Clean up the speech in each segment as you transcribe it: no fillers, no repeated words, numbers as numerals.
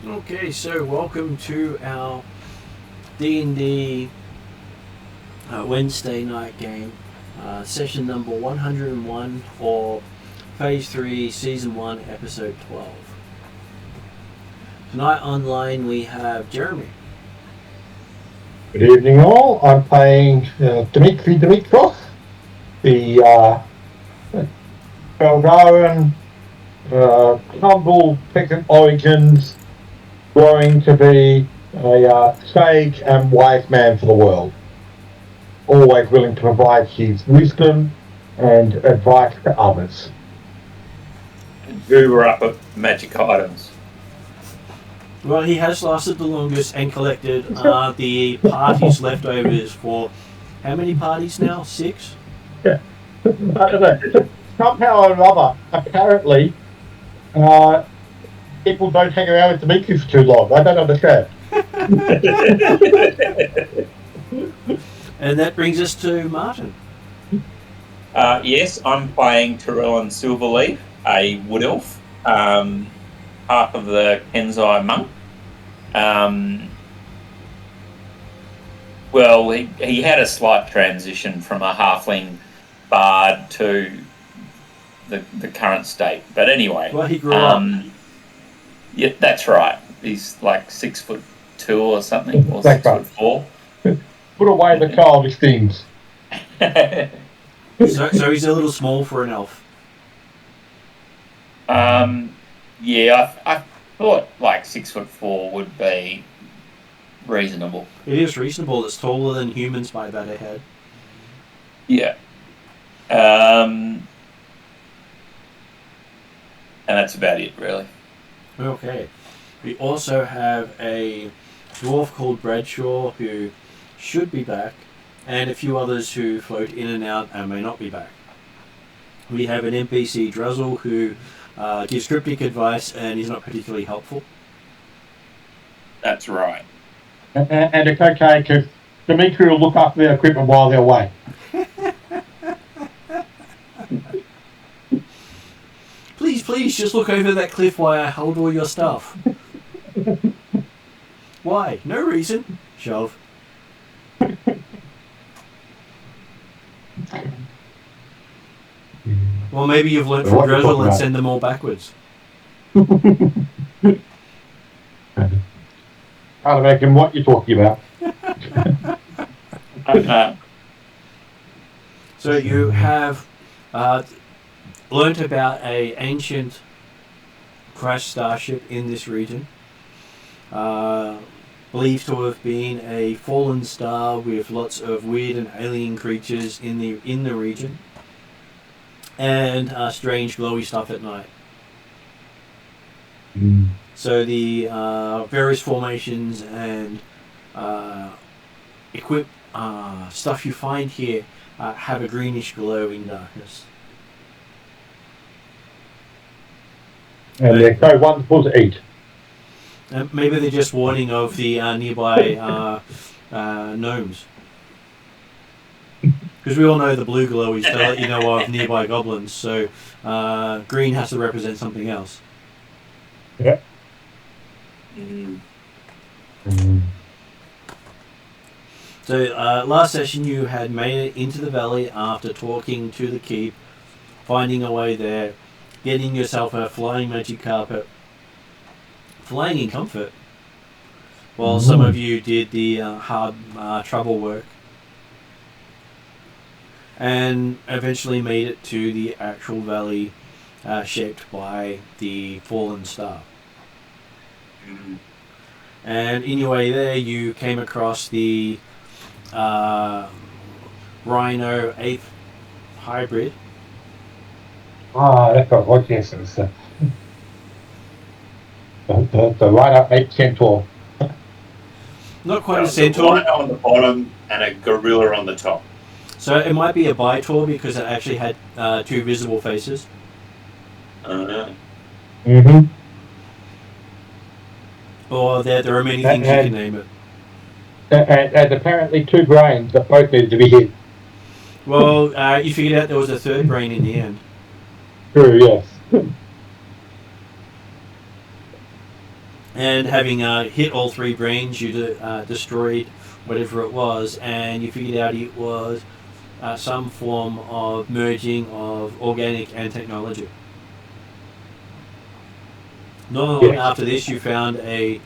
Okay, so welcome to our D&D Wednesday night game, session number 101 for Phase 3, Season 1, Episode 12. Tonight online we have Jeremy. Good evening all, I'm playing Dmitry Dimitrov, the Bulgarian humble peasant origins, growing to be a sage and wise man for the world. Always willing to provide his wisdom and advice to others. Who were up at magic items? Well, he has lasted the longest and collected the party's leftovers for how many parties now? 6? Yeah. Somehow or another, apparently, people don't hang around with Dimitri for too long. I don't understand. And that brings us to Martin. Yes, I'm playing Tyrell Silverleaf, a wood elf, half of the Kenzai monk. Well, he had a slight transition from a halfling bard to the current state. But anyway, Well, he grew up. Yeah, that's right. He's like 6'2" or something, or That's right. 6'4". Put away the childish things. So he's a little small for an elf. Yeah, I thought like 6'4" would be reasonable. It is reasonable. It's taller than humans by about a head. Yeah. And that's about it, really. Okay. We also have a dwarf called Bradshaw who should be back, and a few others who float in and out and may not be back. We have an NPC Druzzle who gives cryptic advice and is not particularly helpful. That's right. And it's okay, because Dimitri will look after their equipment while they're away. Please, just look over that cliff while I hold all your stuff. Why? No reason. Shove. Well, maybe you've learnt from Drizzle and send them all backwards. Can't imagine what you're talking about. So you have learnt about a ancient crashed starship in this region, believed to have been a fallen star with lots of weird and alien creatures in the region, and strange glowy stuff at night. So the various formations and stuff you find here have a greenish glow in darkness. And they're so wonderful to eat. Maybe they're just warning of the nearby gnomes. Because we all know the blue glow is to let you know of nearby goblins, so green has to represent something else. Yeah. So last session you had made it into the valley after talking to the keep, finding a way there, getting yourself a flying magic carpet, flying in comfort, while some of you did the hard trouble work, and eventually made it to the actual valley shaped by the fallen star. And in your way there you came across the Rhino 8th hybrid. That's what yes, it's the Rhino 8 Centaur. Not quite a A centaur. rhino on the bottom and a gorilla on the top. So it might be a Bitor because it actually had 2 visible faces. Or there are many things you can name it. And apparently 2 brains that both needed to be hit. Well, you figured out there was a 3rd brain in the end. True, yes. And having hit all 3 brains, you destroyed whatever it was, and you figured out it was some form of merging of organic and technology. Not long after this, you found a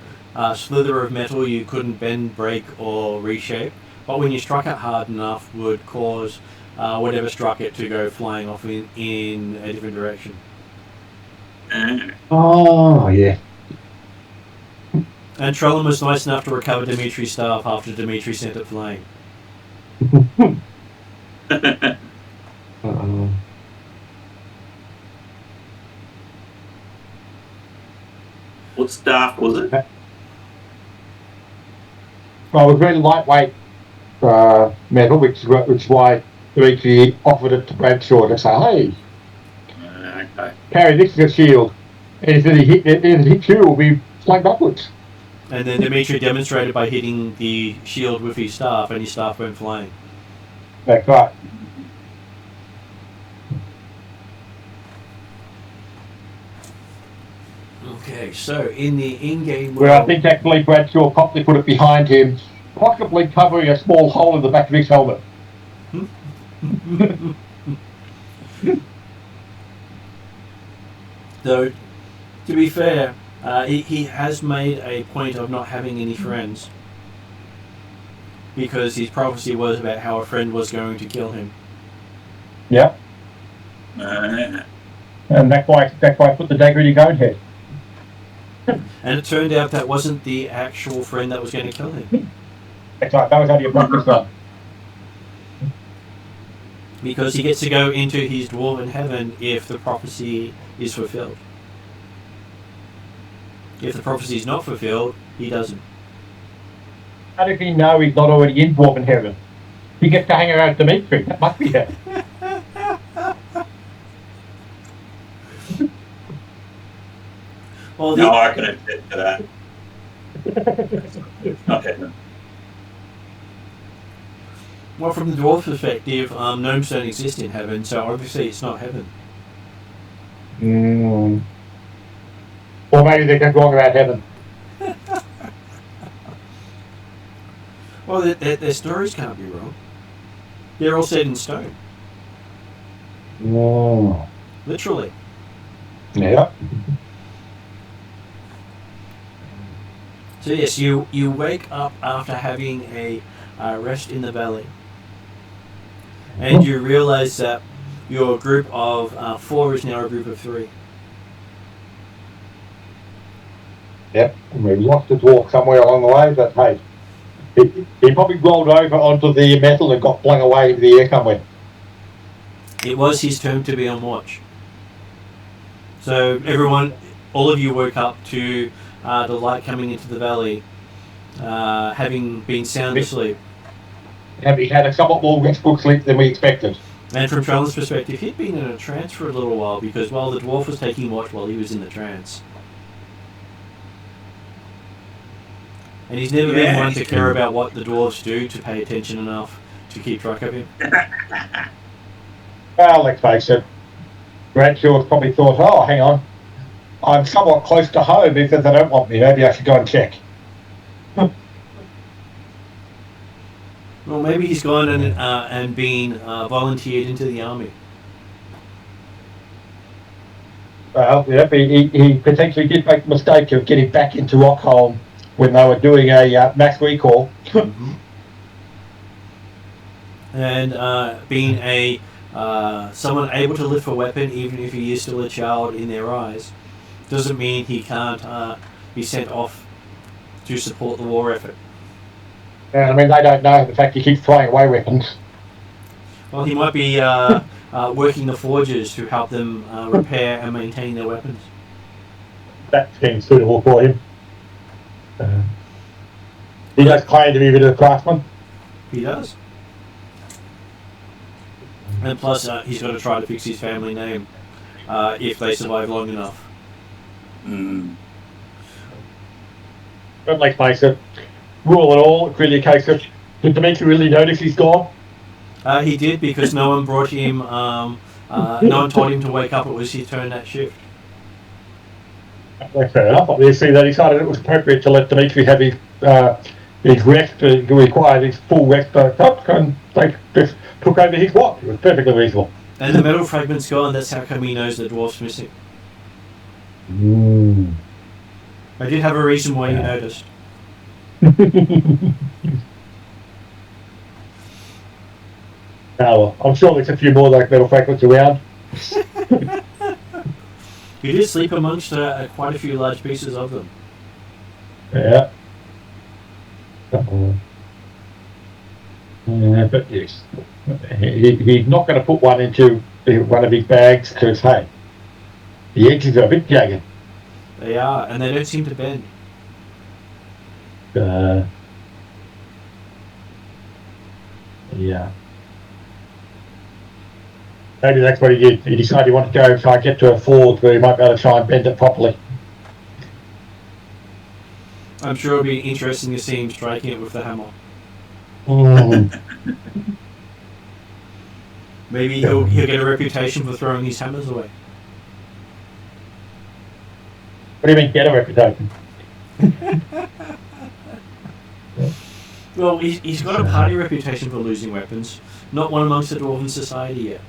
slither of metal you couldn't bend, break, or reshape, but when you struck it hard enough, would cause whatever struck it to go flying off in a different direction. Oh, yeah. And Trellin was nice enough to recover Dimitri's staff after Dimitri sent it flying. What staff was it? Well, it was really lightweight metal, which is why Dimitri offered it to Bradshaw to say, hey, Okay. carry this as a shield. And if it hits you, it will be flung backwards. And then Dimitri demonstrated by hitting the shield with his staff, and his staff went flying. That's right. Okay, so in the in-game world... Where I think actually Bradshaw probably put it behind him, possibly covering a small hole in the back of his helmet. Though, to be fair, he has made a point of not having any friends. Because his prophecy was about how a friend was going to kill him. Yeah. And that's why I put the dagger in his own head. And it turned out that wasn't the actual friend that was going to kill him. That's right, that was only a practice run. Because he gets to go into his dwarven heaven if the prophecy is fulfilled. If the prophecy is not fulfilled, he doesn't. How does he know he's not already in dwarven heaven? He gets to hang around Dimitri, that must be it. Well, No, I can attest to that. Not heaven. Well, from the dwarf perspective, gnomes don't exist in heaven, so obviously it's not heaven. Or maybe they're just wrong about heaven. Well, their stories can't be wrong. They're all set in stone. Literally. Yeah. So yes, you wake up after having a rest in the valley. And you realise that your group of 4 is now a group of 3. Yep, and we lost the dwarf somewhere along the way, but hey, he probably rolled over onto the metal and got flung away into the air somewhere. It was his turn to be on watch. So everyone, all of you woke up to the light coming into the valley, having been sound asleep. And he had a somewhat more restful sleep than we expected. And from Trellin's perspective, he'd been in a trance for a little while because while the dwarf was taking watch while he was in the trance. And he's never been one to care about what the dwarves do to pay attention enough to keep track of him. Well, let's face it, Bradshaw's probably thought, oh, hang on, I'm somewhat close to home if they don't want me, maybe I should go and check. Well, maybe he's gone and been volunteered into the army. Well, yeah, he potentially did make the mistake of getting back into Rockholm when they were doing a mass recall. Mm-hmm. And being a someone able to lift a weapon, even if he is still a child in their eyes, doesn't mean he can't be sent off to support the war effort. And I mean, they don't know the fact he keeps throwing away weapons. Well, he might be working the forges to help them repair and maintain their weapons. That seems suitable for him. He does claim to be a bit of a craftsman. He does. And plus, he's got to try to fix his family name if they survive long enough. But let's face it, rule and all, it's really a case of, did Dimitri really notice he's gone? He did, because no one brought him, no one told him to wake up. It was his turn that shift. That's fair enough. Obviously, they decided it was appropriate to let Dimitri have his rest, required his full rest, and they just took over his watch. It was perfectly reasonable. And the metal fragment's gone, that's how come he knows the dwarf's missing. I did have a reason why you noticed. Well, I'm sure there's a few more of those metal fragments around. You did sleep amongst quite a few large pieces of them. Yeah. But yes, he's not going to put one into one of his bags because, hey, the edges are a bit jagged. They are, and they don't seem to bend. Yeah. Maybe that's what he did. He decided he wanted to go try and get to a forge where he might be able to try and bend it properly. I'm sure it'll be interesting to see him striking it with the hammer. Maybe he'll get a reputation for throwing his hammers away. What do you mean, get a reputation? Well, he's got a party reputation for losing weapons. Not one amongst the Dwarven society yet.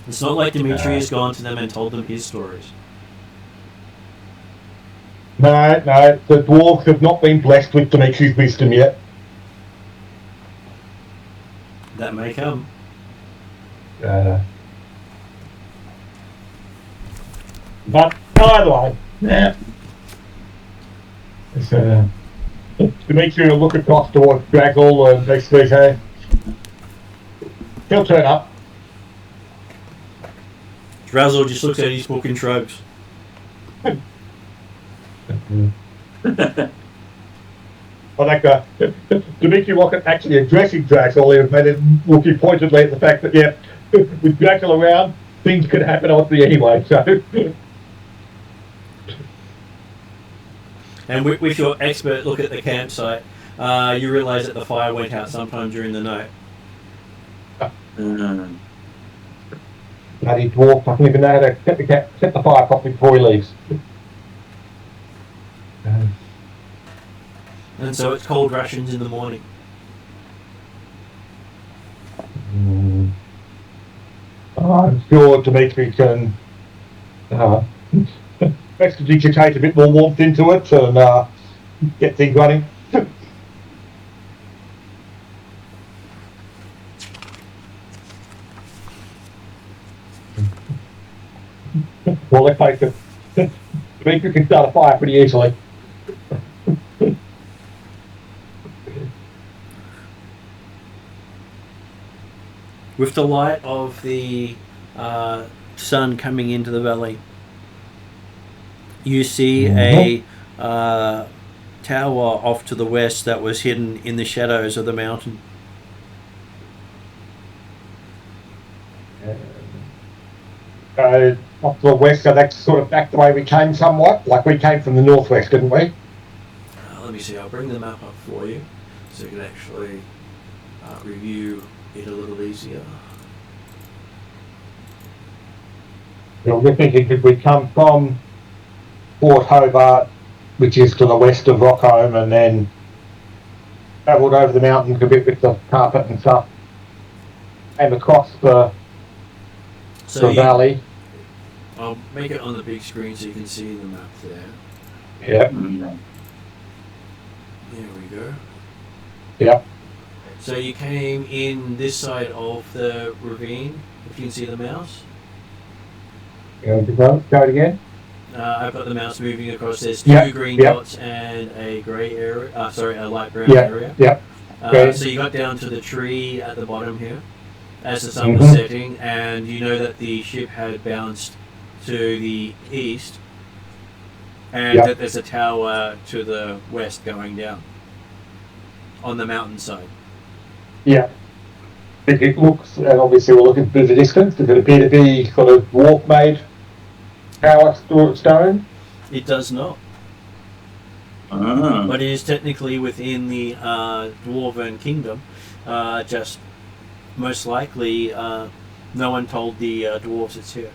It's not like Dimitri has gone to them and told them his stories. No, the dwarves have not been blessed with Dimitri's wisdom yet. That may come. But either way, Dimitri will look across towards Draggle and basically say, he'll turn up. Drazzle just looks at his book and shrugs. I think Dimitri wasn't actually addressing Draggle, he made it looking pointedly at the fact that, yeah, with Draggle around, things could happen obviously anyway, so... And with your expert look at the campsite, you realise that the fire went out sometime during the night. Bloody dwarf, I don't even know how to set the fire properly before he leaves. And so it's cold rations in the morning. I'm sure Dimitri can extricate a bit more warmth into it and get things running. Well, let's face it, Dimitri can start a fire pretty easily. With the light of the sun coming into the valley, you see a tower off to the west that was hidden in the shadows of the mountain. Off to the west, so that's sort of back the way we came somewhat. Like we came from the northwest, didn't we? Let me see, I'll bring the map up for you so you can actually review it a little easier. Well, we're thinking that we come from Port Hobart, which is to the west of Rockholm, and then travelled over the mountains a bit with the carpet and stuff, came across the valley. I'll make it on the big screen so you can see the map there. Yep. There we go. Yep. So you came in this side of the ravine, if you can see the mouse. Go it again. I've got the mouse moving across. There's two green dots and a grey area. A light brown area. Yep. So you got down to the tree at the bottom here, as the sun was setting, and you know that the ship had bounced to the east, and that there's a tower to the west going down on the mountainside. Yeah. It looks, and obviously we're looking through the distance, does it appear to be sort of dwarf-made tower stone? It does not. But it is technically within the Dwarven Kingdom. Just most likely, no one told the dwarves it's here.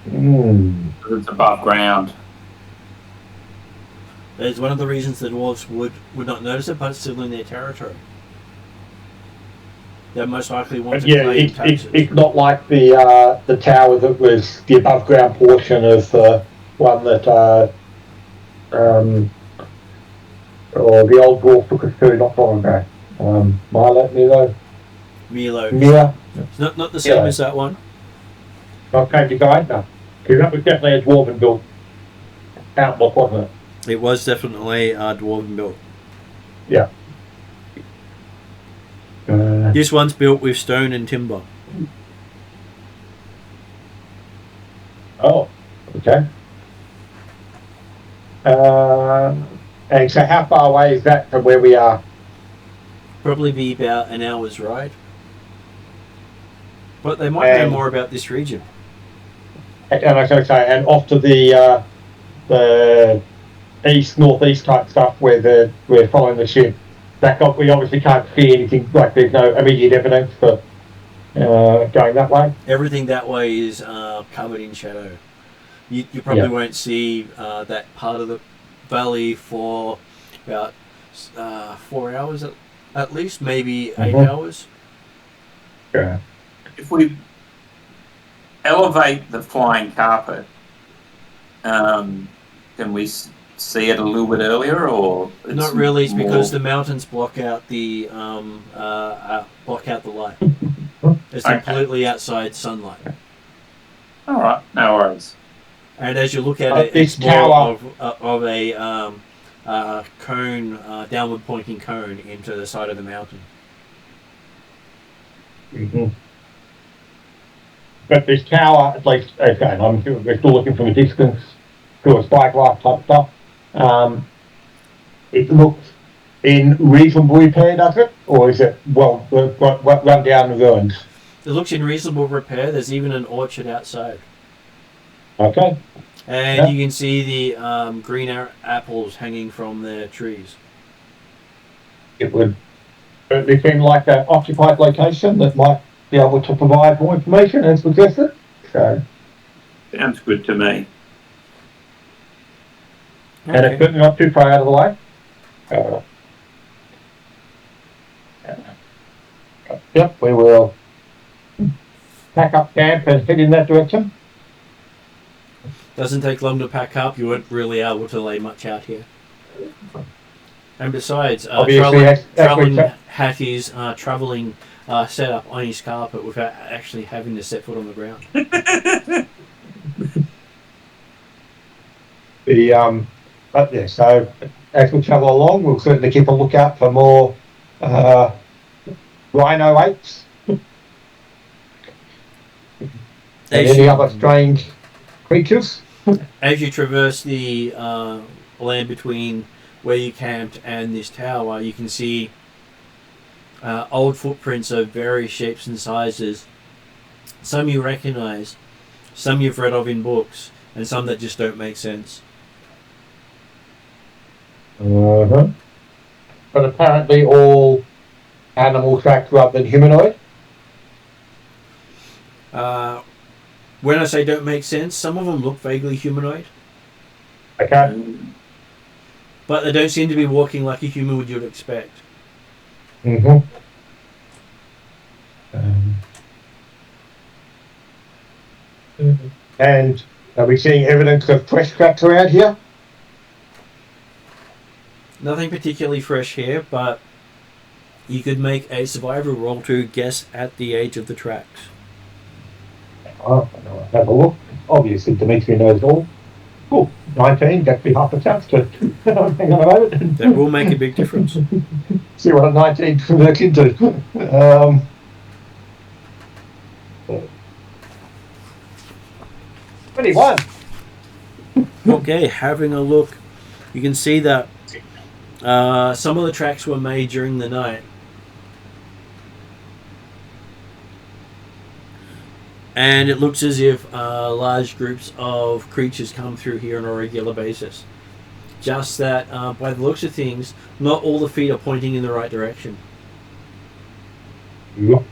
It's above ground. It's one of the reasons the dwarves would not notice it, but it's still in their territory. They most likely want to claim taxes. It's not like the tower that was the above ground portion of the one that the old dwarf took us to not long ago. Milo. Milo. It's not the same as that one. Not Candy Guide, no. Because that was definitely a dwarven built outlook, wasn't it? It was definitely dwarven built. Yeah. This one's built with stone and timber. Oh, okay. And so how far away is that from where we are? Probably be about an hour's ride. But they might know more about this region. And I was going to say, and off to the northeast type stuff where we're following the ship. We obviously can't see anything, like there's no immediate evidence for going that way. Everything that way is covered in shadow. You probably won't see that part of the valley for about 4 hours at least, maybe 8 hours. Yeah. If we elevate the flying carpet, can we see it a little bit earlier, or not really? It's because the mountains block out the light. It's completely outside sunlight. All right, no worries. And as you look at it, it's more of a cone, downward pointing cone into the side of the mountain. Mm-hmm. But this tower, at least, okay, we're still looking from a distance to a spyglass type stuff. It looks in reasonable repair, does it? Or is it, run down and ruined? It looks in reasonable repair. There's even an orchard outside. Okay. And you can see the green apples hanging from the trees. It would certainly seem like an occupied location that might be able to provide more information as suggested. So. Sounds good to me. Okay. And it's certainly not too far out of the way. Yep, we will pack up camp and head in that direction. Doesn't take long to pack up. You weren't really able to lay much out here. And besides, Trellin had his travelling setup on his carpet without actually having to set foot on the ground. So as we travel along, we'll certainly keep a lookout for more rhino apes and any other strange creatures. As you traverse the land between where you camped and this tower, you can see old footprints of various shapes and sizes. Some you recognize, some you've read of in books, and some that just don't make sense. But apparently all animal tracks rather than humanoid. When I say don't make sense, some of them look vaguely humanoid. Okay. But they don't seem to be walking like a human would you'd expect. Mm-hmm. And are we seeing evidence of fresh tracks around here? Nothing particularly fresh here, but you could make a survival roll to guess at the age of the tracks. Oh, have a look. Obviously, Dimitri knows all. Cool. 19, that'd be half a chance to hang on a moment. That will make a big difference. See what a 19 converts into. 21. Okay, having a look. You can see that some of the tracks were made during the night. And it looks as if large groups of creatures come through here on a regular basis. Just that, by the looks of things, not all the feet are pointing in the right direction. Yep.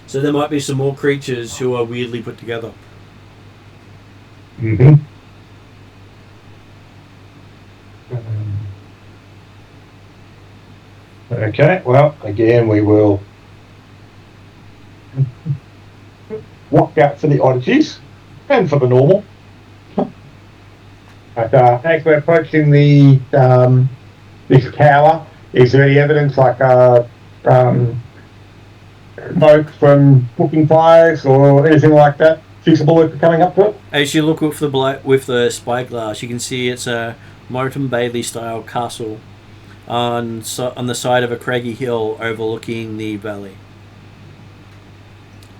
So there might be some more creatures who are weirdly put together. Mm-hmm. Okay, well, again, we will watch out for the oddities and for the normal. But as we're approaching the this tower, is there any evidence like smoke from cooking fires or anything like that visible coming up to it? As you look with the spyglass, you can see it's a Moreton Bailey style castle on the side of a craggy hill overlooking the valley.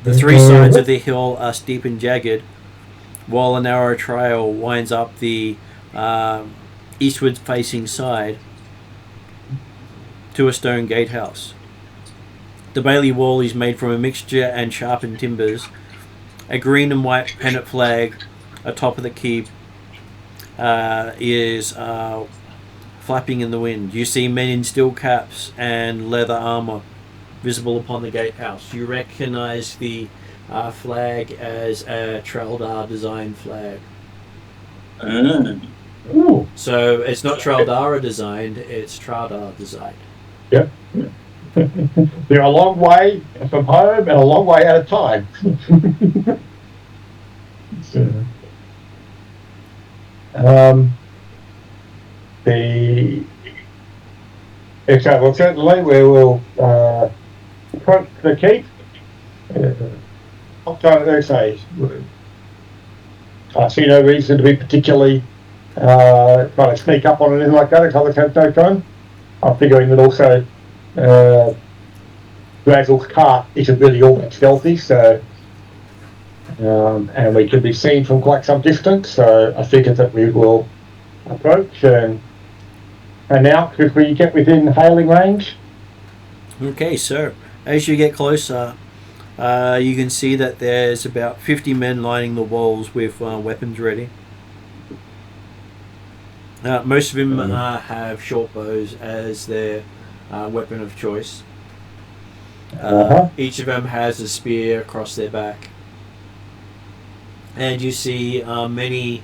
The three sides of the hill are steep and jagged, while a narrow trail winds up the eastward facing side to a stone gatehouse. The Bailey wall is made from a mixture and sharpened timbers. A green and white pennant flag atop of the keep is flapping in the wind. You see men in steel caps and leather armour visible upon the gatehouse. You recognise the flag as a Traldar design flag. Ooh. So it's not Traldara designed, it's Traldar designed. Yep. They're a long way from home and a long way at a time. Well, certainly we will approach the keep. I'm trying to say, I see no reason to be particularly trying to sneak up on anything like that. If others have no time, I'm figuring that also Razzle's cart isn't really all that stealthy, so and we can be seen from quite some distance. So I figure that we will approach and announce if we get within hailing range. Okay, so as you get closer, you can see that there's about 50 men lining the walls with weapons ready. Most of them have short bows as their weapon of choice. Each of them has a spear across their back. And you see many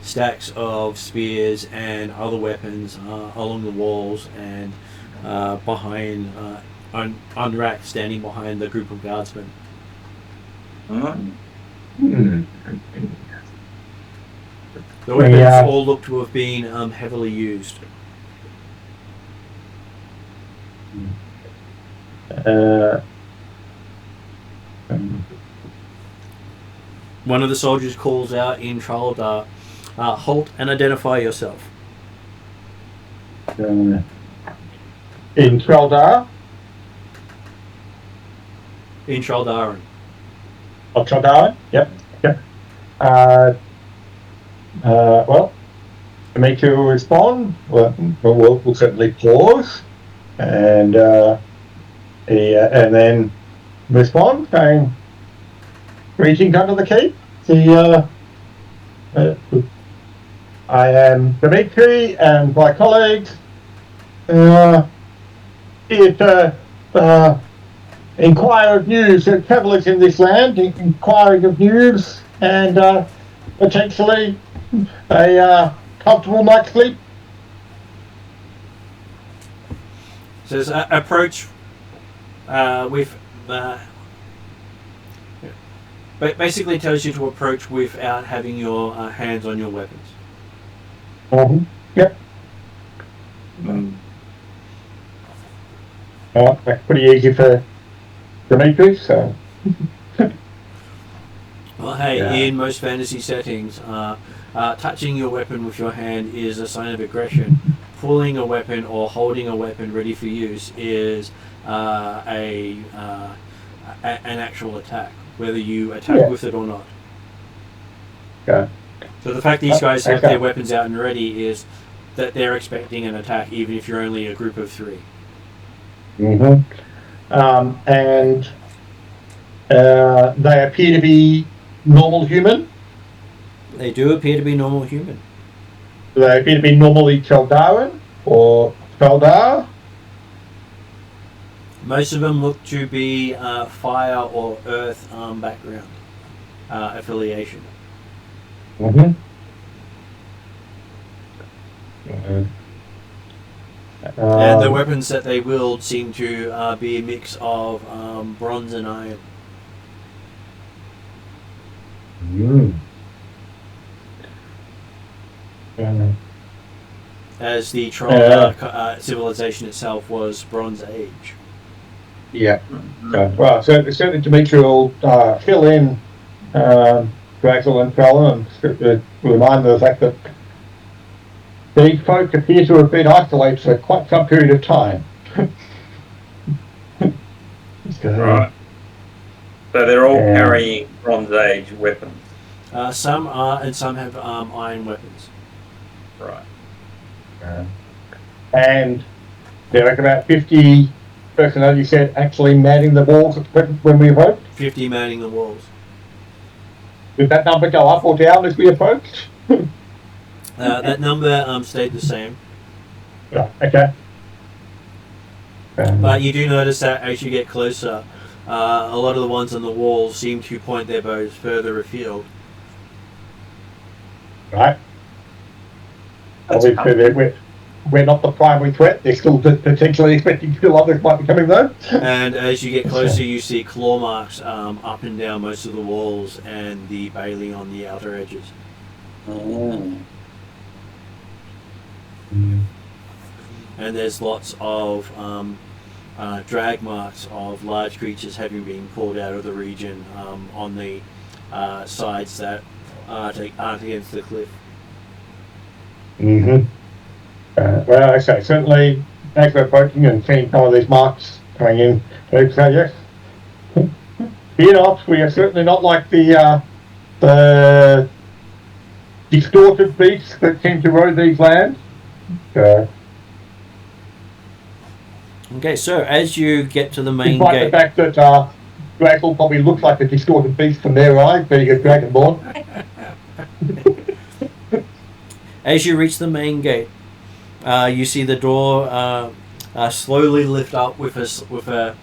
stacks of spears and other weapons along the walls and behind, unracked, standing behind the group of guardsmen. The weapons all look to have been heavily used. One of the soldiers calls out in Traldar, halt and identify yourself. In Traldar? In Traldaran. Oh, Traldaran? Yep. Well, to make you respond, we'll certainly pause and then respond, saying, "Greetings under the keep. I am Dimitri and my colleagues here to inquire of news. There are travellers in this land inquiring of news and potentially a comfortable night's sleep." Says approach with. But basically tells you to approach without having your hands on your weapons. Yep. That's pretty easy for Dimitri, so. Well, hey, in most fantasy settings, touching your weapon with your hand is a sign of aggression. Pulling a weapon or holding a weapon ready for use is an actual attack, whether you attack with it or not. Okay. So the fact these guys have their weapons out and ready is that they're expecting an attack, even if you're only a group of three. And they appear to be normal human. They do appear to be normal human. Do they appear to be normally Traldaran or Traldar? Most of them look to be fire or earth background affiliation. Mm-hmm. And the weapons that they wield seem to be a mix of bronze and iron. As the Troll civilization itself was Bronze Age. Yeah. Well, certainly Dimitri will fill in Draxel and Fallon and remind them of the fact that these folk appear to have been isolated for quite some period of time. Right. So they're all carrying Bronze Age weapons. Some are, and some have iron weapons. Right. And there are about 50 personnel, you said, actually manning the walls when we approach. 50 manning the walls. Did that number go up or down as we approached? That number stayed the same. Yeah, okay. But you do notice that as you get closer, a lot of the ones on the walls seem to point their bows further afield. Right. Obviously, we're not the primary threat. They're still potentially expecting still others might be coming though. And as you get closer, you see claw marks up and down most of the walls and the bailey on the outer edges. And there's lots of drag marks of large creatures having been pulled out of the region on the sides that aren't against the cliff. Well, okay, certainly as we're approaching and seeing some of these marks coming in, so yes. Fear not, we are certainly not like the distorted beasts that seem to roam these lands. Okay, so as you get to the main despite gate... the fact that Dragon probably looks like a distorted beast from their eyes, being a Dragonborn. As you reach the main gate, you see the door slowly lift up with a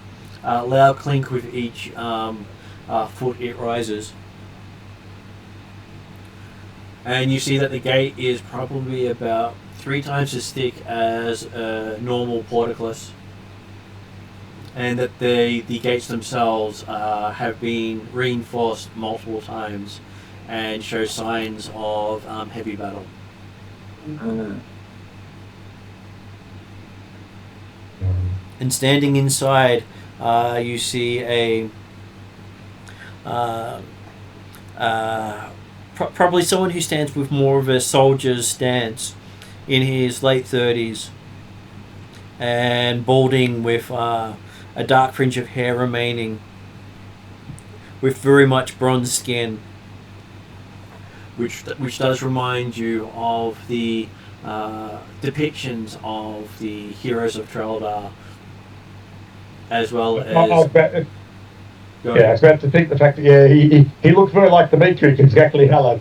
loud clink with each foot it rises. And you see that the gate is probably about 3 times as thick as a normal portcullis. And that the gates themselves have been reinforced multiple times and show signs of heavy battle. And standing inside, you see a probably someone who stands with more of a soldier's stance, in his late 30s, and balding with a dark fringe of hair remaining, with very much bronze skin, which does remind you of the depictions of the heroes of Traldar, as well as... I was about to think the fact that he looks very like the Matrix, exactly Helen.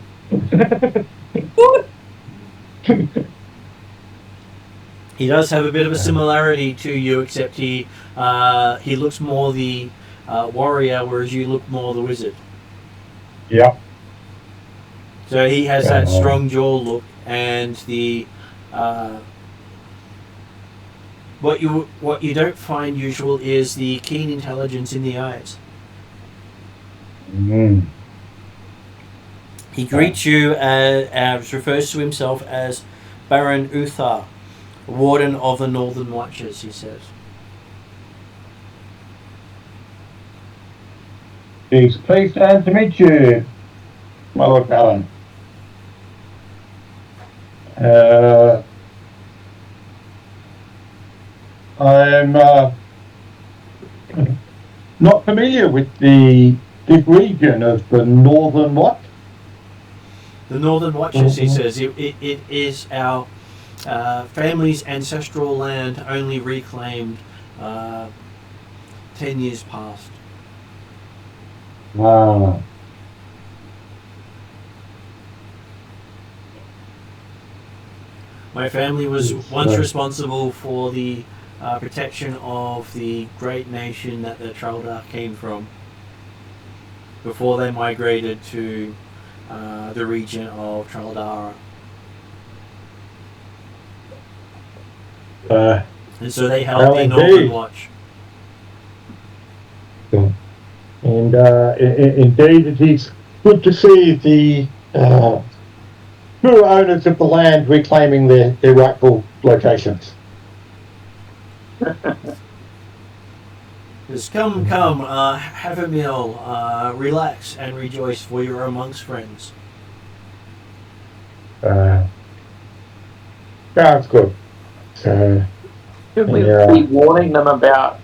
He does have a bit of a similarity to you, except he looks more the warrior, whereas you look more the wizard. Yeah. So he has that strong jaw look, and the what you don't find usual is the keen intelligence in the eyes. He greets you as refers to himself as Baron Uthar, Warden of the Northern Watchers, he says. He's pleased to meet you, my Lord Baron. I'm not familiar with this region of the Northern what? The Northern Watchers, he says, it is our family's ancestral land, only reclaimed 10 years past. Wow. My family was once responsible for the protection of the great nation that the Traldar came from before they migrated to the region of Traldara. And so they held the Northern Watch. And indeed, it is good to see the true owners of the land reclaiming their rightful locations. Just come, have a meal, relax and rejoice, for you're amongst friends. Sounds good. So, should we be warning them about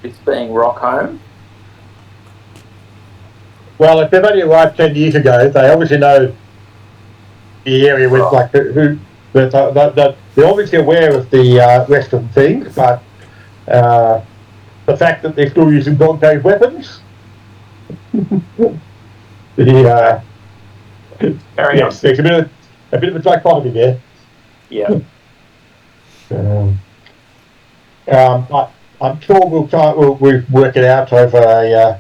this being Rockholm? Well, if they've only arrived 10 years ago, they obviously know the area with they're obviously aware of the rest of the things, but the fact that they're still using dog-days weapons, yes, there's a bit of a dichotomy there. Yeah. I'm sure we'll work it out over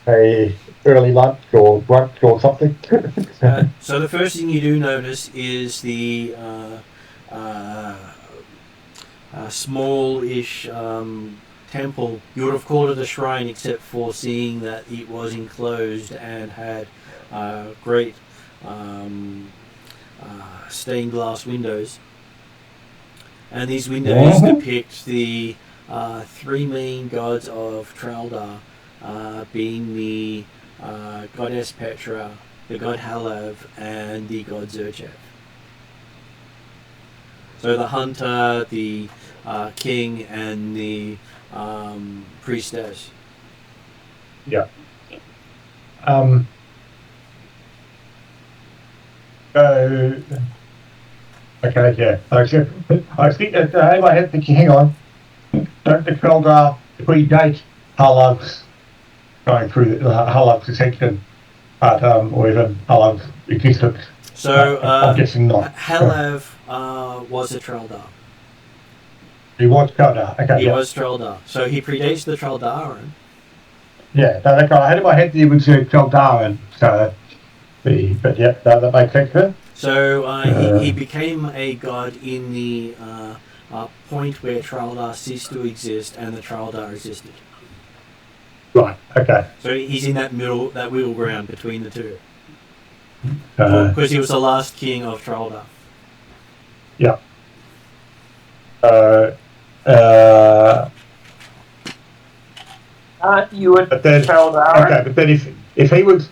a early lunch or brunch or something. So the first thing you do notice is the small-ish temple. You would have called it a shrine, except for seeing that it was enclosed and had great stained glass windows. And these windows depict the three main gods of Traldar, being the goddess Petra, the god Halav, and the god Zerchev. So the hunter, the king, and the priestess. Yeah. Okay, yeah. I was thinking, in my head thinking, hang on, don't the Traldar predate Halav's going through Halav's ascension, or even Halav's existence? So, I'm guessing not. Halav was a Traldar. He was Traldar, okay. He was Traldar. So he predates the Traldaran. Yeah, no, that's right. I had in my head that he was Traldaran, so, but yeah, that makes sense then. So he became a god in the point where Traldar ceased to exist and the Traldar existed. Right. Okay. So he's in that middle ground between the two. Because he was the last king of Traldar. Yeah. You would Traldar. Okay, but then if he was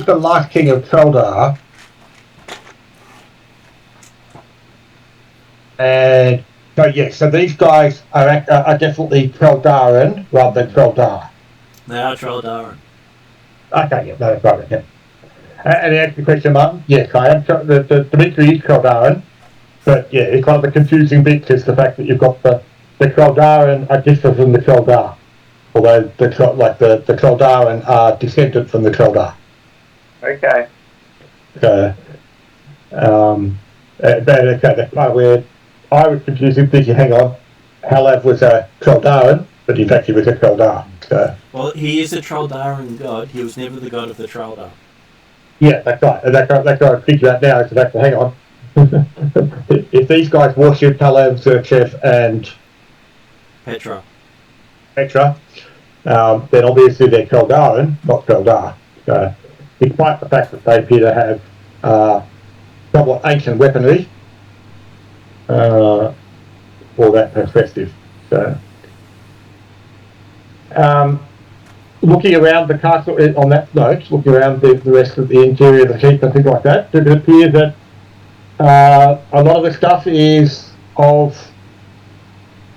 the last king of Traldar, and so these guys are definitely Traldaran rather than Traldar. They are Traldaran. Okay, yeah, no, that's right. Yeah. And the answer to the question, Martin, yes, I am. The Dimitri is Traldaran, but yeah, it's kind of the confusing bit is the fact that you've got the Traldaran are different from the Traldar, although the Traldaran are descended from the Traldar. Okay. That's part where I was confusing, thinking, hang on, Halav was a Traldaran, but in fact he was a Traldar. Well, he is a Traldaran god. He was never the god of the Traldar. Yeah, that's right. And that's what I figured out now. So that's hang on. If these guys worship Halav, Zerchev, and Petra, then obviously they're Traldaran, not Traldar. Despite the fact that they appear to have somewhat ancient weaponry, for that perspective. Looking around the castle, on that note, looking around the rest of the interior of the keep and things like that, it appears that a lot of the stuff is of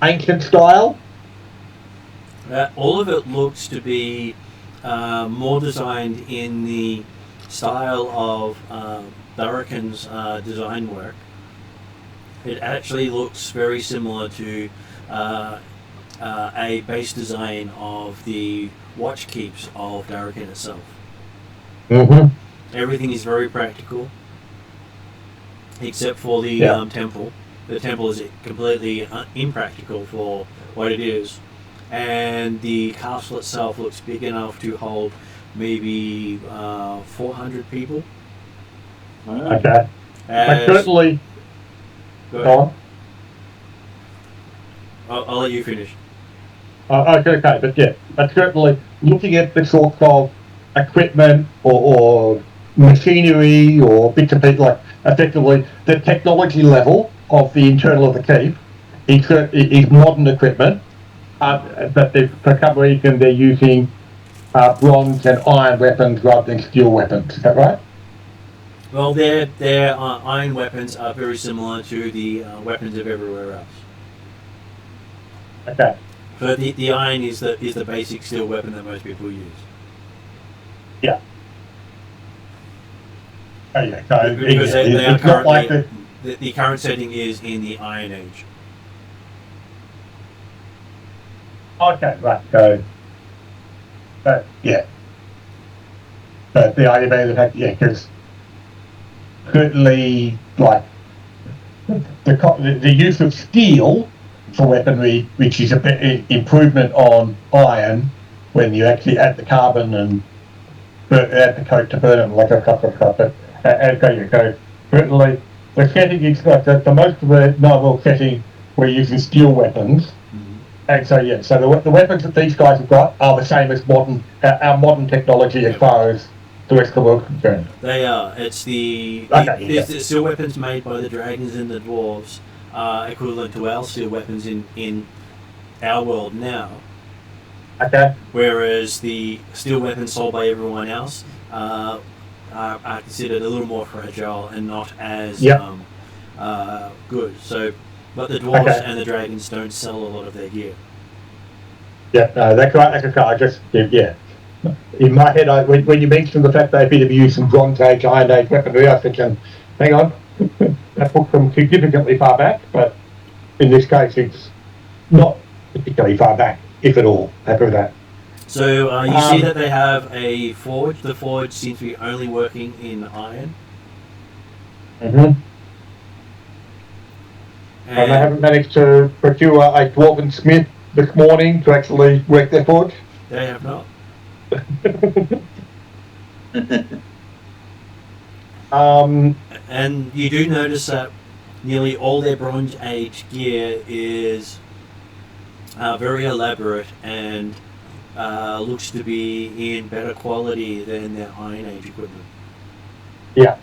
ancient style. All of it looks to be more designed in the style of Durakan's design work. It actually looks very similar to a base design of the watch keeps of Durakan itself. Everything is very practical, except for the temple. the temple is completely impractical for what it is, and the castle itself looks big enough to hold maybe 400 people. Okay. But As, certainly, go go ahead. on. I'll let you finish. Okay, but yeah, but certainly looking at the sorts of equipment or machinery or bits and pieces, like effectively the technology level of the internal of the keep is modern equipment, but for some reason they're using bronze and iron weapons rather than steel weapons. Is that right? Well, their iron weapons are very similar to the weapons of everywhere else. Okay. But the iron is the basic steel weapon that most people use. Yeah. Oh yeah. So Because they are it's not like currently the current setting is in the Iron Age. Okay, right. So, but yeah. But the idea being the fact, yeah, because certainly, like the use of steel for weaponry, which is a bit improvement on iron, when you actually add the carbon and add the coke to burn it, like a couple of stuff. But so certainly, the setting is like the most of the novel setting, we're using steel weapons. And so yeah, so the weapons that these guys have got are the same as our modern technology as far as the rest of the world concerned. They are. It's the steel weapons made by the dragons and the dwarves are equivalent to our steel weapons in our world now. Okay. Whereas the steel weapons sold by everyone else are considered a little more fragile and not as good. So, but the dwarves and the dragons don't sell a lot of their gear. Yeah, no, that's right. That's right. I just in my head, when you mentioned the fact they appear to be using Bronze Age, Iron Age weaponry, I was thinking, hang on, that puts them significantly far back. But in this case, it's not particularly far back, if at all. Happy with that. So you see that they have a forge. The forge seems to be only working in iron. Mm-hmm. And they haven't managed to procure a dwarven smith this morning to actually work their forge? They have not. And you do notice that nearly all their Bronze Age gear is very elaborate and looks to be in better quality than their Iron Age equipment. Yeah.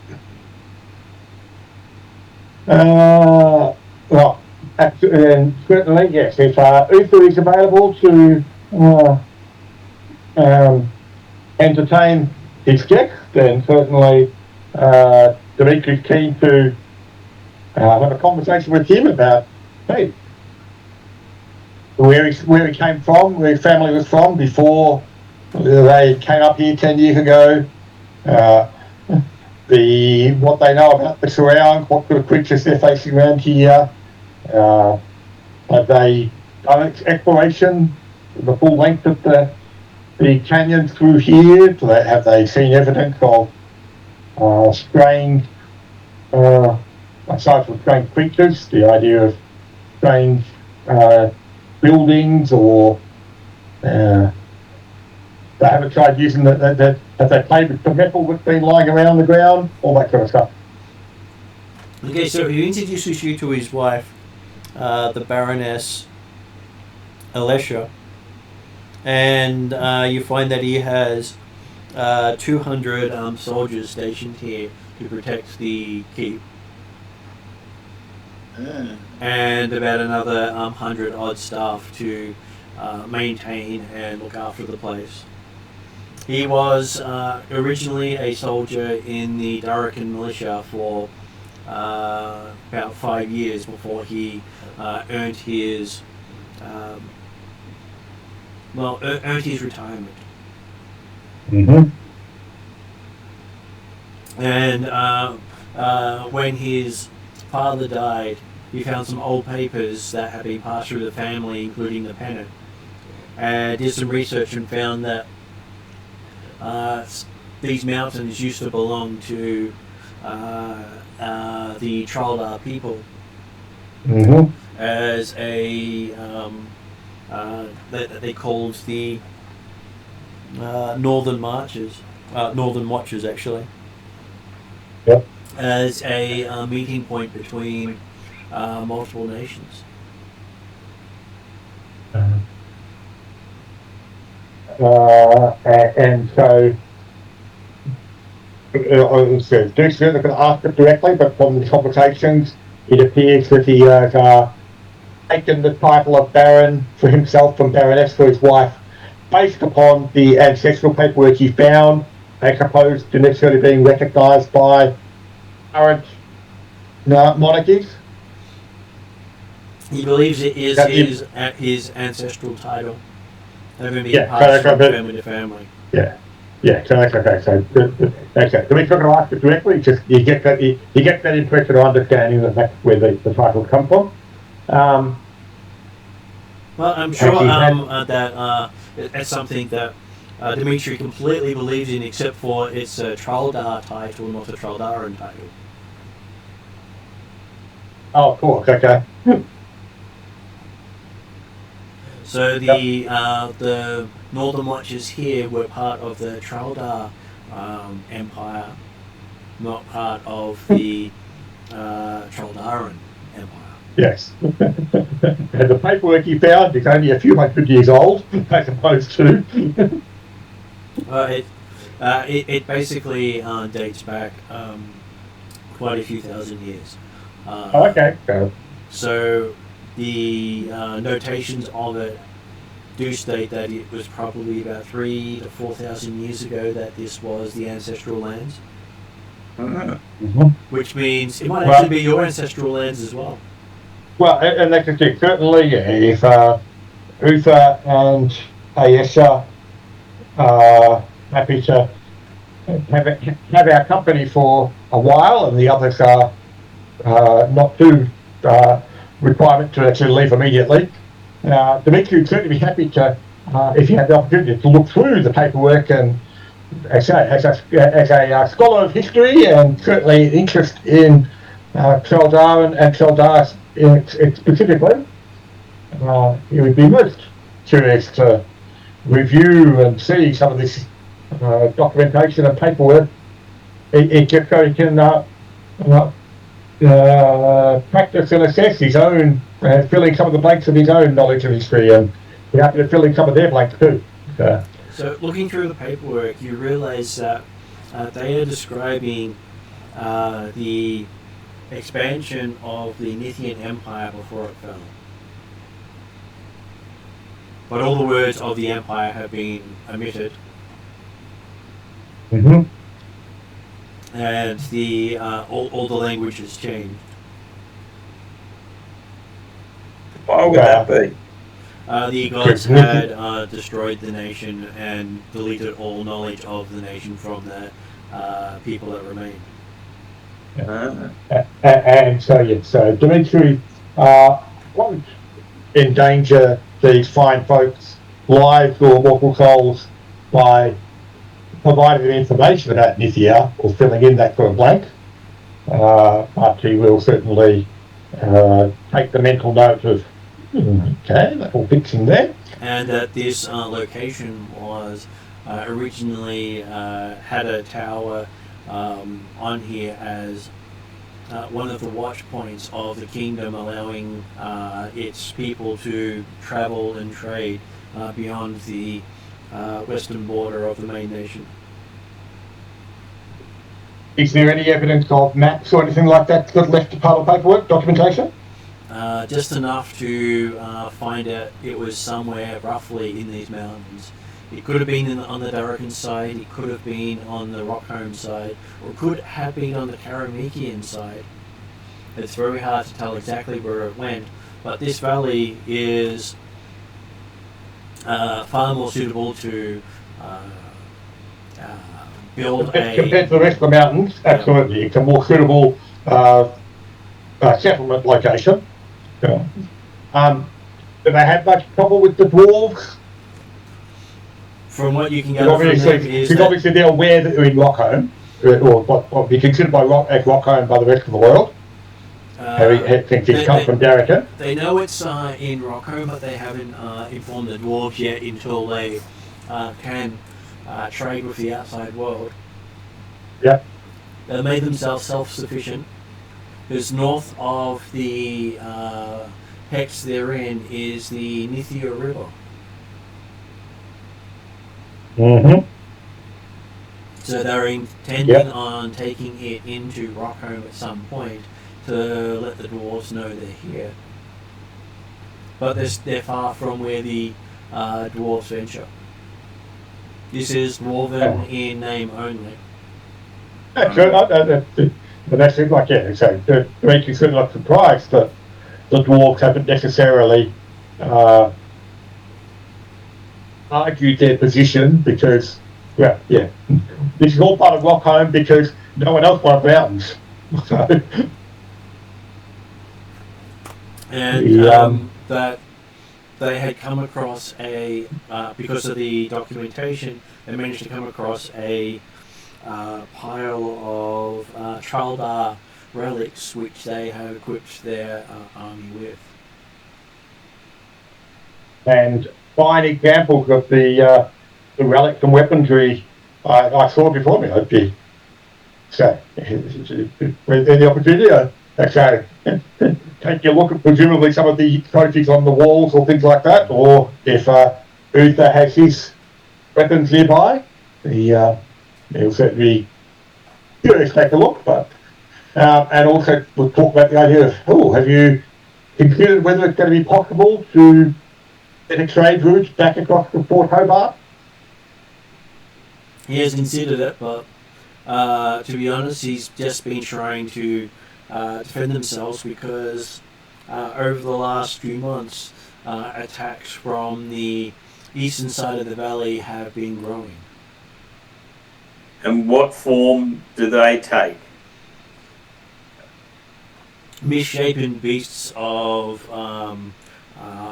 Well, and certainly, yes, if Uther is available to entertain his guest, then certainly Dimitri's keen to have a conversation with him about, hey, where he came from, where his family was from before they came up here 10 years ago, what they know about the surround, what sort of creatures they're facing around here. Have they done exploration the full length of the canyon through here? Have they seen evidence of strange, aside from strange creatures, the idea of strange buildings, or they haven't tried using have they played with the metal that's been lying around the ground, all that kind of stuff. Okay, so he introduces you to his wife, the Baroness Alessia, and you find that he has 200 soldiers stationed here to protect the keep, and about another 100 odd staff to maintain and look after the place. He was originally a soldier in the Durakan militia for about 5 years before he earned his earned his retirement. Mm-hmm. And when his father died, he found some old papers that had been passed through the family, including the pennant, and did some research and found that these mountains used to belong to the Traldar people, Mm-hmm. as a that they called the Northern Marches, Northern Watchers actually, Yep. as a meeting point between multiple nations. And so, Duke's not going to ask it directly, but from the conversations, it appears that he has taken the title of Baron for himself from Baroness for his wife, based upon the ancestral paperwork he found, as opposed to necessarily being recognised by current monarchies. He believes it is That his ancestral title, having been Yeah, passed so from that- family to family. Yeah, so that's okay. So, okay. So we're not going to ask it directly. Just you get that impression or understanding that that's where the title come from. Well, I'm sure Actually, that it's something that Dimitri completely believes in, except for it's a Traldar title, not a Traldaran title. Oh, of course. Okay. So the Northern Watchers here were part of the Traldar Empire, not part of the Traldaran Empire. Yes. And the paperwork he found is only a few hundred years old, as opposed to. It basically dates back quite a few thousand years. Okay. So the notations of it do state that it was probably about 3,000 to 4,000 years ago that this was the ancestral lands, Mm-hmm. which means it might actually be your ancestral lands as well. Well, and that's the thing. Certainly, if Uther and Ayesha are happy to have our company for a while, and the others are not too requirement to actually leave immediately, Dimitri would certainly be happy to, if you had the opportunity to look through the paperwork, and as a scholar of history and certainly interest in Traldar and Traldar specifically, he would be most curious to review and see some of this documentation and paperwork. It just so he can practice and assess his own, filling some of the blanks of his own knowledge of history, and be happy to fill in some of their blanks too. So looking through the paperwork, you realise that they are describing the expansion of the Nithian Empire before it fell. But all the words of the Empire have been omitted. Mm-hmm. And the all the language has changed. Why would that be? The gods had destroyed the nation and deleted all knowledge of the nation from the people that remained. And so, yeah, so Dimitri won't endanger these fine folks' lives or mortal souls by providing them information about Nithia or filling in that sort of blank, but he will certainly take the mental note of, okay, that will fix him there. And that this location was originally had a tower on here as one of the watch points of the kingdom, allowing its people to travel and trade beyond the western border of the main nation. Is there any evidence of maps or anything like that that left as part of paperwork, documentation? Just enough to find out it was somewhere roughly in these mountains. It could have been on the Darrakan side, it could have been on the Rockholm side, or it could have been on the Karameikian side. It's very hard to tell exactly where it went, but this valley is far more suitable to build compared to the rest of the mountains, absolutely. It's a more suitable settlement location. Yeah. Do they have much trouble with the dwarves? From what you can gather from them is because obviously they're aware that they're in Rockholm, or what be considered as Rockholm by the rest of the world. Think he's come from Darrica? They know it's in Rocco, but they haven't informed the dwarves yet until they can trade with the outside world. Yep. They made themselves self-sufficient. Because north of the hex they're in is the Nithia River. Mm-hmm. So they're intending on taking it into Rockholm at some point to let the dwarves know they're here. But they're far from where the dwarves venture. This is dwarven in name only. But that seems like, yeah, so to make you sort of not surprised that the dwarves haven't necessarily argued their position because, well, yeah, this is all part of Rockholm because no one else wanted mountains. So, and that they had come across because of the documentation, they managed to come across a pile of Traldar relics which they have equipped their army with. And fine examples of the relics and weaponry I saw before me. Okay. So, with the opportunity, okay, take a look at presumably some of the trophies on the walls or things like that, or if Uther has his weapons nearby, he'll certainly curious to take a look. But and also we'll talk about the idea of, have you considered whether it's going to be possible to get a trade route back across to Port Hobart? He has considered it, but to be honest, he's just been trying to defend themselves because over the last few months, attacks from the eastern side of the valley have been growing. And what form do they take? Misshapen beasts of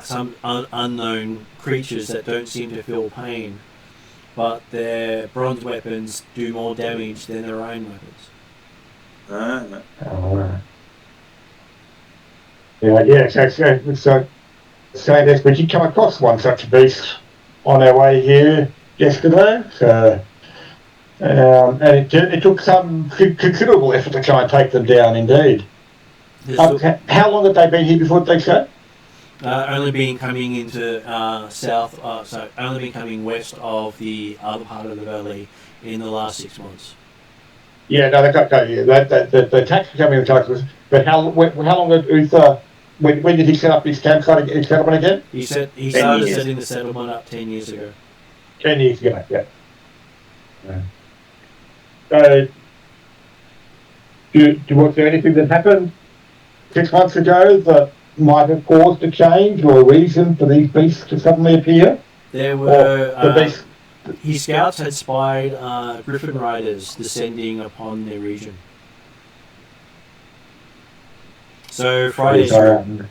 some unknown creatures that don't seem to feel pain, but their bronze weapons do more damage than their iron weapons. So this, we did come across one such beast on our way here yesterday. So, and it took some considerable effort to try and take them down, indeed. How long had they been here before they said? Only been coming into only been coming west of the other part of the valley in the last 6 months. Yeah, no, the attacks were coming in the but how long had Uther? When did he set up his campsite? His settlement again? He started setting the settlement up 10 years ago. 10 years ago, yeah. So, was there anything that happened 6 months ago that might have caused a change or a reason for these beasts to suddenly appear? There were his scouts had spied griffin riders descending upon their region. So Friday's group.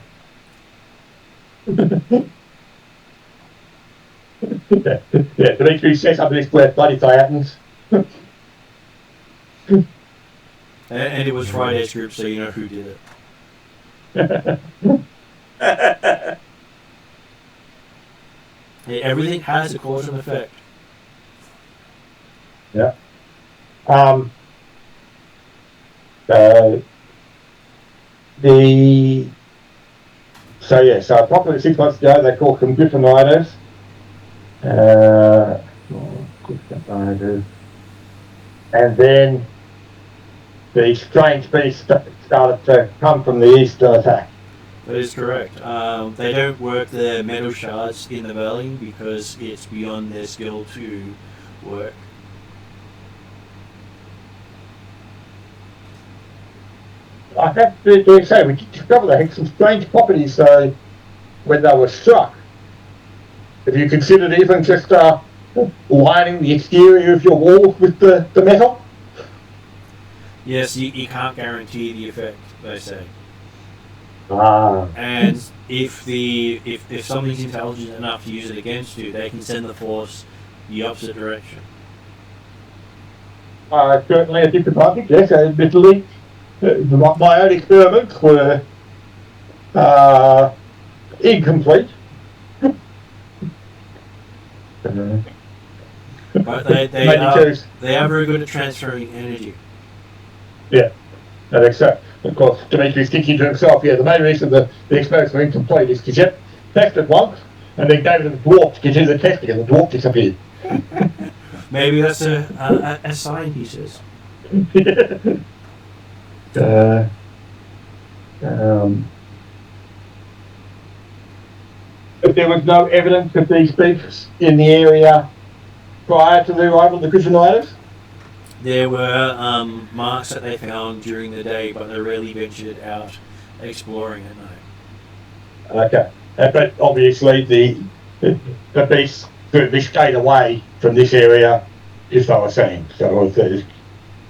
Yeah, Dimitri says up in his square bloody Titans. And it was Friday's group, so you know who did it. Everything has a cause and effect. Yeah. So approximately 6 months ago, they caught some griffin riders. And then the strange beast started to come from the east to attack. That is correct. They don't work the metal shards in the valley because it's beyond their skill to work. I have to say, we discovered they had some strange properties when they were struck. Have you considered even just lining the exterior of your walls with the metal? Yes, you can't guarantee the effect, they say. And if something's intelligent enough to use it against you, they can send the force the opposite direction. Certainly a disadvantage, yes, admittedly. my own experiments were incomplete. But they are very good at transferring energy. Yeah, and except, of course, Dimitri's thinking to himself, yeah, the main reason the experiments were incomplete is because you tested once and then gave it to the dwarf to continue the testing and the dwarf disappeared. Maybe that's a sign, he says. But there was no evidence of these beasts in the area prior to the arrival of the Crusaders? There were marks that they found during the day, but they rarely ventured out exploring at night. Okay. But obviously the beasts they stayed away from this area, is what I was saying. So they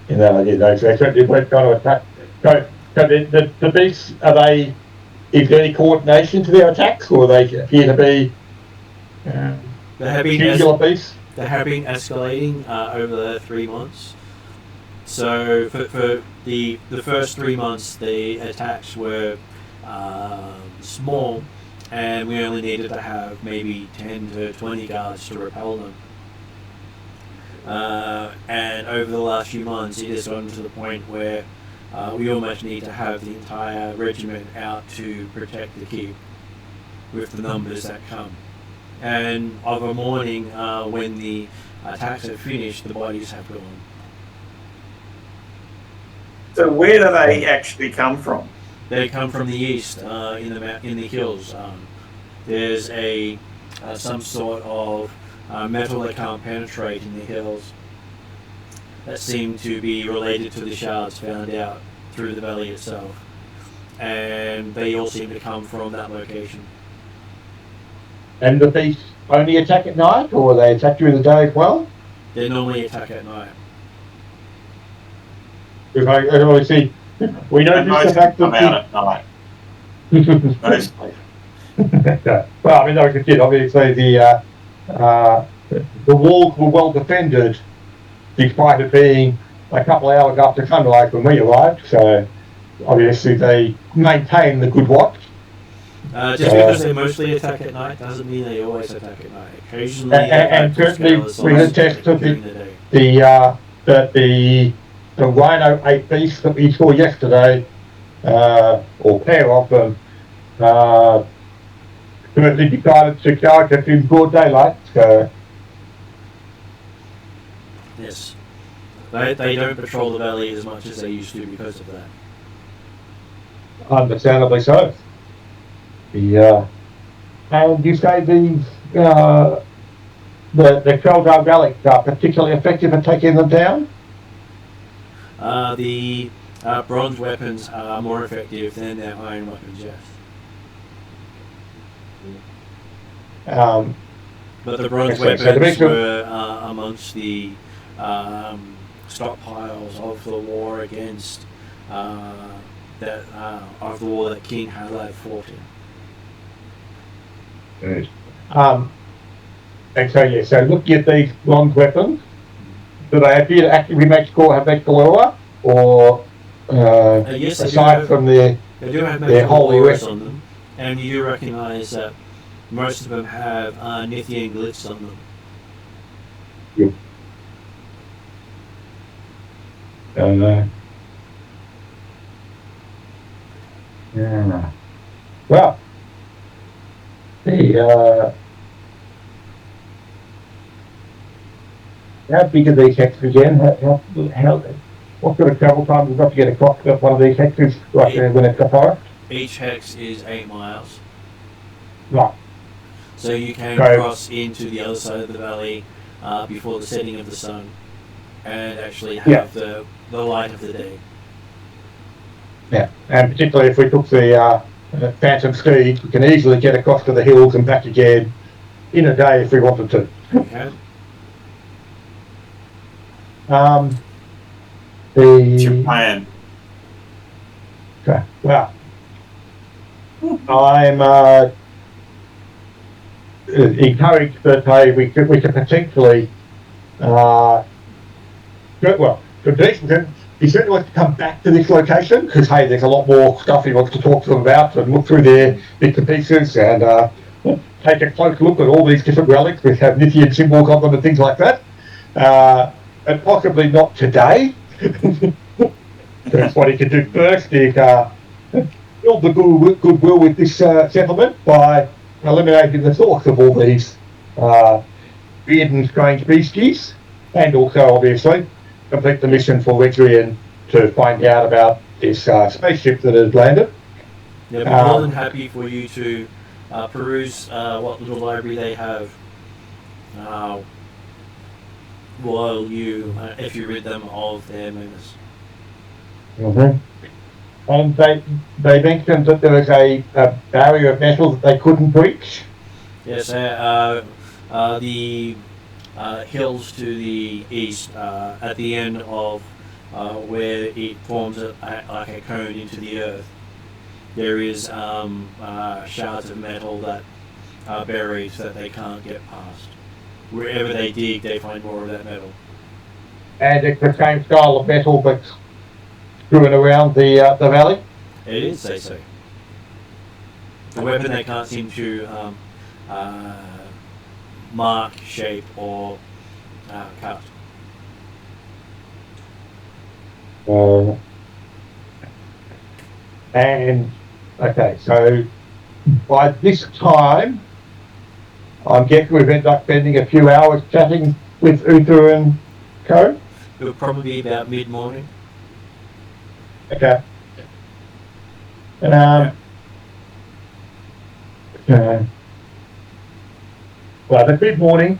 certainly weren't going to attack. So the beasts, is there any coordination to their attacks, or they appear to be singular beasts? They have been escalating over the 3 months. So for the first 3 months, the attacks were small, and we only needed to have maybe 10 to 20 guards to repel them. And over the last few months, it has gotten to the point where we almost need to have the entire regiment out to protect the keep with the numbers that come. And of a morning, when the attacks have finished, the bodies have gone. So where do they actually come from? They come from the east, in the hills. There's some sort of metal that can't penetrate in the hills that seem to be related to the shards found out through the valley itself, and they all seem to come from that location. And the beasts only attack at night, or they attack during the day as well? They normally attack at night. Because I always see, we know the fact come out at night. Mostly. Well, I mean, that was it. Obviously, the walls were well defended, despite it being a couple of hours after sunrise when we arrived. So, obviously, they maintain the good watch. Just because they mostly attack at night doesn't mean they always attack at night. Occasionally, and certainly we had tested the Rhino 8 beasts that we saw yesterday, or pair of them, certainly decided to charge us in broad daylight. So. Yes. They don't patrol the valley as much as they used to because of that. Understandably so. And you say the Keldar relics are particularly effective at taking them down? The bronze weapons are more effective than their iron weapons, yes. But the bronze weapons were amongst the stockpiles of the war against of the war that King Halad fought in. Good. And so looking at these bronze weapons, do they appear to actually have magical aura, or yes, aside from they do have their holy auras on them, and you do recognise that most of them have Nithian glyphs on them. Yep. Yeah. Well, how big are these hexes again? What sort of travel time we've got to get across one of these hexes right there when it's apart? Each hex is 8 miles. Right. So you can cross into the other side of the valley before the setting of the sun and actually have the light of the day. Yeah, and particularly if we took the Phantom Steed, we can easily get across to the hills and back again in a day if we wanted to. Okay. What's your plan? Okay, well, I'm encouraged that we could potentially, he certainly wants to come back to this location because, hey, there's a lot more stuff he wants to talk to them about and look through their bits and pieces and take a close look at all these different relics which have Nithian symbols on them and things like that. And possibly not today. That's what he can do first. He can build the goodwill with this settlement by eliminating the source of all these weird and strange beasties, and also, obviously, complete the mission for Rheddrian to find out about this spaceship that has landed. They'll be more than happy for you to peruse what little library they have while you, if you rid them of their menace. Mm-hmm. And they mentioned that there was a barrier of metal that they couldn't breach. Yes, the hills to the east, at the end of where it forms like a cone into the earth, there is shards of metal that are buried that they can't get past. Wherever they dig, they find more of that metal. And it's the same style of metal that's strewn around the valley? It is, they say. The weapon they can't seem to mark, shape, or cut. And, okay, so by this time, I'm guessing we've ended up spending a few hours chatting with Uther and Co. It'll probably be about mid-morning. Okay. Well, the mid-morning,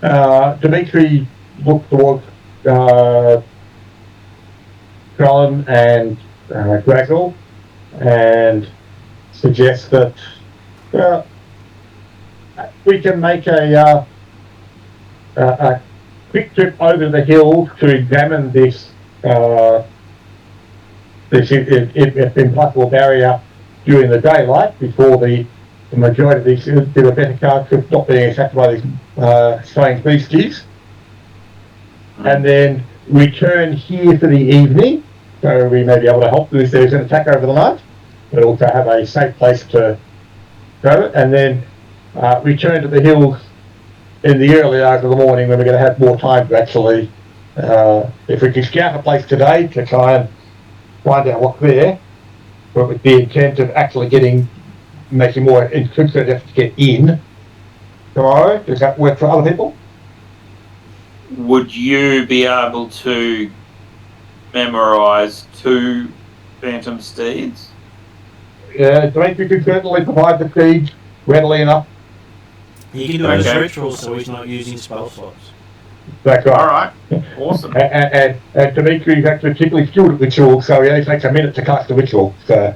Dimitri looked towards Colin and Grackle and suggests that we can make a quick trip over the hill to examine this impossible barrier during the daylight before the majority of these do a better chance of not being attacked by these strange beasties. And then return here for the evening, so we may be able to help if there's an attack over the night, but also have a safe place to go, and then return to the hills in the early hours of the morning when we're going to have more time to actually, if we can scout a place today to try and find out what's there, but with the intent of actually making more concerted effort to get in tomorrow. Does that work for other people? Would you be able to memorise 2 phantom steeds? Dimitri can certainly provide the steeds readily enough. He can do it as rituals, so he's not using spell slots. That's right. All right, awesome. And Dimitri is actually particularly skilled at rituals, so he only takes a minute to cast the ritual. So,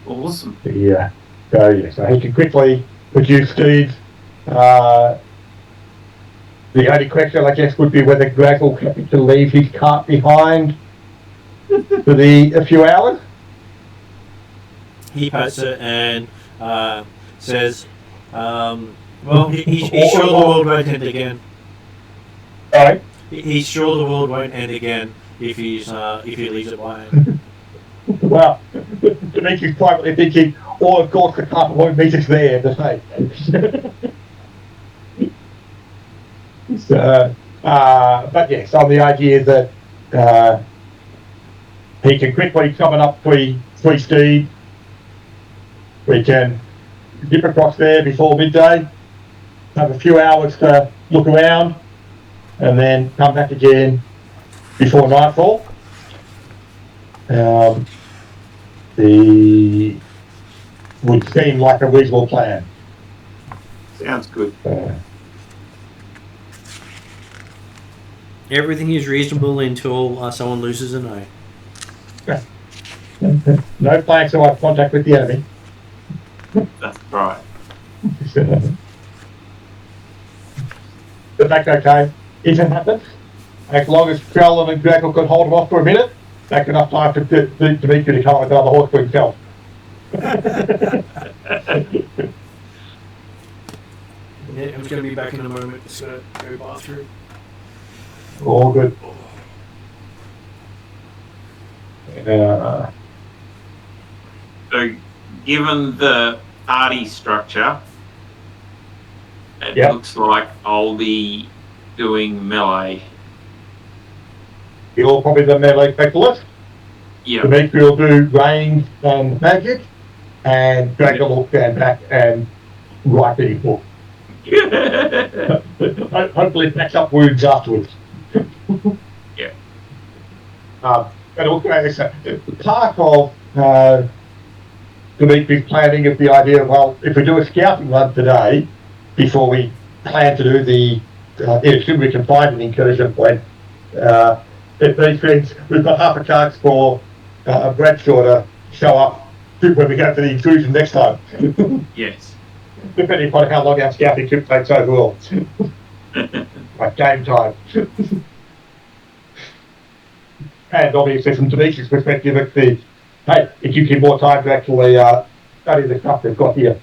awesome. Yeah. So he can quickly produce steeds. The only question, I guess, would be whether Greg will happy to leave his cart behind for a few hours. He pats it and says, well, he's sure the world won't end again. Right. He's sure the world won't end again if he leaves it behind. Well, Dimitri's privately thinking, or of course the cart won't meet us there to say. So, but yes, on the idea that he can quickly summon up three steeds. We can dip across there before midday, have a few hours to look around, and then come back again before nightfall. Would seem like a reasonable plan. Sounds good. Everything is reasonable until someone loses an eye. No flags to have contact with the enemy. That's right. But that's okay. If it happens, as long as Crowlin and Draco could hold him off for a minute, that's enough time to Dimitri to come up with another horse for himself. Yeah, I'm going to be back in a moment. Just going to go bathroom. All good. So, given the party structure, it Yep. looks like I'll be doing melee. You're probably the melee specialist. Yeah. Dimitri will do range and magic, and Dragon will stand back and write the book. Hopefully patch up wounds afterwards. Yeah. But also, part of Dimitri's planning is the idea of, well, if we do a scouting run today, before we plan to do the, should we can find an incursion point, if these things, we've got half a chance for Bradshaw to show up when we go for the intrusion next time. Yes. Depending upon how long our scouting trip takes overall. Like game time. And obviously from Dimitri's perspective, it's the, hey, it gives you more time to actually study the stuff they've got here.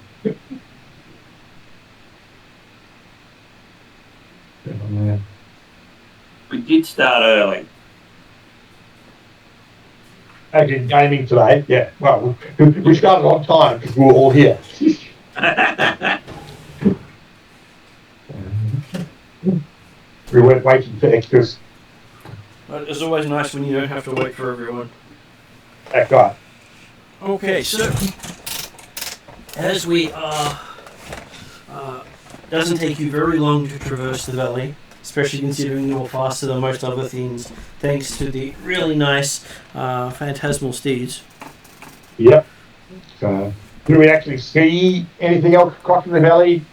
We did start early. As in gaming today, yeah. Well, we started on time because we were all here. We weren't waiting for extras. But it's always nice when you don't have to wait for everyone. That guy. Okay, so as we doesn't take you very long to traverse the valley, especially considering you're faster than most other things, thanks to the really nice phantasmal steeds. Yep. Do we actually see anything else crossing the valley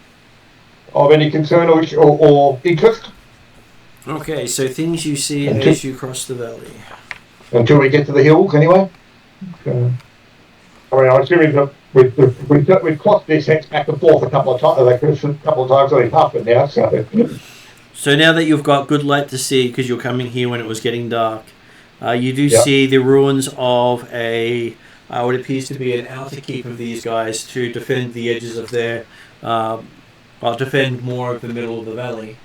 of any concern or interest? Okay, so things you see as you cross the valley. Until we get to the hills, anyway. I mean, I'm assuming that we've crossed this hex back and forth a couple of times. So we've passed it now. So now that you've got good light to see, because you're coming here when it was getting dark, you do see the ruins of a what appears to be an outer keep of these guys to defend the edges of their, defend more of the middle of the valley.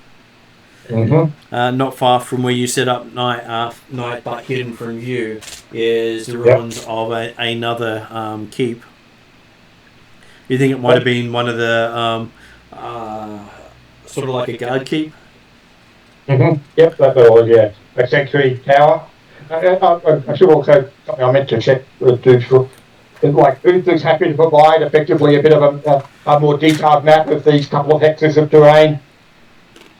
Mm-hmm. Not far from where you set up night, but hidden from view, is the ruins of another keep. You think it might have been one of the sort of like a guard keep? Mm-hmm. Yep, that was, yeah. A sanctuary tower. I should also, something I meant to check, like, who's happy to provide effectively a bit of a more detailed map of these couple of hectares of terrain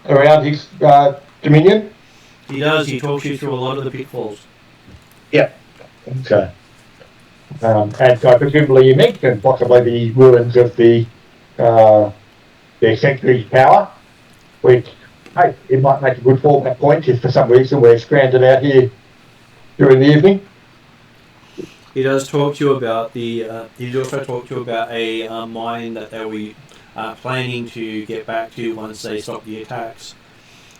around his dominion? He does. He talks you through a lot of the pitfalls. Yep. Okay. And so presumably you mentioned possibly the ruins of the sanctuary tower, which, hey, it might make a good fallback point if for some reason we're stranded out here during the evening. He does talk to you about the. He also talk to you about a mine that they were planning to get back to once they stop the attacks,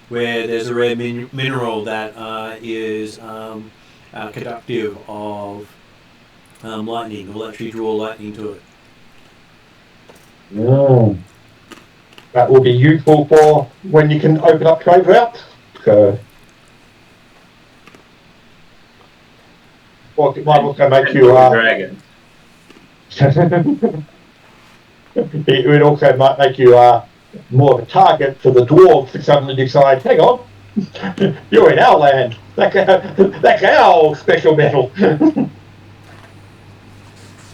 where there's a rare mineral that is conductive of lightning. Will actually draw lightning to it. That will be useful for when you can open up trade routes. So, or it might also make you dragon. It would also might make you more of a target for the dwarves to suddenly decide, hang on, you're in our land. That's our special metal.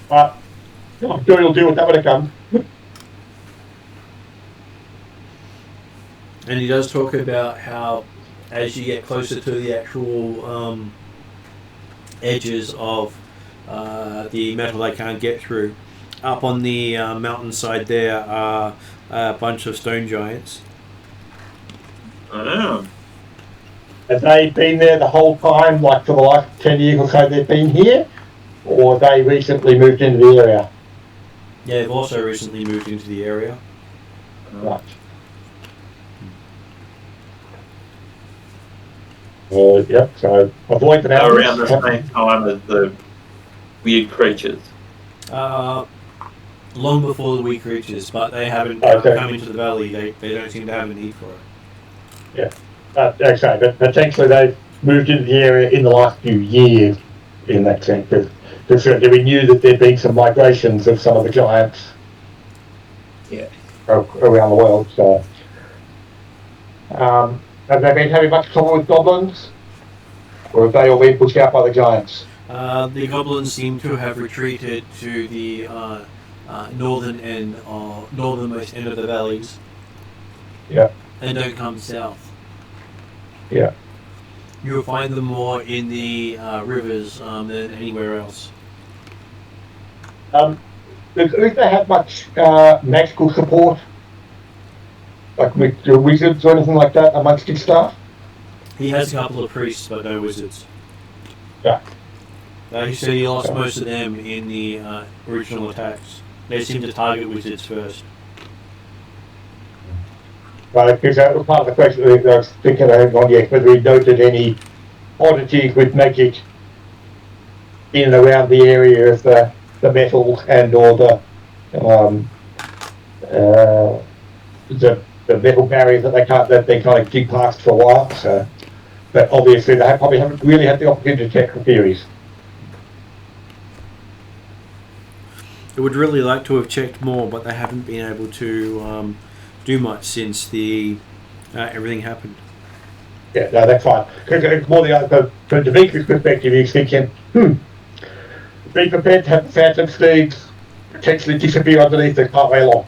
But I'm sure you'll deal with that when it comes. And he does talk about how, as you get closer to the actual edges of the metal they can't get through, up on the mountainside there are a bunch of stone giants. Oh. Have they been there the whole time, like for the last 10 years or so they've been here? Or they recently moved into the area? Yeah, they've also recently moved into the area. Right. Yep, so avoid the mountains. Around the same time as the weird creatures. Long before the weak creatures, but they haven't come into the valley. They don't seem to have a need for it. Yeah, okay, but potentially they've moved into the area in the last few years. in that sense. Because we knew that there'd been some migrations of some of the giants around the world. So, have they been having much trouble with goblins, or have they all been pushed out by the giants? The goblins seem to have retreated to the northernmost end of the valleys. Yeah. And don't come south. Yeah. You'll find them more in the rivers than anywhere else. Does they have much magical support? Like with wizards or anything like that amongst his staff? He has a couple of priests, but no wizards. Yeah. He said he lost most of them in the original attacks. They seem to target wizards first. Right, because that was part of the question that I was thinking on, whether we noted any oddities with magic in and around the area of the metal and or the metal barrier that they kind of dig past for a while. So, but obviously they probably haven't really had the opportunity to check the theories. I would really like to have checked more, but they haven't been able to do much since the everything happened. Yeah, no, that's fine. Because it's more from Demetrius' perspective, he's thinking, be prepared to have the phantom steeds potentially disappear underneath the partway along.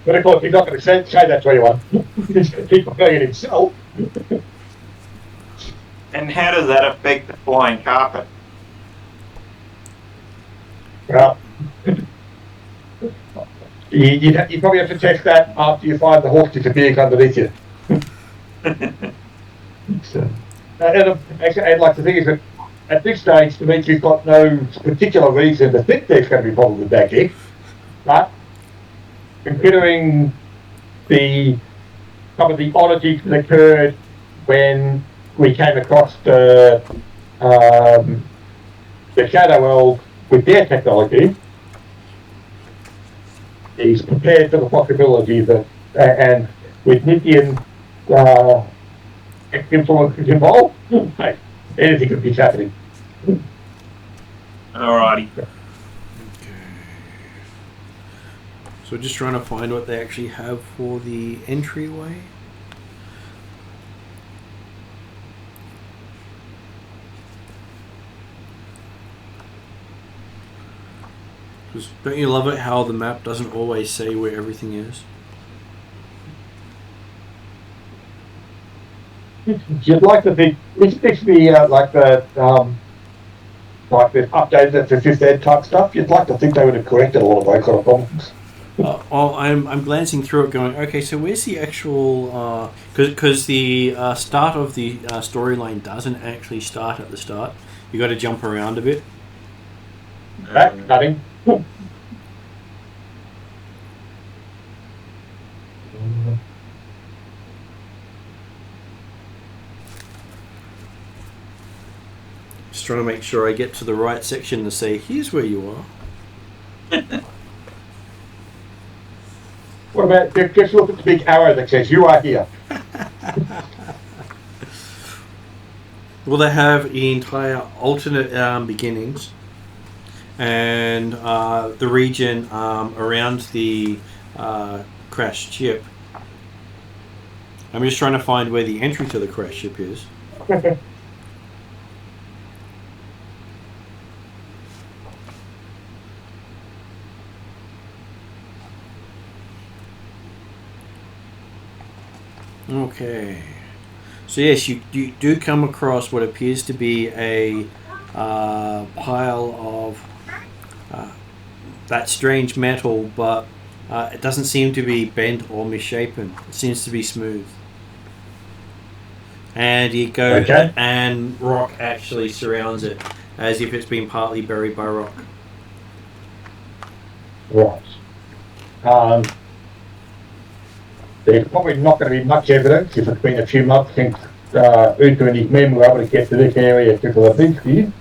But of course, he's not going to say that to anyone. He's going to keep going it himself. And how does that affect the flying carpet? Well, you probably have to test that after you find the horse disappearing underneath you. So, and like the thing is that at this stage, Dimitri's got no particular reason to think there's going to be problems with that gig, but considering some of the oddities that occurred when we came across the Shadow World with their technology, he's prepared for the possibility that, and with Nikian influences involved, hey, anything could be happening. Alrighty. Okay. So just trying to find what they actually have for the entryway. Because don't you love it how the map doesn't always say where everything is? You'd like to think, isn't this the like the updated for 5th ed type stuff? You'd like to think they would have corrected a lot of those kind of problems. Well, I'm glancing through it, going, okay, so where's the actual? Because the start of the storyline doesn't actually start at the start. You got to jump around a bit. Back cutting. Just trying to make sure I get to the right section to say, here's where you are. What about, just look at the big arrow that says, you are here. Well, they have entire alternate beginnings, and the region around the crashed ship. I'm just trying to find where the entry to the crashed ship is. Okay. So yes, you do come across what appears to be a pile of that strange metal, but it doesn't seem to be bent or misshapen. It seems to be smooth. And you go, okay. And rock actually surrounds it, as if it's been partly buried by rock. Right. There's probably not going to be much evidence if it's been a few months since Uta and his men were able to get to this area because of the big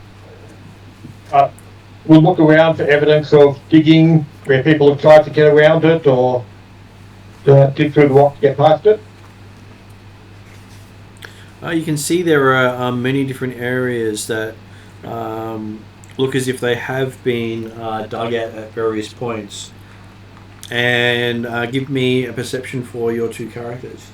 we'll look around for evidence of digging where people have tried to get around it or dig through the rock to get past it. You can see there are many different areas that look as if they have been dug at various points. And give me a perception for your two characters.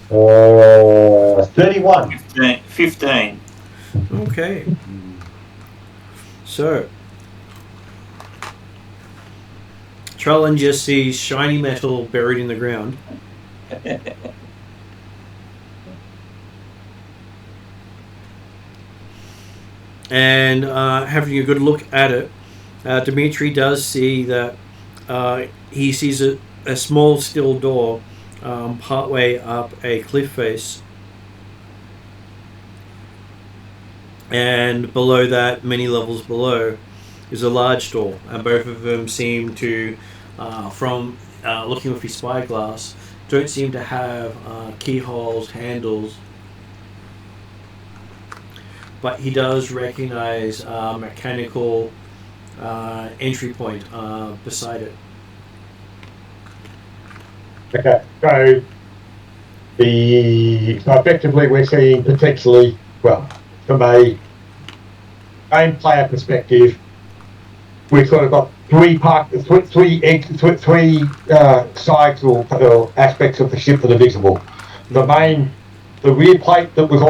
Uh, 31. 15. Okay. So, Trellin just sees shiny metal buried in the ground. And having a good look at it, Dimitri does see that he sees a small steel door partway up a cliff face. And below that, many levels below, is a large door. And both of them seem to, from looking with his spyglass, don't seem to have keyholes, handles. But he does recognize a mechanical entry point beside it. Okay, so effectively we're seeing potentially, well, from a game player perspective, we've sort of got three sides or aspects of the ship that are visible. The rear plate that was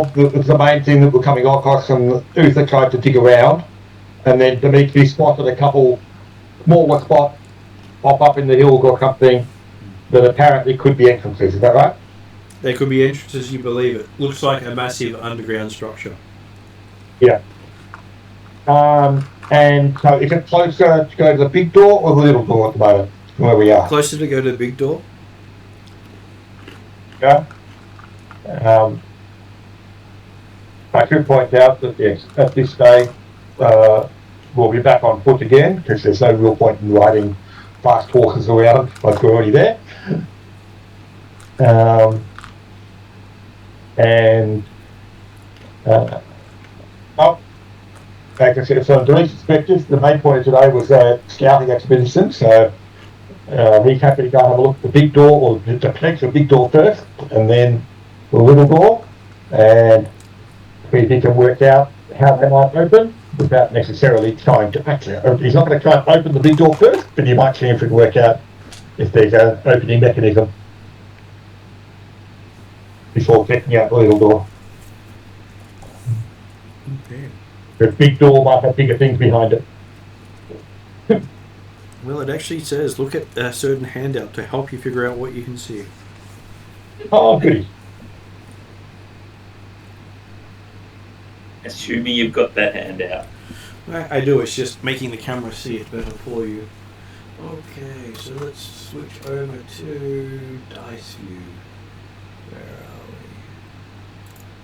the main thing that we're coming across, and Uther tried to dig around, and then Dimitri spotted a couple smaller spots pop up in the hills or something that apparently could be entrances. Is that right? They could be entrances, you believe it. Looks like a massive underground structure. Yeah. And so is it closer to go to the big door or the little door at the moment, from where we are? Closer to go to the big door. Yeah. I should point out that, yes, at this stage, we'll be back on foot again, because there's no real point in riding fast horses around like we're already there. Like I said, from Deli's perspective, the main point of today was scouting expedition, so he's happy to go have a look at the big door, or the potential big door first, and then the little door, and see if he can work out how they might open without necessarily trying to actually. He's not going to try and open the big door first, but you might see if we can work out if there's an opening mechanism before checking out the little door. Okay. The big door might have bigger things behind it. Well, it actually says look at a certain handout to help you figure out what you can see. Oh, goody. Assuming you've got that handout. I do, it's just making the camera see it better for you. Okay, so let's switch over to Dice View. Where are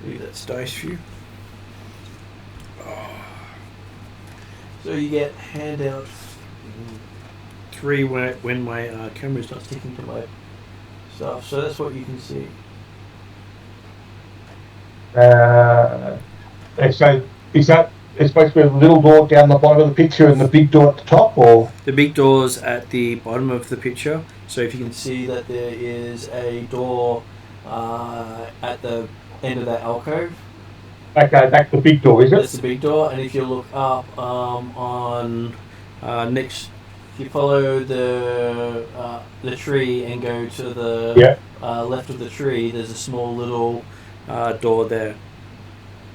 we? Maybe that's Dice View. Oh. So you get handout 3 when my camera's not sticking to my stuff, so that's what you can see. So is that it's supposed to be a little door down the bottom of the picture and the big door at the top, or? The big door's at the bottom of the picture, so if you can see that there is a door at the end of that alcove. Okay, that's the big door, is it? That's the big door, and if you look up on next, if you follow the tree and go to the left of the tree, there's a small little door there.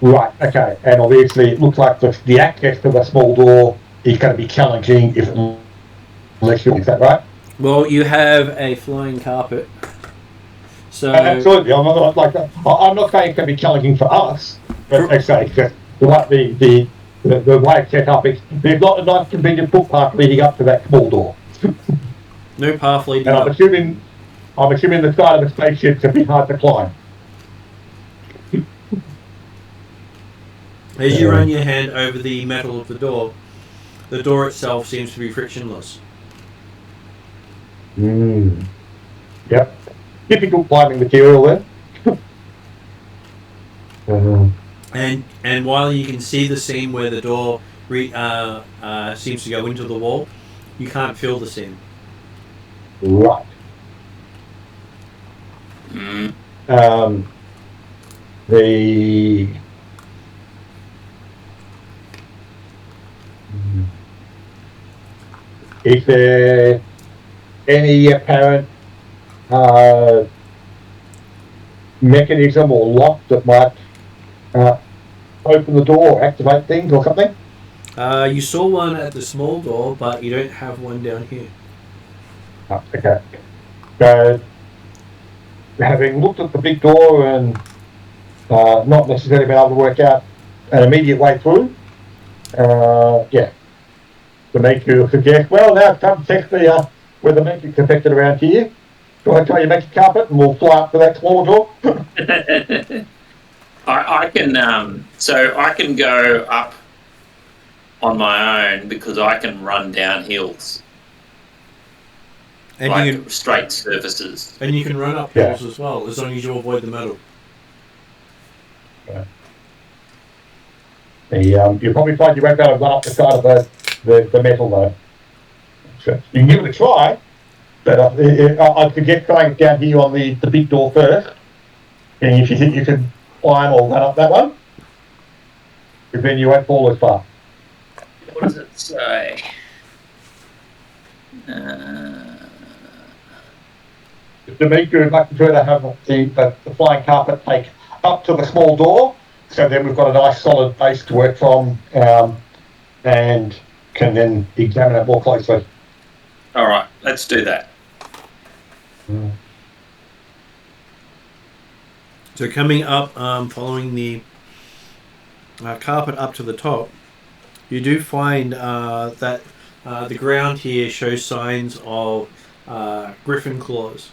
Right, okay, and obviously it looks like the access to the small door is going to be challenging unless you, is that right? Well, you have a flying carpet. So absolutely, I'm not saying it's going to be challenging for us, but I say the way it's set up, there's not a nice convenient footpath leading up to that small door. No path leading and up. I'm assuming the side of the spaceship's a bit hard to climb. As you run your hand over the metal of the door itself seems to be frictionless. Yep. Typical climbing material there. And while you can see the seam where the door seems to go into the wall, you can't feel the seam. Right. The is there any apparent mechanism or lock that might open the door or activate things or something? You saw one at the small door, but you don't have one down here. Oh, okay. So, having looked at the big door and not necessarily been able to work out an immediate way through, to make you suggest, well, now come check the where the magic's affected around here. Do I tell you magic carpet and we'll fly up to that smaller door? I can so I can go up on my own because I can run down hills. And like you can, straight surfaces. and you can run up hills as well, as long as you avoid the metal. You'll probably find you won't be able to run up the side of the metal though. So you can give it a try, but I'd suggest going down here on the big door first. And if you think you can climb or run up that one, then you won't fall as far. What does it say? Demetra would like to try to have the flying carpet take up to the small door, so then we've got a nice solid base to work from, and can then examine it more closely. All right, let's do that. So coming up, following the carpet up to the top, you do find that the ground here shows signs of griffin claws.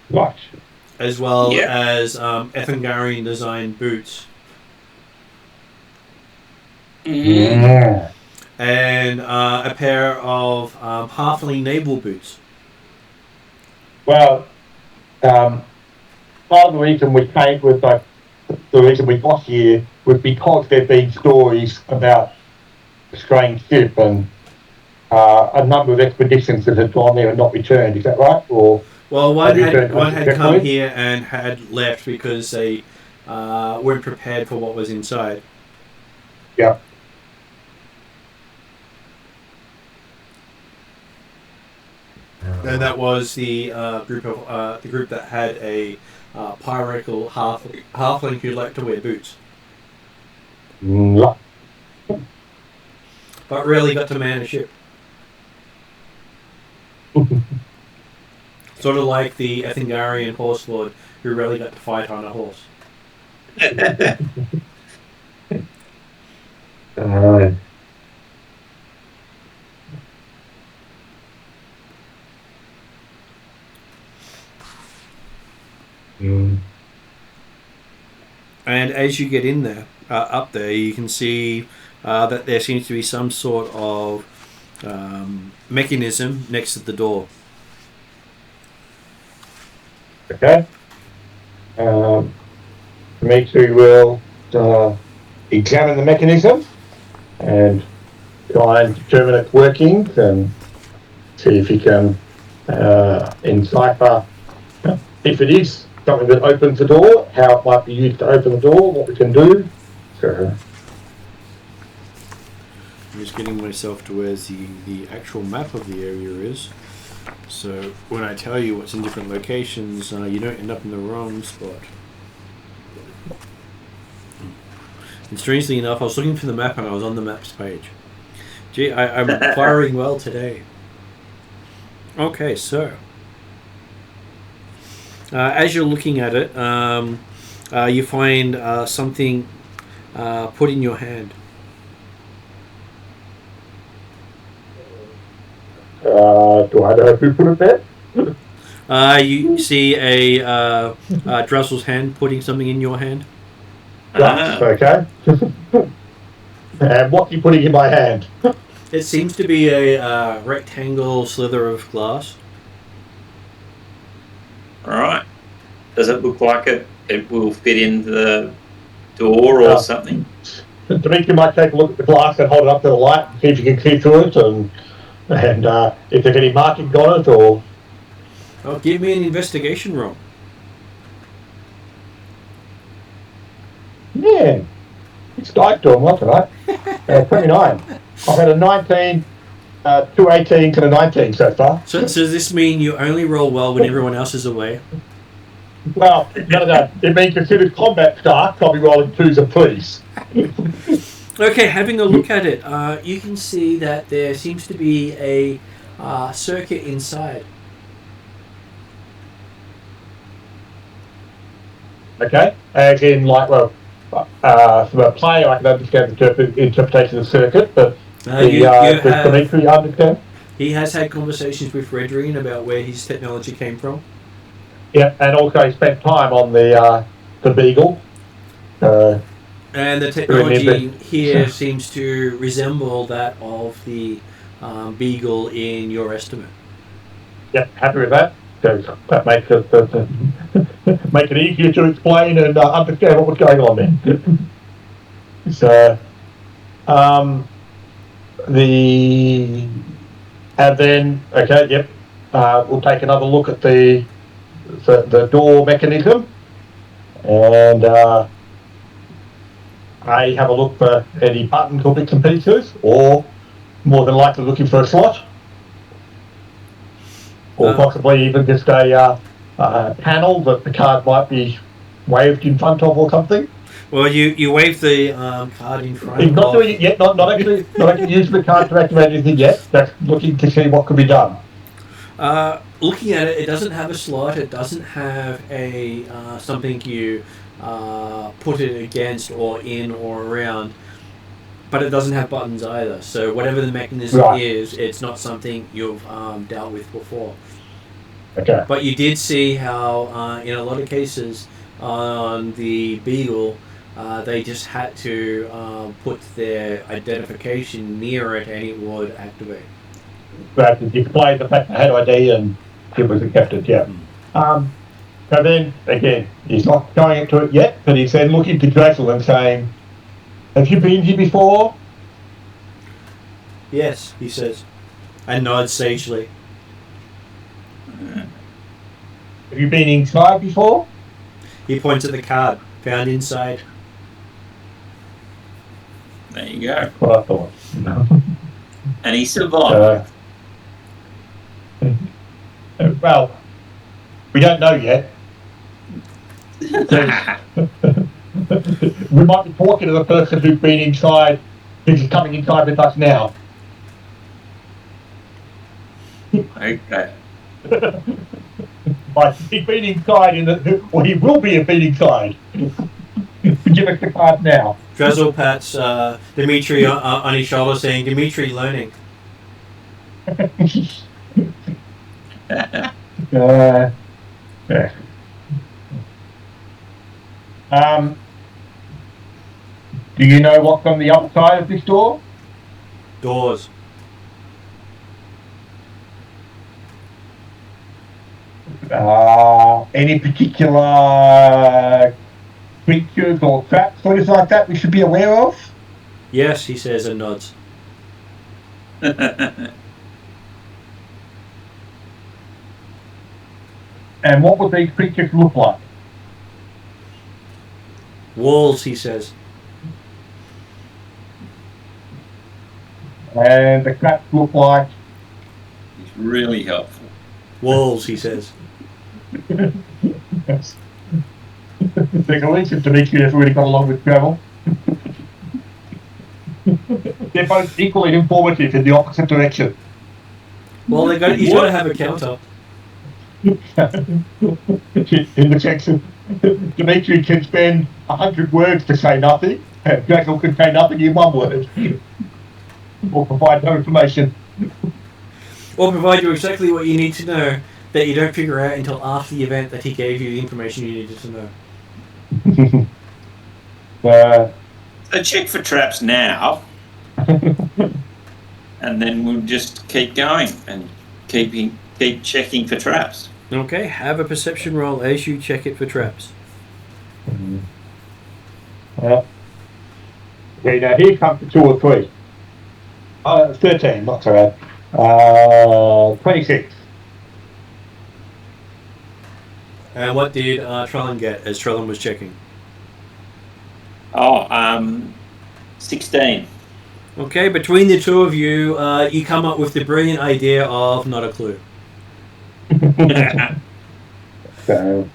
Right. As well as Ethangarian designed boots. Yeah. And a pair of halfling naval boots. Well, part of the reason we came with the reason we got here was because there've been stories about a strange ship and a number of expeditions that had gone there and not returned. Is that right? Or well, one had come here and had left because they weren't prepared for what was inside. Yeah. And that was the group that had a piratical halfling who liked to wear boots, No. but rarely got to man a ship. Sort of like the Ethangarian horse lord who rarely got to fight on a horse. And as you get in there, up there, you can see that there seems to be some sort of mechanism next to the door. Okay. Dimitri will examine the mechanism and try and determine its workings and see if he can encipher if it is something that opens the door, how it might be used to open the door, what we can do. So, I'm just getting myself to where the actual map of the area is. So when I tell you what's in different locations, you don't end up in the wrong spot. And strangely enough, I was looking for the map and I was on the maps page. Gee, I'm firing well today. Okay, so as you're looking at it, you find something put in your hand. do I know who put it there? You see a Drussel's hand putting something in your hand. Right, okay. And what's he putting in my hand? It seems to be a rectangle slither of glass. Alright. Does it look like it will fit in the door or something? Dimitri might take a look at the glass and hold it up to the light and see if you can see through it and if there's any markings on it or... Oh, give me an investigation roll. Yeah. It's dice to him, wasn't it? 29. I've had a 19, 2 18s and a 19 so far. So does this mean you only roll well when everyone else is away? Well, no. It means considered combat starts, I'll be rolling 2s and 3s. Okay, having a look at it, you can see that there seems to be a circuit inside. Okay? As in, like, well, from a player, I can understand the interpretation of the circuit, but does Dimitri understand? He has had conversations with Rheddrian about where his technology came from. Yeah, and also he spent time on the Beagle. And the technology here seems to resemble that of the Beagle in your estimate. Yep, happy with that. Because that makes it make it easier to explain and understand what was going on then. So, we'll take another look at the door mechanism, and I have a look for any buttons or bits and pieces, or more than likely looking for a slot. Or possibly even just a panel that the card might be waved in front of or something. Well, you wave the card in front. He's not doing it yet. Not actually using the card to activate anything yet. That's looking to see what could be done. Looking at it, it doesn't have a slot. It doesn't have a something you put it against or in or around. But it doesn't have buttons either. So whatever the mechanism is, it's not something you've dealt with before. Okay. But you did see how, in a lot of cases, on the Beagle, they just had to put their identification near it and it would activate. They had to display the fact they had ID and it was accepted, yeah. So then, again, he's not going into it yet, but he's then looking to Dressel and saying, "Have you been here before?" Yes, he says, and nods sagely. Have you been inside before? He points at the card, found inside. There you go. What I thought. And he survived. Well, we don't know yet. We might be talking to the person who's been inside, who's coming inside with us now. Okay. But he's been inside, or he will be inside. Give us the card now. Drizzle pats Dimitri on his shoulder, saying, "Dimitri, learning." Yeah. Do you know what's on the other side of this door? Doors. Any particular creatures or traps or anything like that we should be aware of? Yes, he says and nods. And what would these creatures look like? Walls, he says. And the traps look like? It's really helpful. Walls, he says. Yes. There's a link to Dimitri has really got along with travel. They're both equally informative in the opposite direction. Well, he's got to have a counter. In the section, Dimitri can spend 100 words to say nothing, and Draggle can say nothing in 1 word. Or provide no information. Or provide you exactly what you need to know that you don't figure out until after the event that he gave you the information you needed to know. So check for traps now, and then we'll just keep going and keep checking for traps. Okay, have a perception roll as you check it for traps. Yeah. Okay, now here comes the 2 or 3. 13, not so bad. 26. And what did Trellin get as Trellin was checking? 16. Okay, between the two of you, you come up with the brilliant idea of not a clue. So,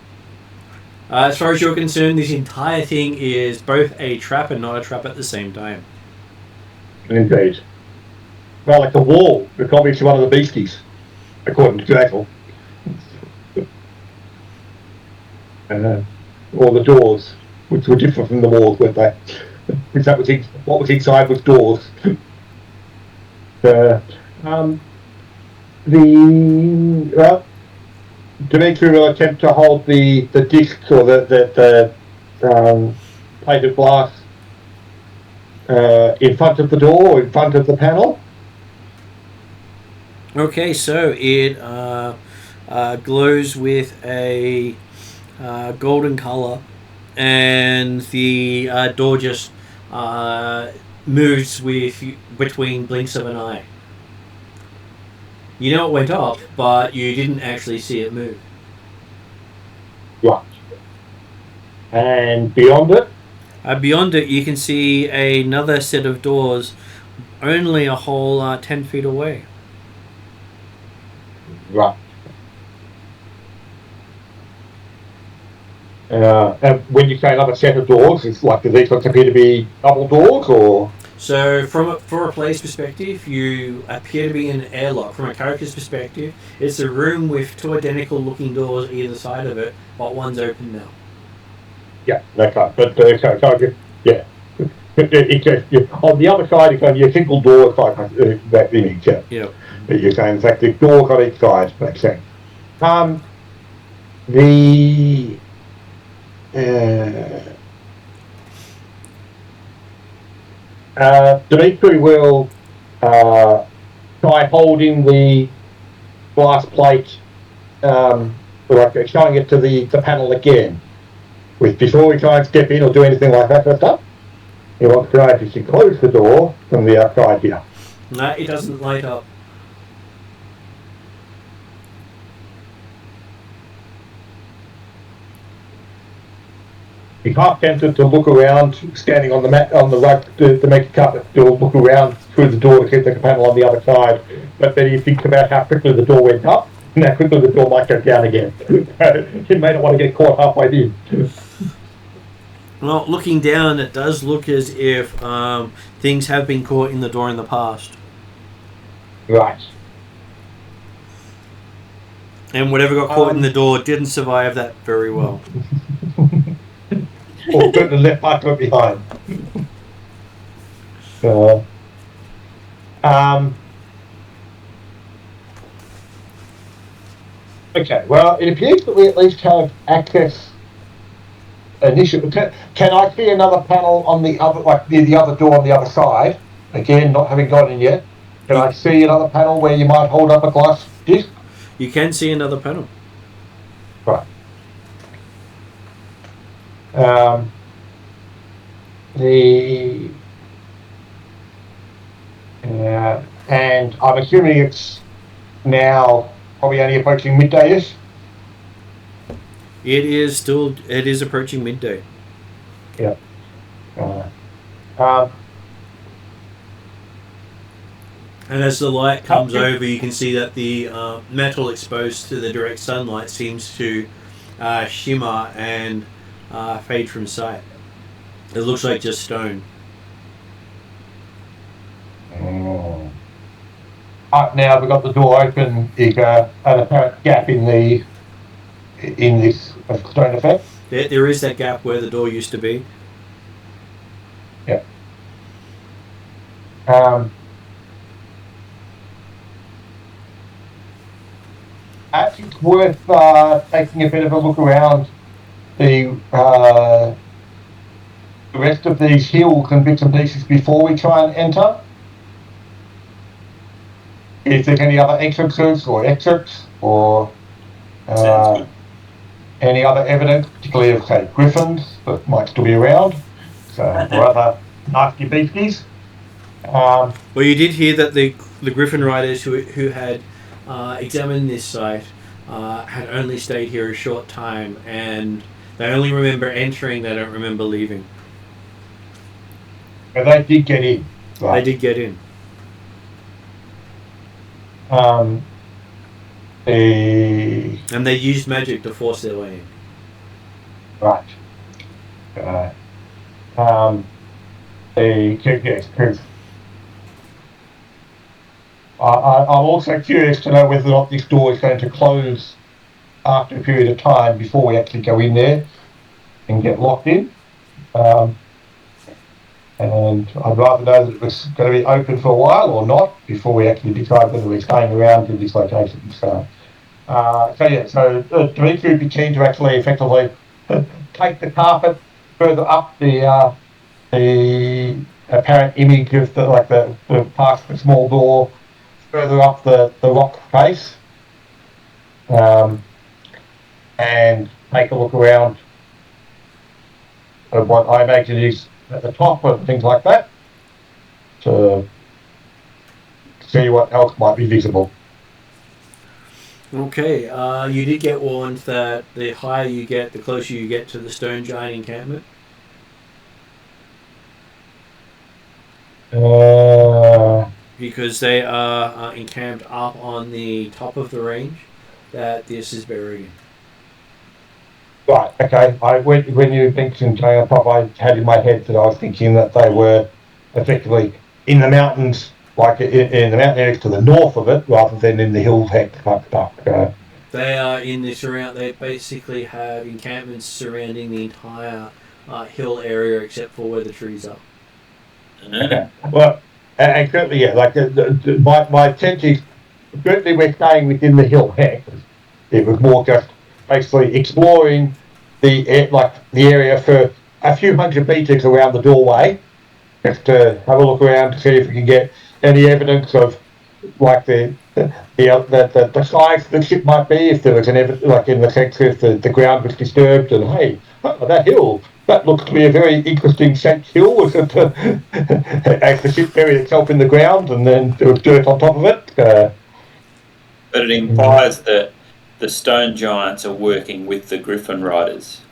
As far as you're concerned, this entire thing is both a trap and not a trap at the same time. indeed. Well, like the wall, the comics of one of the beasties, according to Jackal. Or the doors, which were different from the walls, weren't they? Because that was what was inside was doors. Dimitri will attempt to hold the disc or the plate of glass in front of the door or in front of the panel. Okay, so it glows with a golden color, and the door just moves between blinks of an eye. You know it went up, but you didn't actually see it move. Right. And beyond it? Beyond it, you can see another set of doors, only a whole 10 feet away. Right. And when you say another set of doors, it's like, do these ones appear to be double doors, or? So, for a player's perspective, you appear to be in an airlock. From a character's perspective, it's a room with 2 identical-looking doors either side of it, but one's open now. Yeah, okay. But yeah. On the other side, it's only a single door, it's like that image. Yeah. Yep. But you're saying it's like the doors on each side. Makes sense. Dimitri will try holding the glass plate, like showing it to the panel again. Before we try and step in or do anything like that sort of stuff, he wants to actually close the door from the outside here. No, it doesn't light up. He's half tempted to look around, standing on the mat on the rug to make a cut, to look around through the door to keep the panel on the other side. But then he thinks about how quickly the door went up and how quickly the door might go down again. He may not want to get caught halfway in. Well, looking down, it does look as if things have been caught in the door in the past. Right. And whatever got caught in the door didn't survive that very well. Or put the left part of it behind. Okay, well, it appears that we at least have access initially. Can I see another panel on the other, like the other door on the other side? Again, not having gone in yet. Can I see another panel where you might hold up a glass disc? You can see another panel. Right. And I'm assuming it's now probably only approaching midday-ish. It is approaching midday. Yeah. And as the light comes over, you can see that the metal exposed to the direct sunlight seems to shimmer and fade from sight. It looks like just stone. Now we've got the door open. Is an apparent gap in this stone effect. There is that gap where the door used to be. Yeah. Actually, it's worth taking a bit of a look around the rest of these hills and bits and pieces before we try and enter. Is there any other entrances or exits or? Sounds good. Any other evidence, particularly of, say, griffins that might still be around, or other nasty beasties? Well, you did hear that the Griffin Riders who had examined this site had only stayed here a short time, and they only remember entering, they don't remember leaving. But they did get in. Right? They did get in. And they used magic to force their way in. Right. Yes, because I'm also curious to know whether or not this door is going to close after a period of time before we actually go in there and get locked in. And I'd rather know that it was going to be open for a while or not before we actually decide whether we're staying around in this location. So Dimitri would be keen to actually effectively take the carpet further up the apparent image of the past the small door, further up the rock face, and take a look around at what I imagine is at the top and things like that to see what else might be visible. Okay, you did get warned that the higher you get, the closer you get to the stone giant encampment. Because they are encamped up on the top of the range that this is buried in. Right, okay. When you mentioned giant pop, I had in my head that I was thinking that they were effectively in the mountains, like in the mountain areas to the north of it, rather than in the hills heck tucked up. They are in the surround. They basically have encampments surrounding the entire hill area, except for where the trees are. Okay. Well, and currently, yeah, like my intent is currently we're staying within the hill heck. It was more just basically exploring the area for a few hundred meters around the doorway, just to have a look around to see if we can get any evidence of like the size the ship might be, if there was an evidence, like in the sense if the ground was disturbed, and hey, that hill, that looks to be a very interesting shaped hill. Was it as the ship buried itself in the ground and then there was dirt on top of it? But it implies that the stone giants are working with the Griffin Riders.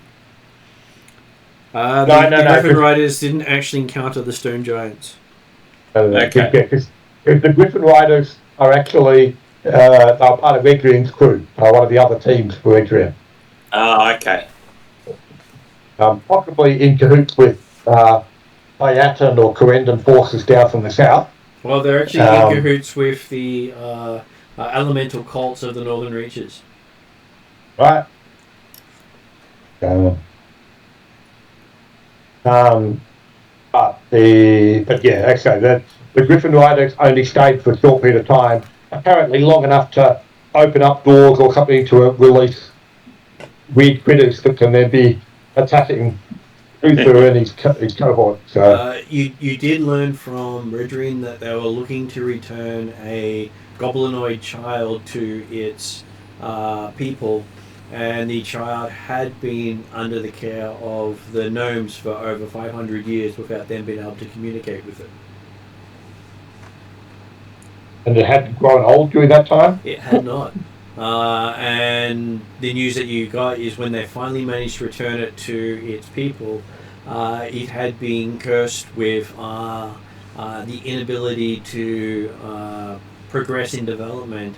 The Griffin Riders didn't actually encounter the stone giants. Okay. Because the Griffin Riders are actually they're part of Rheddrian's crew, one of the other teams for Entrer. Okay. Possibly in cahoots with Ayatan or Korendan forces down from the south. Well, they're actually in cahoots with the elemental cults of the Northern Reaches. Right. The Griffin Riders only stayed for a short period of time, apparently long enough to open up doors or something to release weird critters that can then be attacking Uther and his cohort. So. You did learn from Rheddrian that they were looking to return a goblinoid child to its people, and the child had been under the care of the gnomes for over 500 years without them being able to communicate with it. And it hadn't grown old during that time? It had not. And the news that you got is when they finally managed to return it to its people, it had been cursed with the inability to progress in development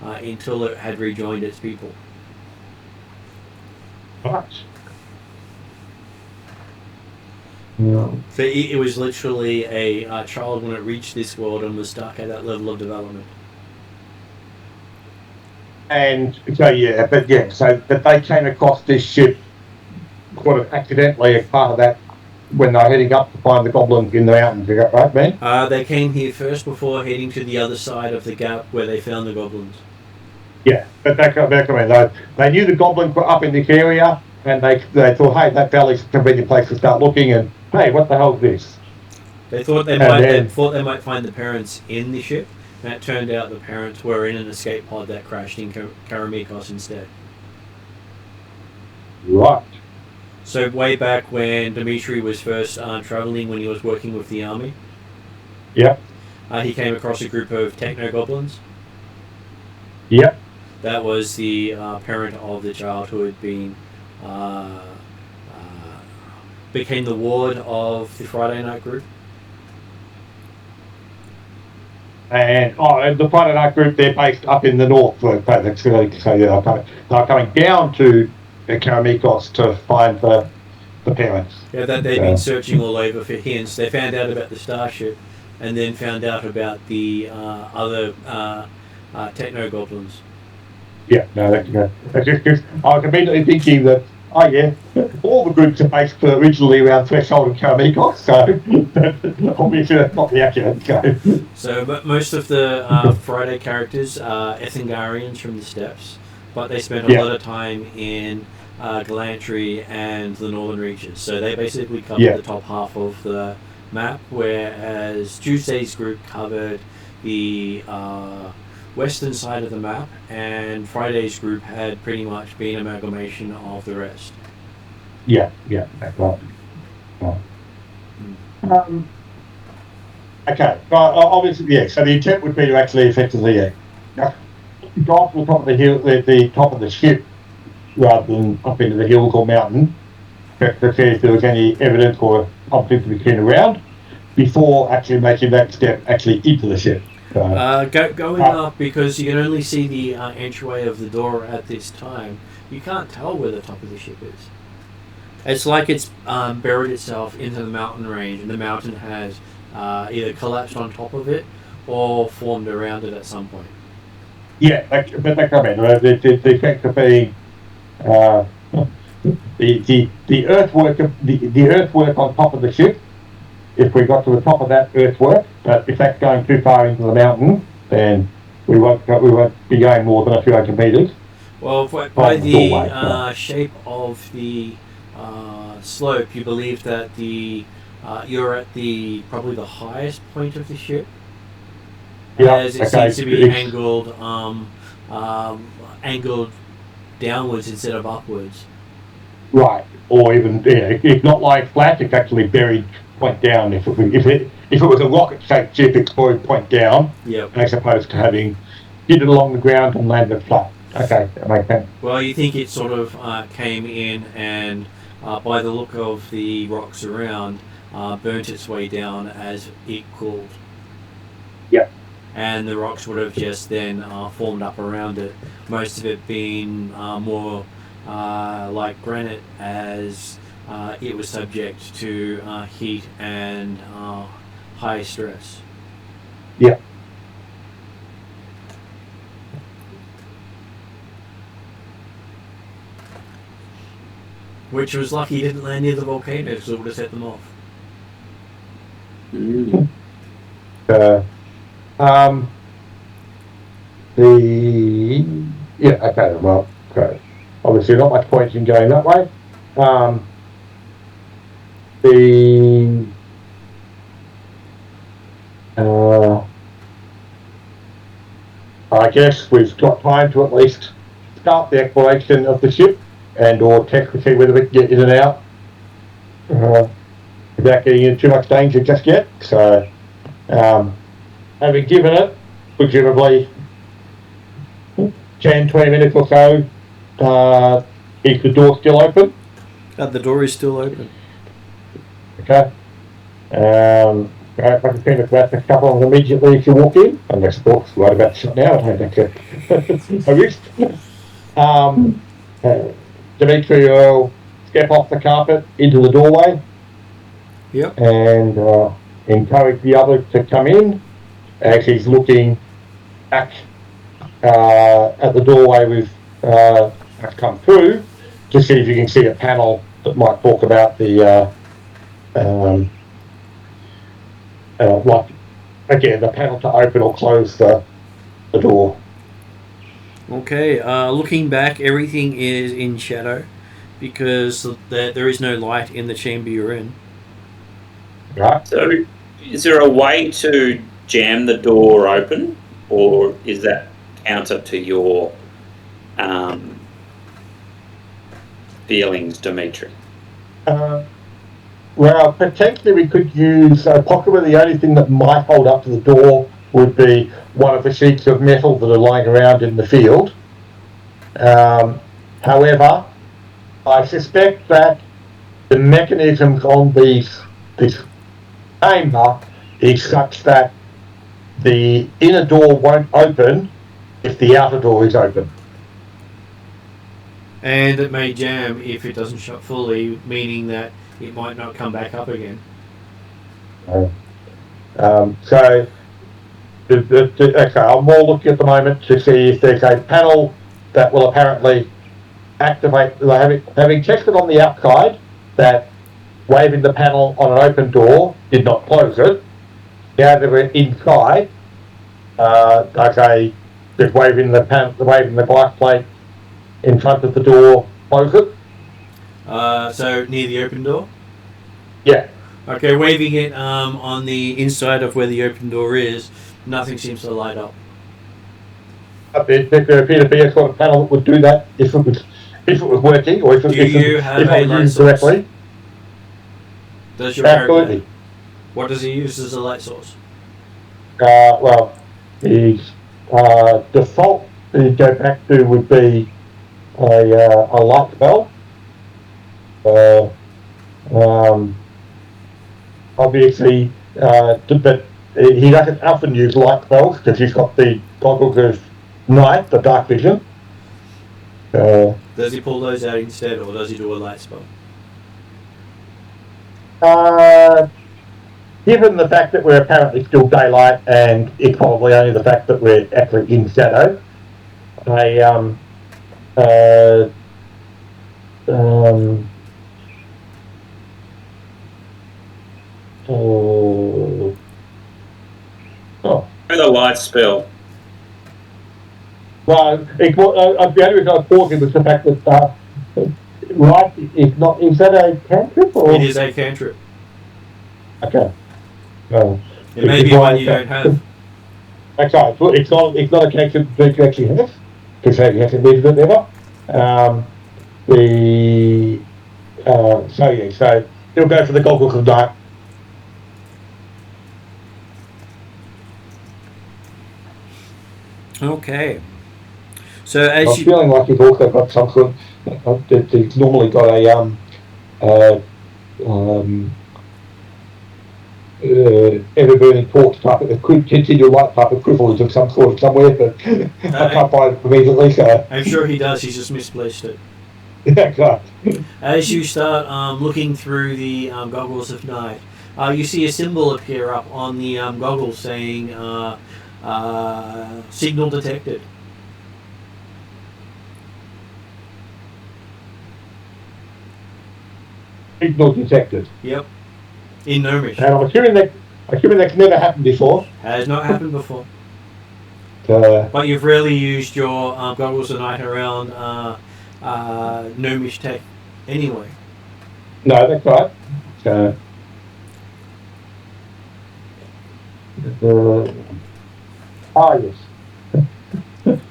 until it had rejoined its people. Right. So it was literally a child when it reached this world and was stuck at that level of development. And so they came across this ship sort of accidentally as part of that when they're heading up to find the goblins in the mountains. Is that right, man? They came here first before heading to the other side of the gap where they found the goblins. Yeah, but they knew the goblins were up in this area, and they thought, hey, that valley's a convenient place to start looking, and hey, what the hell is this? They thought they might find the parents in the ship, and it turned out the parents were in an escape pod that crashed in Karameikos instead. Right. So way back when Dimitri was first traveling, when he was working with the army, Yep. he came across a group of techno-goblins. Yep. That was the parent of the child who had been became the ward of the Friday night group. And the Friday night group, they're based up in the north. So they're coming down to Karameikos to find the parents. Yeah, that they'd been searching all over for hints. They found out about the starship, and then found out about the other techno-goblins. Yeah, no, that's just I was immediately thinking that, all the groups are based originally around Threshold and Karameikos, so obviously that's not the accurate. So most of the Friday characters are Ethengarians from the steppes, but they spent a lot of time in Galantry and the northern reaches. So they basically covered the top half of the map, whereas Tuesday's group covered the western side of the map, and Friday's group had pretty much been an amalgamation of the rest. Yeah, that's right. Okay, obviously, so the intent would be to actually effectively go up to the top of the hill, the top of the ship, rather than up into the hills or mountain, to see if there was any evidence or object to be seen around, before actually making that step actually into the ship. Going up, because you can only see the entryway of the door at this time, you can't tell where the top of the ship is. It's like it's buried itself into the mountain range, and the mountain has either collapsed on top of it or formed around it at some point. Yeah, but they come in. The effect of being the earthwork on top of the ship. If we got to the top of that earthwork, but if that's going too far into the mountain, then we won't be going more than a few hundred meters. Well, by the shape of the slope, you believe that you're at probably the highest point of the ship, as it seems to be angled downwards instead of upwards. Right, or even it's not lying flat; it's actually buried point down. If it was a rocket-shaped ship, it's probably point down, as opposed to having hit it along the ground and landed flat. Okay, that makes sense. Well, you think it sort of came in and, by the look of the rocks around, burnt its way down as it cooled. Yep. And the rocks would have just then formed up around it, most of it being more like granite, as it was subject to heat and high stress. Yeah. Which was lucky he didn't land near the volcano, so it would have set them off. Okay. Obviously, not much point in going that way. I guess we've got time to at least start the exploration of the ship or check to see whether we can get in and out without getting into too much danger just yet. So, having given it, presumably 10, 20 minutes or so, is the door still open? The door is still open. Okay. I can turn the glass a couple of them immediately if you walk in, unless the door's right about to shut now. I think that's a risk. Dimitri will step off the carpet into the doorway. Yep. And encourage the others to come in as he's looking back at the doorway we've come through to see if you can see a panel that might talk about the the panel to open or close the door. Okay, looking back, everything is in shadow because there is no light in the chamber you're in. Right. So, is there a way to jam the door open, or is that counter to your feelings, Dimitri? Well, potentially we could use, possibly the only thing that might hold up to the door would be one of the sheets of metal that are lying around in the field. However, I suspect that the mechanisms on this chamber is such that the inner door won't open if the outer door is open. And it may jam if it doesn't shut fully, meaning that it might not come back up again. So, okay, I'm more looking at the moment to see if there's a panel that will apparently activate. Having tested on the outside that waving the panel on an open door did not close it. Now that we're inside, okay, just waving the glass plate in front of the door, close it. So near the open door? Yeah. Okay, waving it on the inside of where the open door is, nothing seems to light up. There appear to be a sort of panel that would do that if it was working, or if it was used correctly. Does your Absolutely. character, what does he use as a light source? Well, his default to go back to would be a light spell. Obviously, but he doesn't often use light spells because he's got the goggles of night, the dark vision. Does he pull those out instead, or does he do a light spell? Given the fact that we're apparently still daylight, and it's probably only the fact that we're actually in shadow, The light spell. Well, the only reason I was pausing was the fact that light is not. Is that a cantrip? Or? It is a cantrip. Okay. It may be one you don't have. That's right. It's not a cantrip that you actually have, because you haven't needed it ever. So he'll go for the goggles of night. Okay. So as I'm feeling like he's also got some sort of. He's normally got a ever-burning torch type, it could continue light type equivalent of some sort of somewhere, but I can't find it immediately. So I'm sure he does. He's just misplaced it. Yeah, right. As you start looking through the goggles of night, you see a symbol appear up on the goggles saying signal detected. Signal detected. Yep. In Gnomish. And I'm assuming that's never happened before. Has not happened before. But you've rarely used your goggles of night around Gnomish tech anyway. No, that's right. Yes.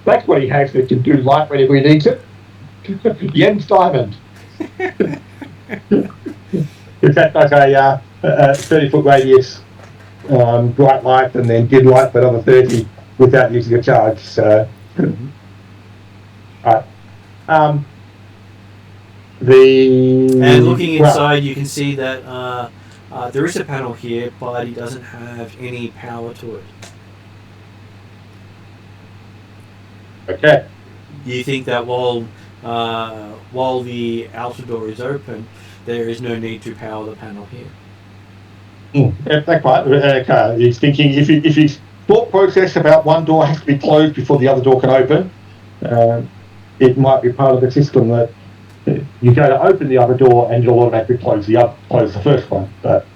That's what he has that can do light whenever he needs it. Jens Diamond. If that does a 30-foot radius bright light and then dim light for another 30 without using a charge. So, right. And looking inside, you can see that there is a panel here, but it doesn't have any power to it. Okay. Do you think that while the outer door is open, there is no need to power the panel here? That's right. Okay. He's thinking if his thought process about one door has to be closed before the other door can open, it might be part of the system that you go to open the other door and you'll automatically close the first one. But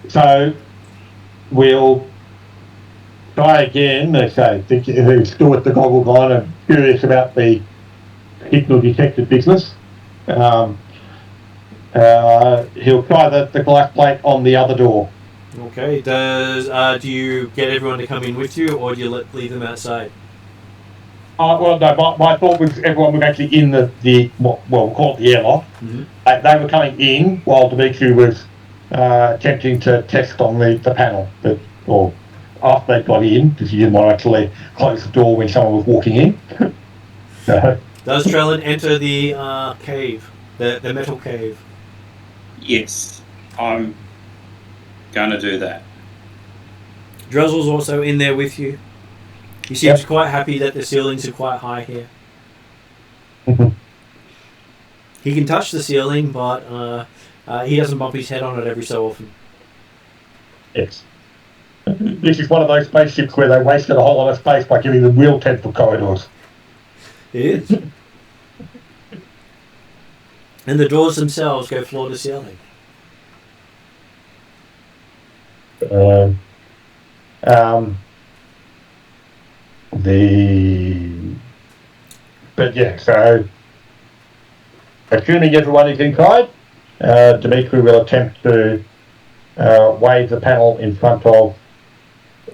so we'll try again. Okay, thinking still with the goggles on and curious about the signal detected business. He'll try the glass plate on the other door. Okay. Do you get everyone to come in with you, or do you leave them outside? Well, no, my thought was everyone was actually in we'll call it the airlock. Mm-hmm. They were coming in while Dimitri was attempting to test on the panel. Or after they got in, because he didn't want to actually close the door when someone was walking in. Does Trellin enter the cave, the metal cave? Yes, I'm going to do that. Drezzel's also in there with you. He seems quite happy that the ceilings are quite high here. He can touch the ceiling, but he doesn't bump his head on it every so often. Yes. This is one of those spaceships where they wasted a whole lot of space by giving them real 10-foot corridors. It is. And the doors themselves go floor to ceiling. But yeah, so assuming everyone is inside, Dimitri will attempt to wave the panel in front of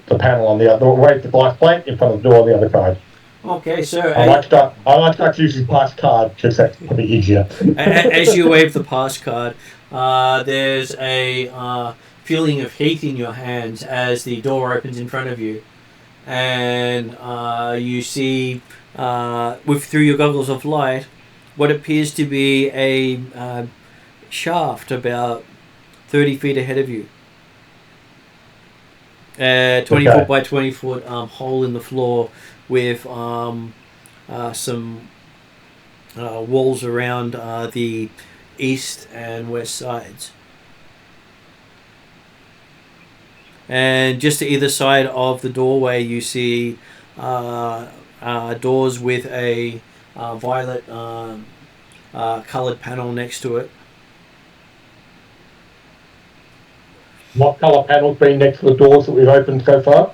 the panel on the other, wave the glass plate in front of the door on the other side. Okay, so I like to start using pass card because that's probably easier. as you wave the pass card, there's a feeling of heat in your hands as the door opens in front of you, and you see through your goggles of light what appears to be a shaft about 30 feet ahead of you. 20 foot by 20 foot hole in the floor with some walls around the east and west sides. And just to either side of the doorway you see doors with a violet coloured panel next to it. What colour panels been next to the doors that we've opened so far?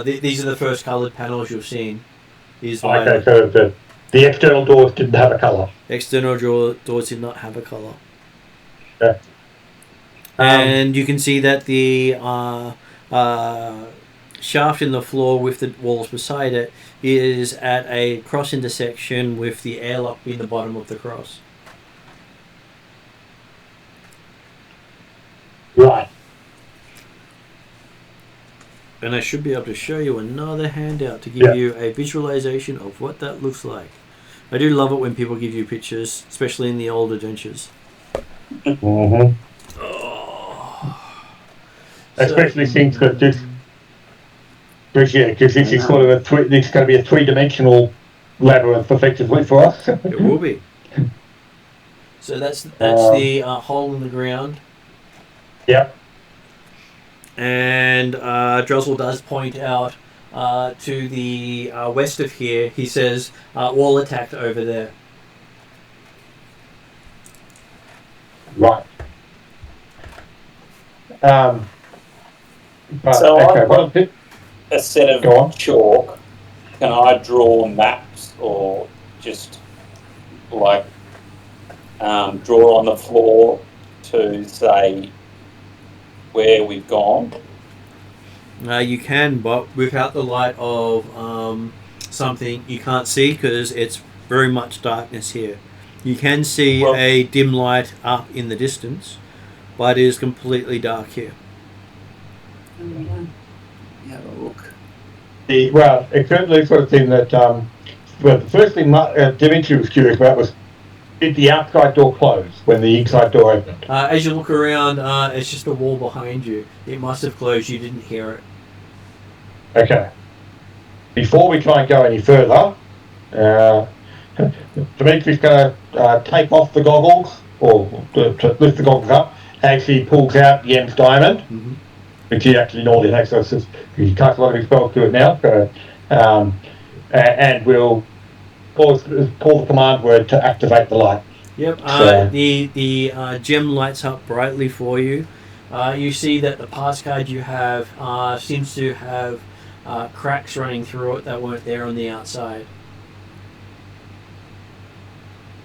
These are the first coloured panels you've seen. Okay, so the external doors didn't have a colour. External doors did not have a colour. Okay. And you can see that the shaft in the floor with the walls beside it is at a cross intersection with the airlock being the bottom of the cross. Right. And I should be able to show you another handout to give you a visualization of what that looks like. I do love it when people give you pictures, especially in the old adventures. Mm-hmm. Especially since that this, because this is sort of this is going to be a three-dimensional labyrinth effectively for us. It will be. So that's the hole in the ground. Yep. And Drozzle does point out to the west of here. He says, "Wall attacked over there." Right. So okay, I've got a set of chalk. Can I draw maps or just like draw on the floor to say where we've gone? You can, but without the light of something you can't see because it's very much darkness here. You can see a dim light up in the distance, but it is completely dark here. Have a look. It certainly sort of thing that. The first thing Dimitri was curious about was, did the outside door close when the inside door opened? As you look around, it's just a wall behind you. It must have closed. You didn't hear it. Okay. Before we try and go any further, Dimitri's going to take off the goggles, or to lift the goggles up, as he pulls out Yen's diamond, which he actually normally takes, so he cuts a lot of his spells to it now, and we'll call the command word to activate the light. Yep. The gem lights up brightly for you. You see that the pass card you have seems to have cracks running through it that weren't there on the outside.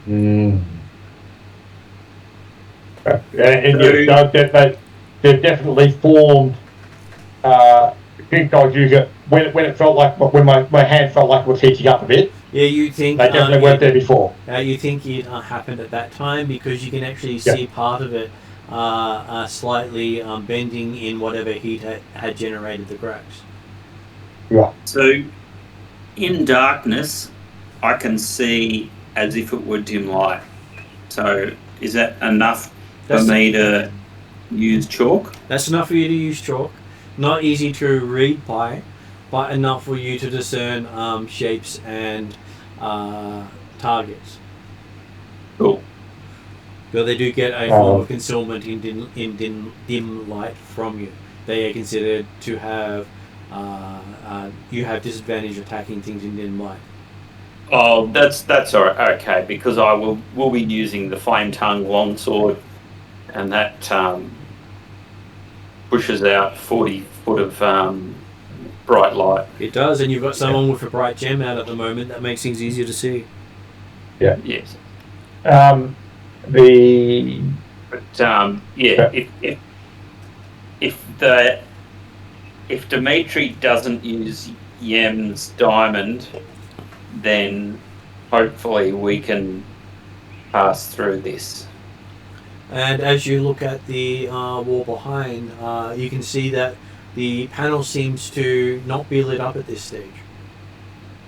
And they've definitely formed think I'd use it when it felt like when my hand felt like it was heating up a bit. Yeah, you think They definitely weren't there before. You think it happened at that time because you can actually see part of it slightly bending in whatever heat had generated the cracks. Right. So, in darkness, I can see as if it were dim light. So, is that enough for me to use chalk? That's enough for you to use chalk. Not easy to read by, but enough for you to discern shapes and targets. Cool. But they do get a form of concealment in dim light from you. They are considered to have you have disadvantage attacking things in dim light. Oh, that's all right. Okay, because I will be using the flame tongue longsword, and that pushes out 40 foot of bright light. It does, and you've got someone with a bright gem out at the moment that makes things easier to see. Yeah. Yes. If Dimitri doesn't use Yem's diamond, then hopefully we can pass through this. And as you look at the wall behind, you can see that the panel seems to not be lit up at this stage.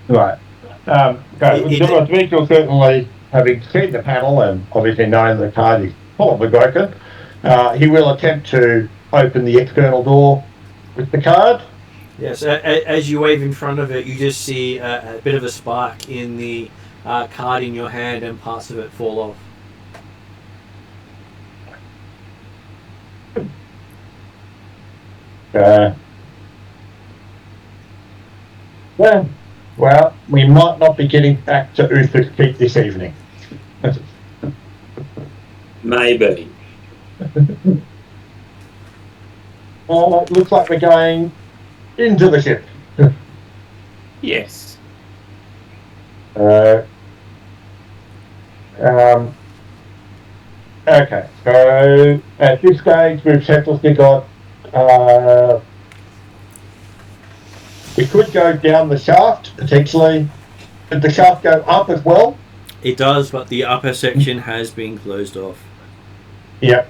Right. Dimitri will certainly, having seen the panel and obviously knowing the card is probably broken, he will attempt to open the external door with the card. Yes, as you wave in front of it, you just see a bit of a spark in the card in your hand and parts of it fall off. Well, we might not be getting back to Uther's Keep this evening. Maybe. Looks like we're going into the ship. Yes. Okay, so at this stage we've separately got we could go down the shaft, potentially. Did the shaft go up as well? It does, but the upper section has been closed off. Yep.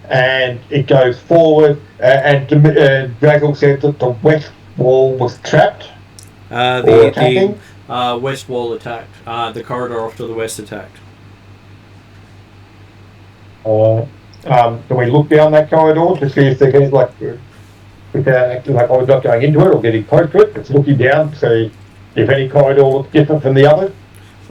And it goes forward, and Draggle said that the west wall was trapped. The west wall attacked. The corridor off to the west attacked. Can we look down that corridor to see if they're getting without acting like I was not going into it or getting close to it? It's looking down to see if any corridor looks different from the others.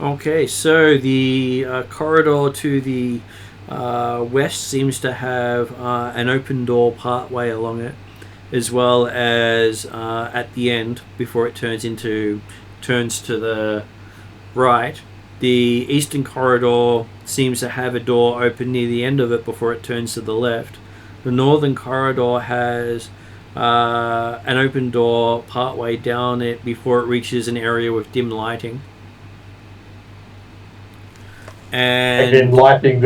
Okay, so the corridor to the west seems to have an open door part way along it, as well as at the end before it turns to the right. The eastern corridor seems to have a door open near the end of it before it turns to the left. The northern corridor has an open door partway down it before it reaches an area with dim lighting. And then lighting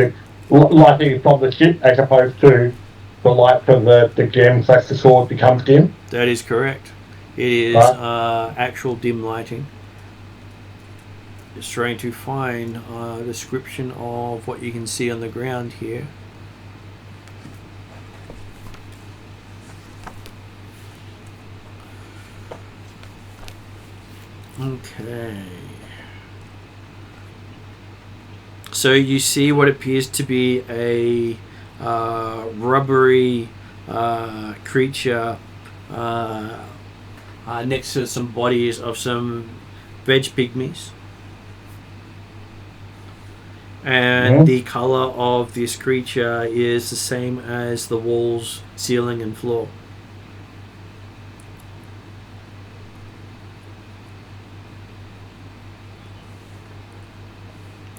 from the ship as opposed to the light from the gem / the sword becomes dim. That is correct. It is actual dim lighting. Just trying to find a description of what you can see on the ground here. Okay. So you see what appears to be a rubbery creature next to some bodies of some veg pygmies. And the color of this creature is the same as the walls, ceiling, and floor.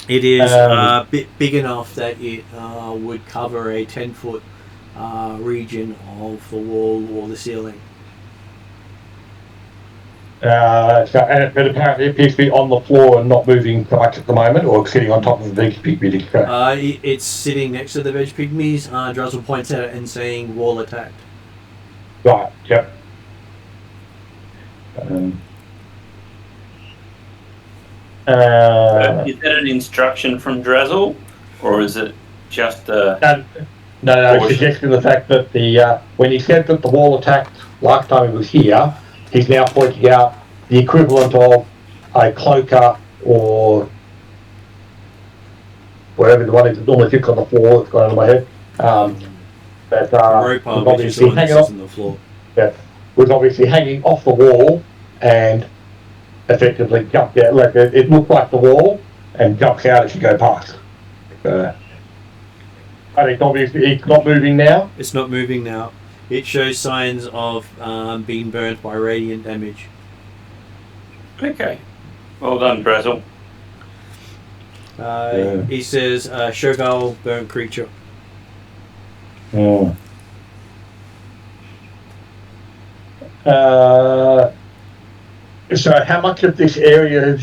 It is big enough that it would cover a 10-foot region of the wall or the ceiling. But apparently it appears to be on the floor and not moving much at the moment, or sitting on top of the veg pygmy. It's sitting next to the veg pygmies. Druzzle points at it and saying wall attacked. Right, yep. Is that an instruction from Drazzle, or is it just a... No, suggesting the fact that when he said that the wall attacked last time he was here, he's now pointing out the equivalent of a cloaker or whatever the one is that normally sits on the floor that's gone over my head. That rope arm, which is the one that sits on the floor. Yeah, was obviously hanging off the wall and effectively jumped out. Like it looked like the wall and jumps out as you go past. I think obviously it's not moving now. It's not moving now. It shows signs of being burnt by radiant damage. Okay. Well done, Drazzle. He says, Shogal, burnt creature. So how much of this area have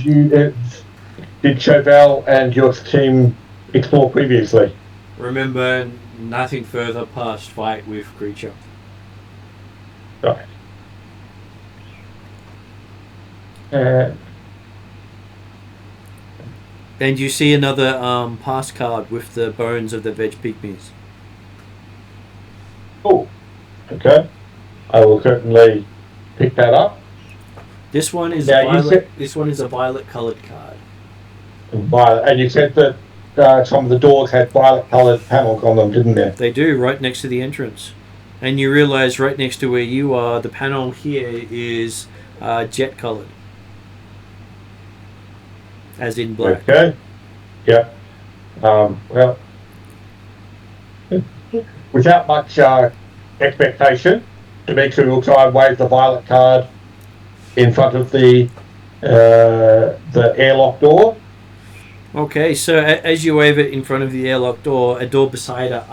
did Chauvel and your team explore previously? Remember, nothing further past fight with creature. Right. And you see another pass card with the bones of the veg pygmies. Oh, okay. I will certainly pick that up. This one is this one is a violet coloured card. Violet, and you said that some of the doors had violet coloured panels on them, didn't they? They do, right next to the entrance. And you realise right next to where you are, the panel here is jet coloured. As in black. Okay. Yeah. Well, without much expectation, Dimitri will try and wave the violet card in front of the airlock door. Okay, so as you wave it in front of the airlock door, a door beside it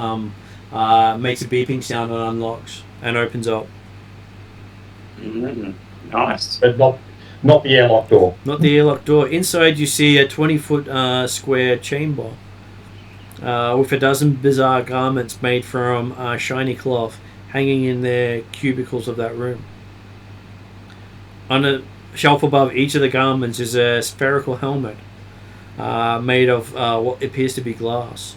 makes a beeping sound and unlocks and opens up. Nice. But not the airlock door. Not the airlock door. Inside you see a 20-foot square chamber with a dozen bizarre garments made from shiny cloth hanging in the cubicles of that room. On a shelf above each of the garments is a spherical helmet made of what appears to be glass.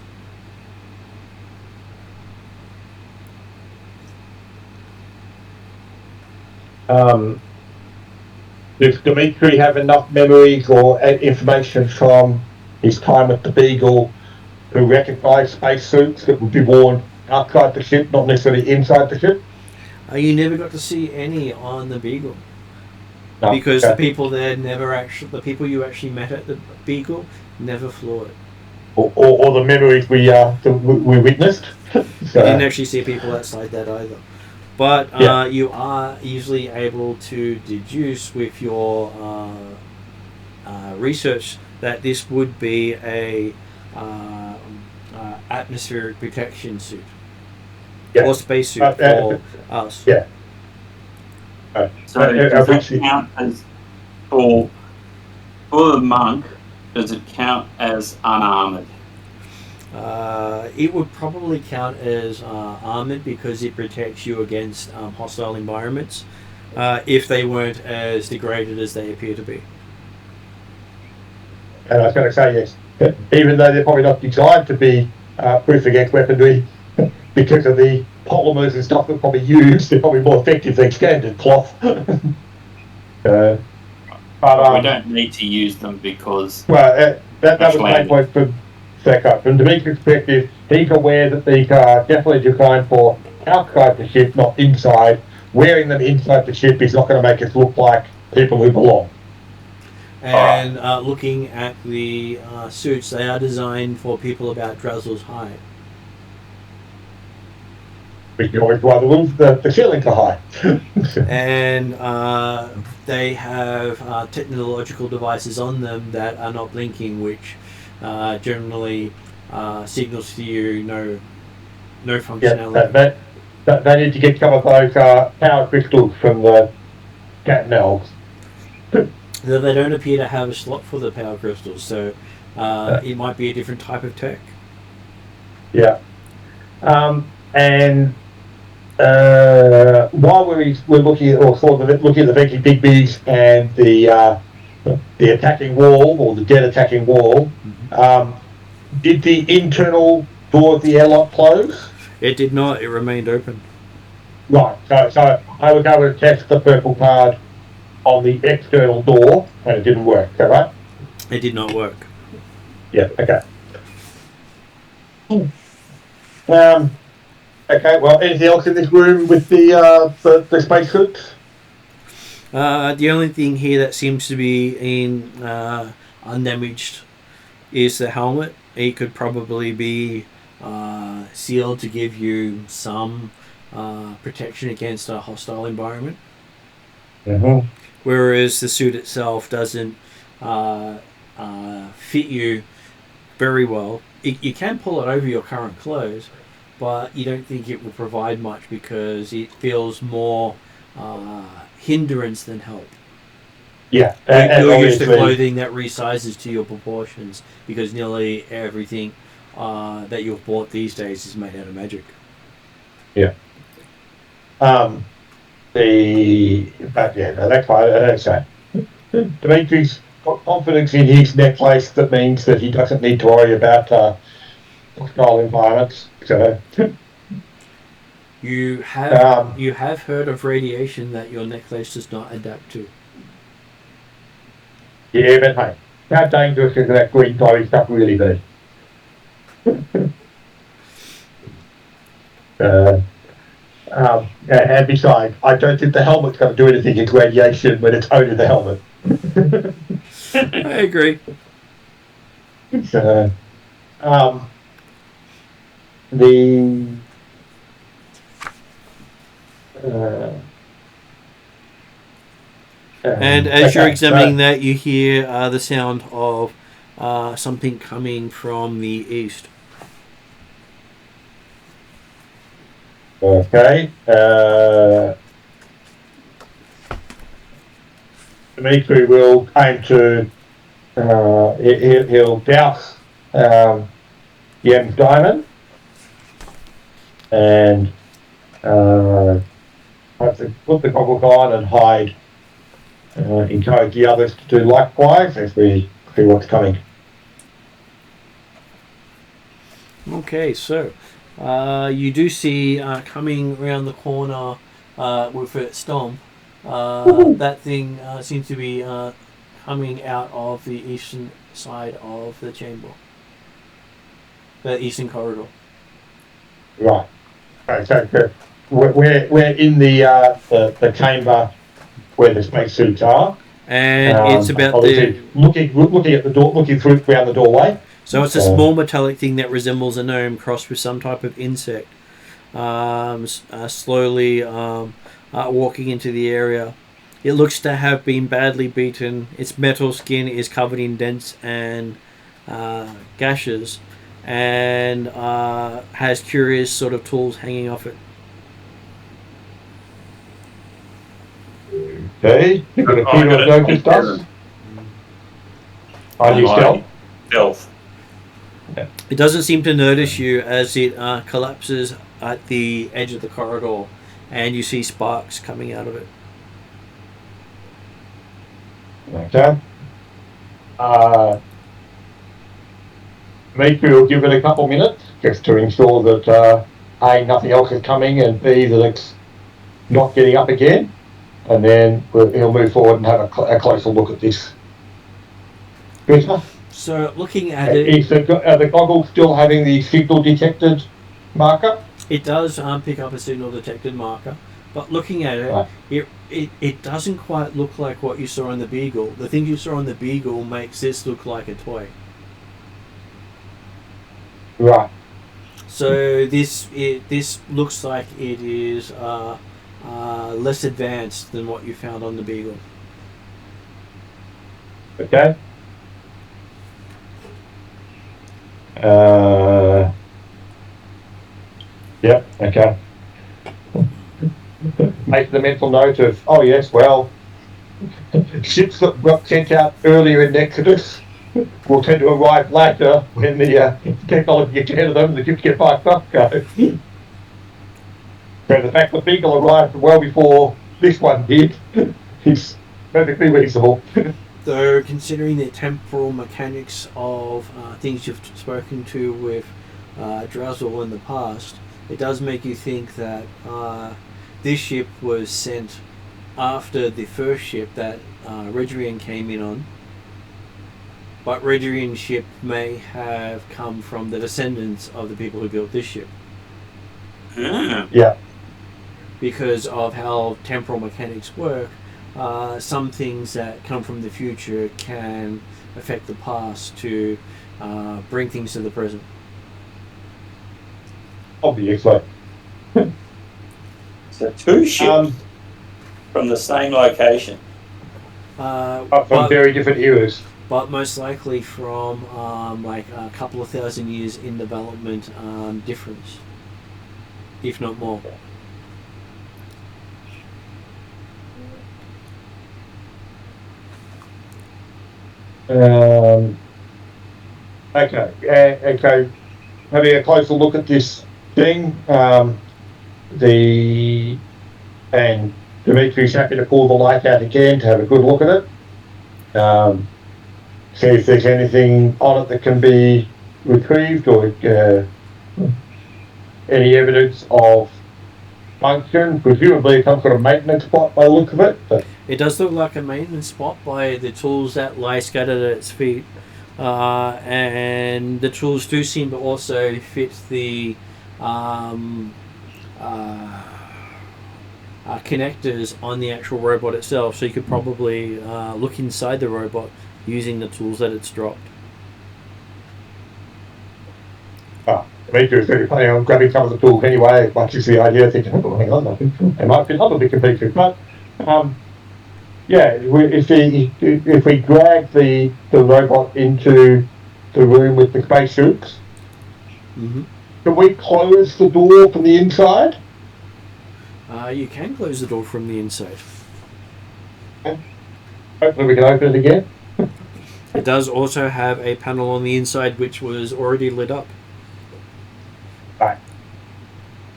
Does Dimitri have enough memories or information from his time at the Beagle to recognise spacesuits that would be worn outside the ship, not necessarily inside the ship? You never got to see any on the Beagle. No, because okay. the people there the people you actually met at the Beagle never flew it. Or the memories we witnessed. So, you didn't actually see people outside that either. But you are easily able to deduce with your research that this would be a atmospheric protection suit. Yeah. Or spacesuit for us. Yeah. So does that count as, for the monk, does it count as unarmoured? It would probably count as armoured because it protects you against hostile environments if they weren't as degraded as they appear to be. And I was going to say, yes, even though they're probably not designed to be proof against weaponry, because of the polymers and stuff that probably used, they're probably more effective than standard cloth. But we don't need to use them because... Well, that was the main point from Secco. From Dimitri's perspective, he's aware that these are definitely designed for outside the ship, not inside. Wearing them inside the ship is not going to make us look like people who belong. And looking at the suits, they are designed for people about Drazzle's height. Which is always why the ceilings are high. And they have technological devices on them that are not blinking, which generally signals to you no functionality. Yeah, they need to get some of those power crystals from the cat and elves. Though they don't appear to have a slot for the power crystals, so it might be a different type of tech. Yeah. And while we're looking at, or sort of looking at the Veggie Bigbies and the attacking wall, or the dead attacking wall, did the internal door of the airlock close? It did not. It remained open. Right. So I would go and test the purple card on the external door, and it didn't work. Is that right? It did not work. Yeah. Okay. Okay. Well, anything else in this room with the spacesuits? The only thing here that seems to be in undamaged is the helmet. It could probably be sealed to give you some protection against a hostile environment. Mm-hmm. Whereas the suit itself doesn't fit you very well. You can pull it over your current clothes, but you don't think it will provide much because it feels more hindrance than help. Yeah, You're used to clothing that resizes to your proportions because nearly everything that you've bought these days is made out of magic. Yeah. That's fine. That's right. Dimitri's got confidence in his necklace. That means that he doesn't need to worry about hostile environments. So you have heard of radiation that your necklace does not adapt to. Yeah, but hey, how dangerous is that green glowy stuff really be? And besides, I don't think the helmet's going to do anything against radiation when it's only the helmet. I agree. So, and as you're examining that, you hear the sound of something coming from the east. Okay. Dimitri will aim to. He'll douse Yem's diamond and have to put the goggles on and hide. Encourage the others to do likewise as we see what's coming. Okay, so you do see coming around the corner with its stomp. That thing seems to be coming out of the eastern side of the chamber, the eastern corridor. Right. Okay, so we're in the chamber where the spacesuits are, and it's about looking at the door, looking through around the doorway. So it's a small metallic thing that resembles a gnome crossed with some type of insect, slowly walking into the area. It looks to have been badly beaten. Its metal skin is covered in dents and gashes, and has curious sort of tools hanging off it. Okay, you've got a few of those stuff. On your stealth. It doesn't seem to notice you as it collapses at the edge of the corridor, and you see sparks coming out of it. Okay. Maybe we'll give it a couple minutes just to ensure that A, nothing else is coming, and B, that it's not getting up again, and then he'll move forward and have a closer look at this. So looking at it, are the goggles still having the signal detected marker? It does pick up a signal detected marker, but looking at it, right. it doesn't quite look like what you saw on the Beagle. The thing you saw on the Beagle makes this look like a toy. Right. So this looks like it is less advanced than what you found on the Beagle. Okay. Yep, okay. Make the mental note of, oh yes, well, ships that got sent out earlier in Exodus will tend to arrive later when the technology gets ahead of them and the ships get fucked up. So the fact that Beagle arrived well before this one did is perfectly reasonable. Though, considering the temporal mechanics of things you've spoken to with Drazzle in the past, it does make you think that this ship was sent after the first ship that Rheddrian came in on. But Rheddrian ship may have come from the descendants of the people who built this ship. Yeah. Because of how temporal mechanics work, some things that come from the future can affect the past to bring things to the present. Obviously. So 2 ships from the same location. But from very different eras. But most likely from like a couple of thousand years in development difference, if not more. Okay. Having a closer look at this thing, and Dimitri's happy to pull the light out again to have a good look at it. See if there's anything on it that can be retrieved or any evidence of function. Presumably some sort of maintenance spot by the look of it. But it does look like a maintenance spot by the tools that lie scattered at its feet. And the tools do seem to also fit the connectors on the actual robot itself, so you could probably look inside the robot using the tools that it's dropped. Demetrius very funny. I'm grabbing some of the tools anyway, much as the idea thinking, oh, hang on, I think they might fit other big pieces. But if we drag the robot into the room with the spacesuits, can we close the door from the inside? You can close the door from the inside. Hopefully we can open it again. It does also have a panel on the inside which was already lit up. Right.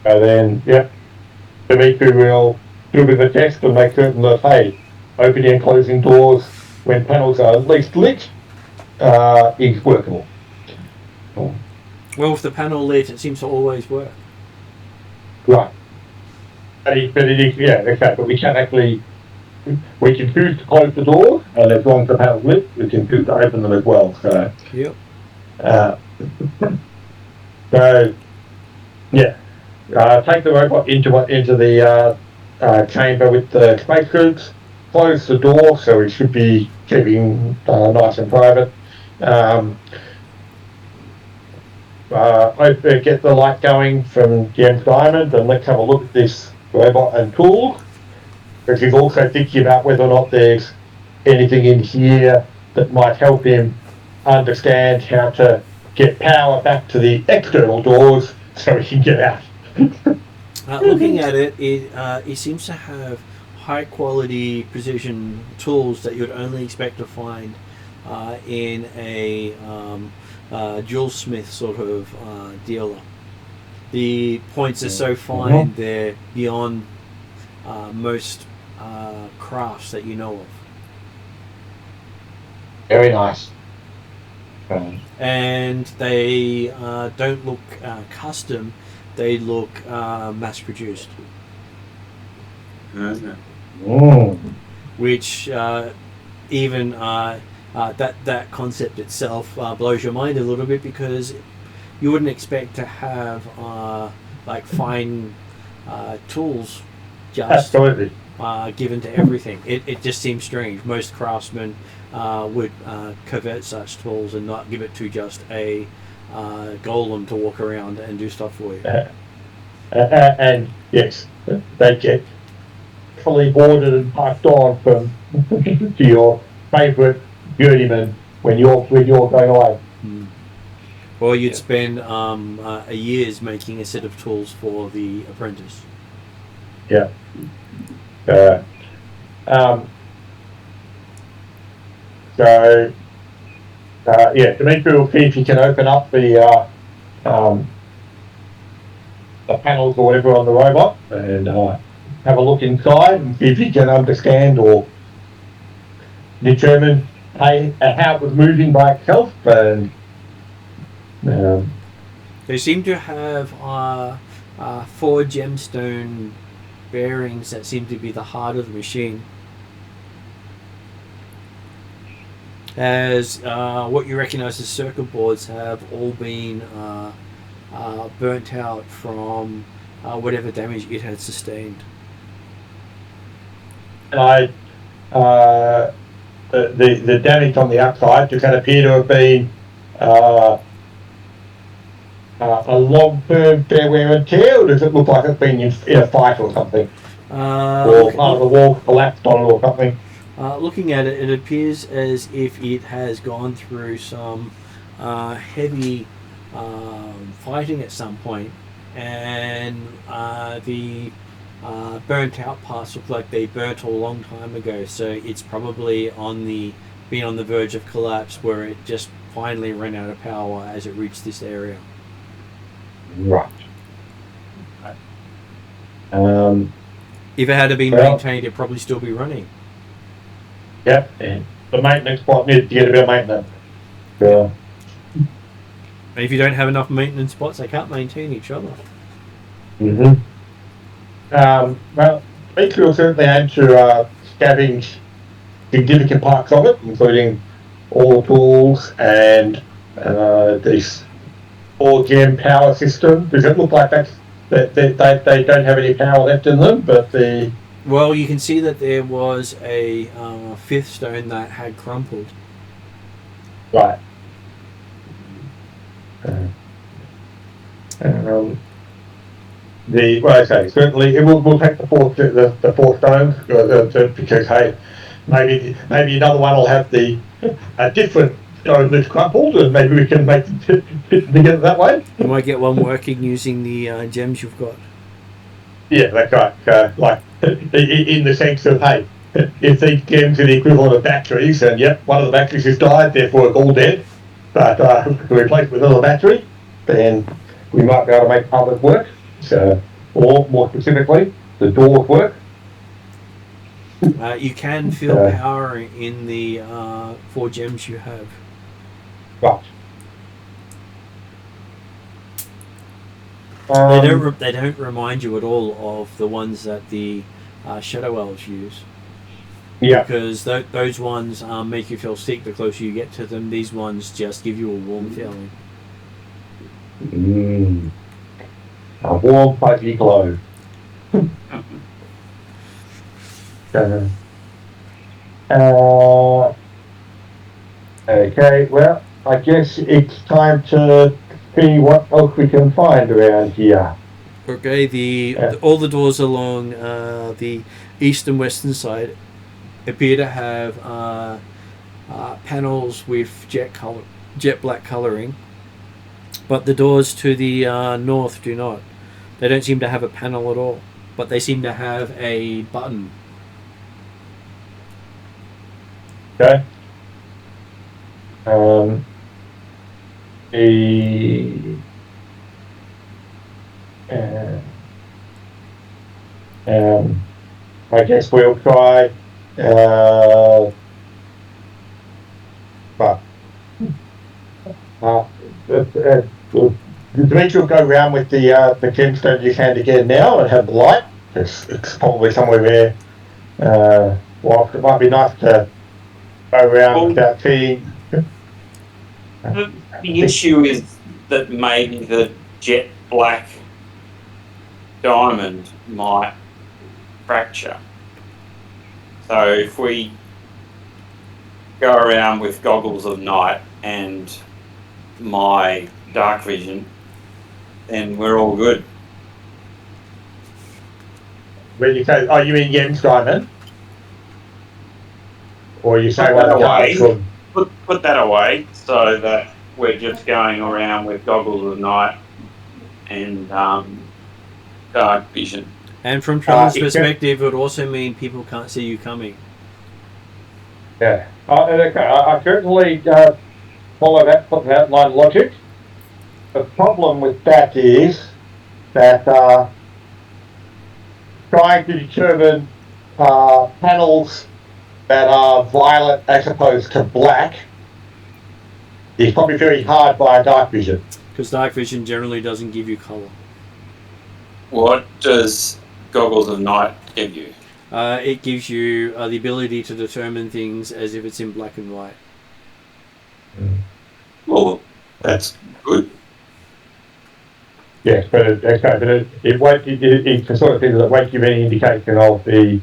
So then, Dimitri will do a bit of a test and make certain that, hey, opening and closing doors when panels are at least lit is workable. Well, with the panel lit, it seems to always work. Right. But we can actually, we can choose to close the door, and as long as the panel's lit, we can choose to open them as well. So, yep. Take the robot into the chamber with the spacesuits, close the door, so we should be keeping nice and private. Get the light going from Jem's Diamond, and let's have a look at this robot and tool, because he's also thinking about whether or not there's anything in here that might help him understand how to get power back to the external doors so he can get out. Looking at it, it seems to have high quality precision tools that you'd only expect to find in a jewel smith sort of dealer. The points are so fine, they're beyond most crafts that you know of. Very nice. And they don't look custom, they look mass produced. Which even that concept itself blows your mind a little bit, because you wouldn't expect to have like fine tools just given to everything. It just seems strange. Most craftsmen would covet such tools and not give it to just a golem to walk around and do stuff for you. And yes, they get fully boarded and parked on from to your favourite journeyman when you're going away. Or you'd spend a year's making a set of tools for the apprentice. Yeah. Dimitri will see if he can open up the the panels or whatever on the robot and have a look inside and see if you can understand or determine how it was moving by itself. And they seem to have 4 gemstone bearings that seem to be the heart of the machine. As what you recognise as circuit boards have all been burnt out from whatever damage it had sustained. And the damage on the upside does that appear to have been a long-term fair wear and tear, or does it look like it's been in a fight or something? Or part of the wall collapsed on it or something? Looking at it, it appears as if it has gone through some heavy fighting at some point, and the burnt out parts look like they burnt a long time ago, so it's probably been on the verge of collapse, where it just finally ran out of power as it reached this area. Right. If it had been maintained, it'd probably still be running. Yep, and the maintenance spot needs to get a bit of maintenance. Yeah. And if you don't have enough maintenance spots, they can't maintain each other. Mm-hmm. Well, we will certainly aim to scavenge significant parts of it, including all the tools and this 4-gem power system. Does it look like they don't have any power left in them, but the... Well, you can see that there was a 5th stone that had crumpled. Right. Certainly we'll take the 4 stones because hey, maybe another one will have a different stone that's crumpled, and maybe we can make it fit together that way. You might get one working using the gems you've got. Yeah, that's right. Like in the sense of hey, if these gems are the equivalent of batteries, and yep, one of the batteries has died, therefore it's all dead. But to replace it with another battery, then we might be able to make others work. So, or more specifically, the doors work. You can feel power in the 4 gems you have. Right. They don't remind you at all of the ones that the Shadow Elves use. Yeah. Because those ones make you feel sick the closer you get to them. These ones just give you a warm feeling. A warm, fuzzy glow. Okay, well, I guess it's time to see what else we can find around here. Okay, all the doors along the east and western side appear to have panels with jet black colouring, but the doors to the north do not. They don't seem to have a panel at all, but they seem to have a button. Okay. I guess we'll try. Demetri will go around with the gemstone you can again now and have the light. It's probably somewhere where whilst it might be nice to go around without seeing. The issue is that maybe the jet black diamond might fracture. So if we go around with goggles of night and my dark vision, then we're all good. When you say, you mean Yem's diamond? Or you say one away? Put that away so that we're just going around with goggles of night and dark vision. And from Tron's perspective, it would also mean people can't see you coming. Yeah. Okay. I certainly follow that line of logic. The problem with that is that trying to determine panels that are violet as opposed to black is probably very hard by dark vision. Because dark vision generally doesn't give you colour. What does Goggles of Night give you? It gives you the ability to determine things as if it's in black and white. Well, that's good. Yes, but it won't. It's the sort of thing that won't give any indication of the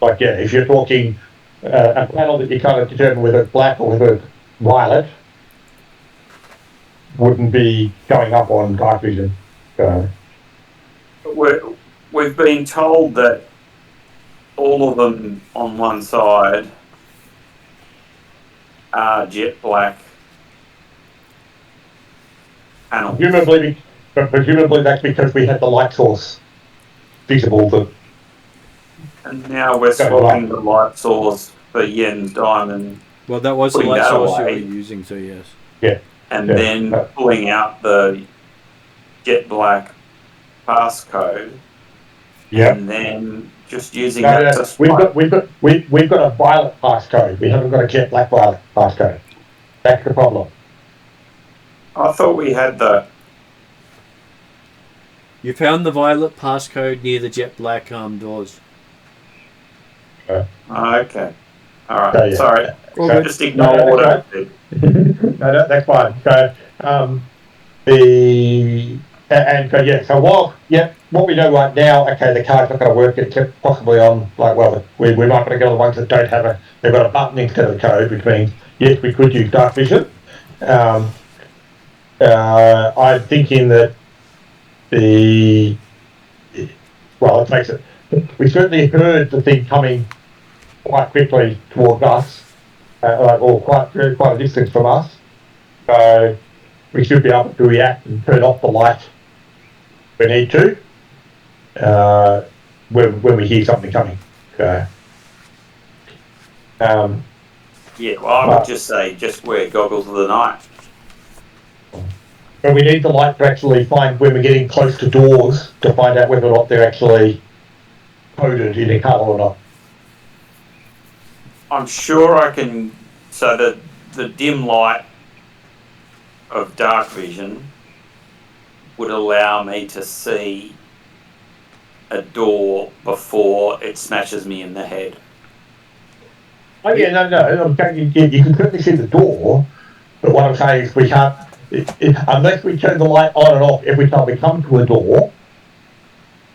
like if you're talking a panel that you kind of determine whether it's black or whether it's violet, wouldn't be going up on dark vision. We've been told that all of them on one side are jet black panels. Presumably that's because we had the light source visible. And now we're swapping the light source for Yen's diamond. Well, that was the light source you were using, so yes. Yeah. And then pulling out the jet black passcode. Yeah. And then just using that to swipe. We've got a violet passcode. We haven't got a jet black violet passcode. That's the problem. I thought we had the. You found the violet passcode near the jet black doors. Okay. All right. Sorry. So just ignore what I did. No, that's fine. So so what we know right now, okay, the card's not going to work except possibly on we might want to go on the ones that don't have they've got a button instead of the code, which means yes, we could use dark vision. I'm thinking that it makes it. We certainly heard the thing coming quite quickly towards us, or quite a distance from us. So we should be able to react and turn off the light if we need to when we hear something coming. So, I would just say wear Goggles of the Night. But we need the light to actually find when we're getting close to doors to find out whether or not they're actually coded in a colour or not. I'm sure I can. So the dim light of dark vision would allow me to see a door before it smashes me in the head. Oh yeah, no. You can certainly see the door, but what I'm saying is we can't, unless we turn the light on and off every time we come to a door.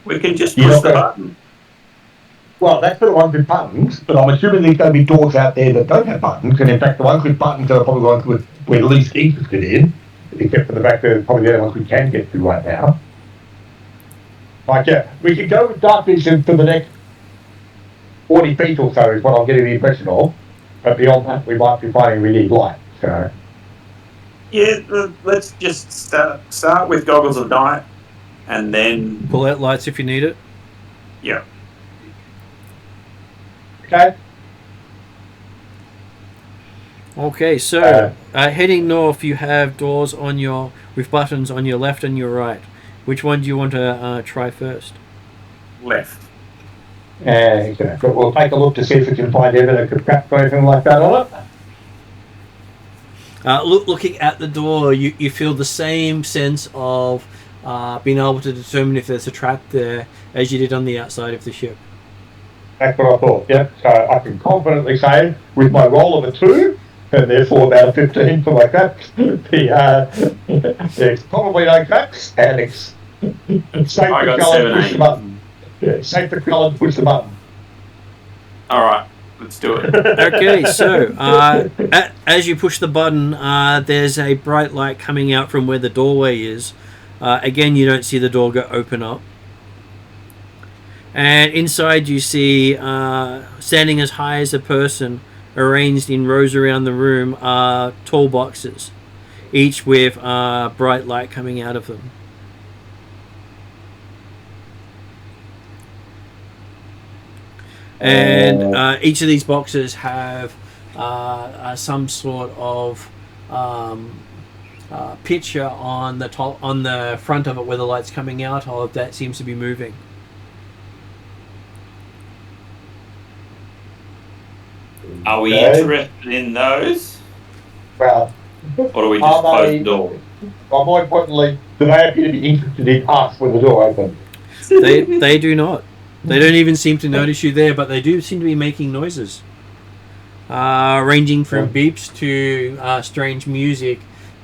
We can just push the button. Well, that's for the ones with buttons, but I'm assuming there's going to be doors out there that don't have buttons, and in fact the ones with buttons are probably the ones we're least interested in, except for the fact that they're probably the only ones we can get to right now. We could go with dark vision for the next 40 feet or so is what I'm getting the impression of, but beyond that we might be finding we need light, so... Yeah, let's just start with Goggles of Night, and then... Pull out lights if you need it. Yeah. Okay, so heading north, you have doors with buttons on your left and your right. Which one do you want to try first? Left. But we'll take a look to see if we can find evidence of crap or anything like that on it. Looking at the door, you feel the same sense of being able to determine if there's a trap there as you did on the outside of the ship. That's what I thought, yeah. So I can confidently say, with my roll of a 2, and therefore about a 15 for my traps, there's probably no traps, and it's safe for Cullen to push the button. Yeah, safe for Cullen to push the button. All right, let's do it. Okay, so as you push the button, there's a bright light coming out from where the doorway is. Again, you don't see the door open up. And inside you see, standing as high as a person, arranged in rows around the room, are tall boxes, each with bright light coming out of them. And each of these boxes have some sort of picture on the top, on the front of it where the light's coming out of, that seems to be moving. Are we interested in those? Well, or do we just close the door? Well, more importantly, do they appear to be interested in us with the door open? They do not. They don't even seem to notice you there, but they do seem to be making noises. Ranging from beeps to strange music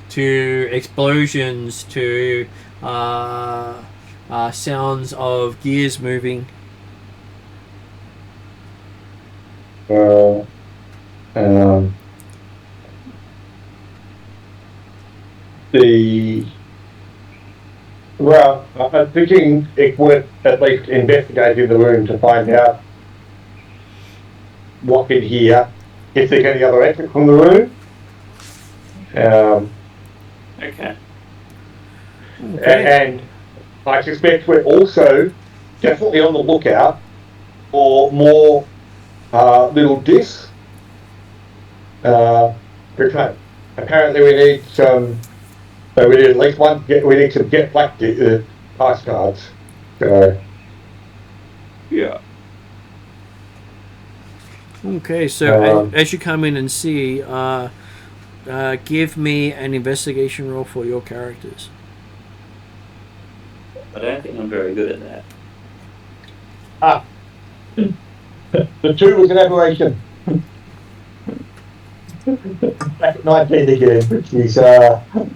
to explosions to sounds of gears moving. I'm thinking it's worth at least investigating the room to find out what in here, if there's any other exit from the room. Okay. And I suspect we're also definitely on the lookout for more little discs. Okay. Apparently we need some. So we need at least one. We need some get black pass cards. So yeah. Okay, so as you come in and see, give me an investigation roll for your characters. I don't think I'm very good at that. The 2 was an aberration. Back at 19 again, which is that one.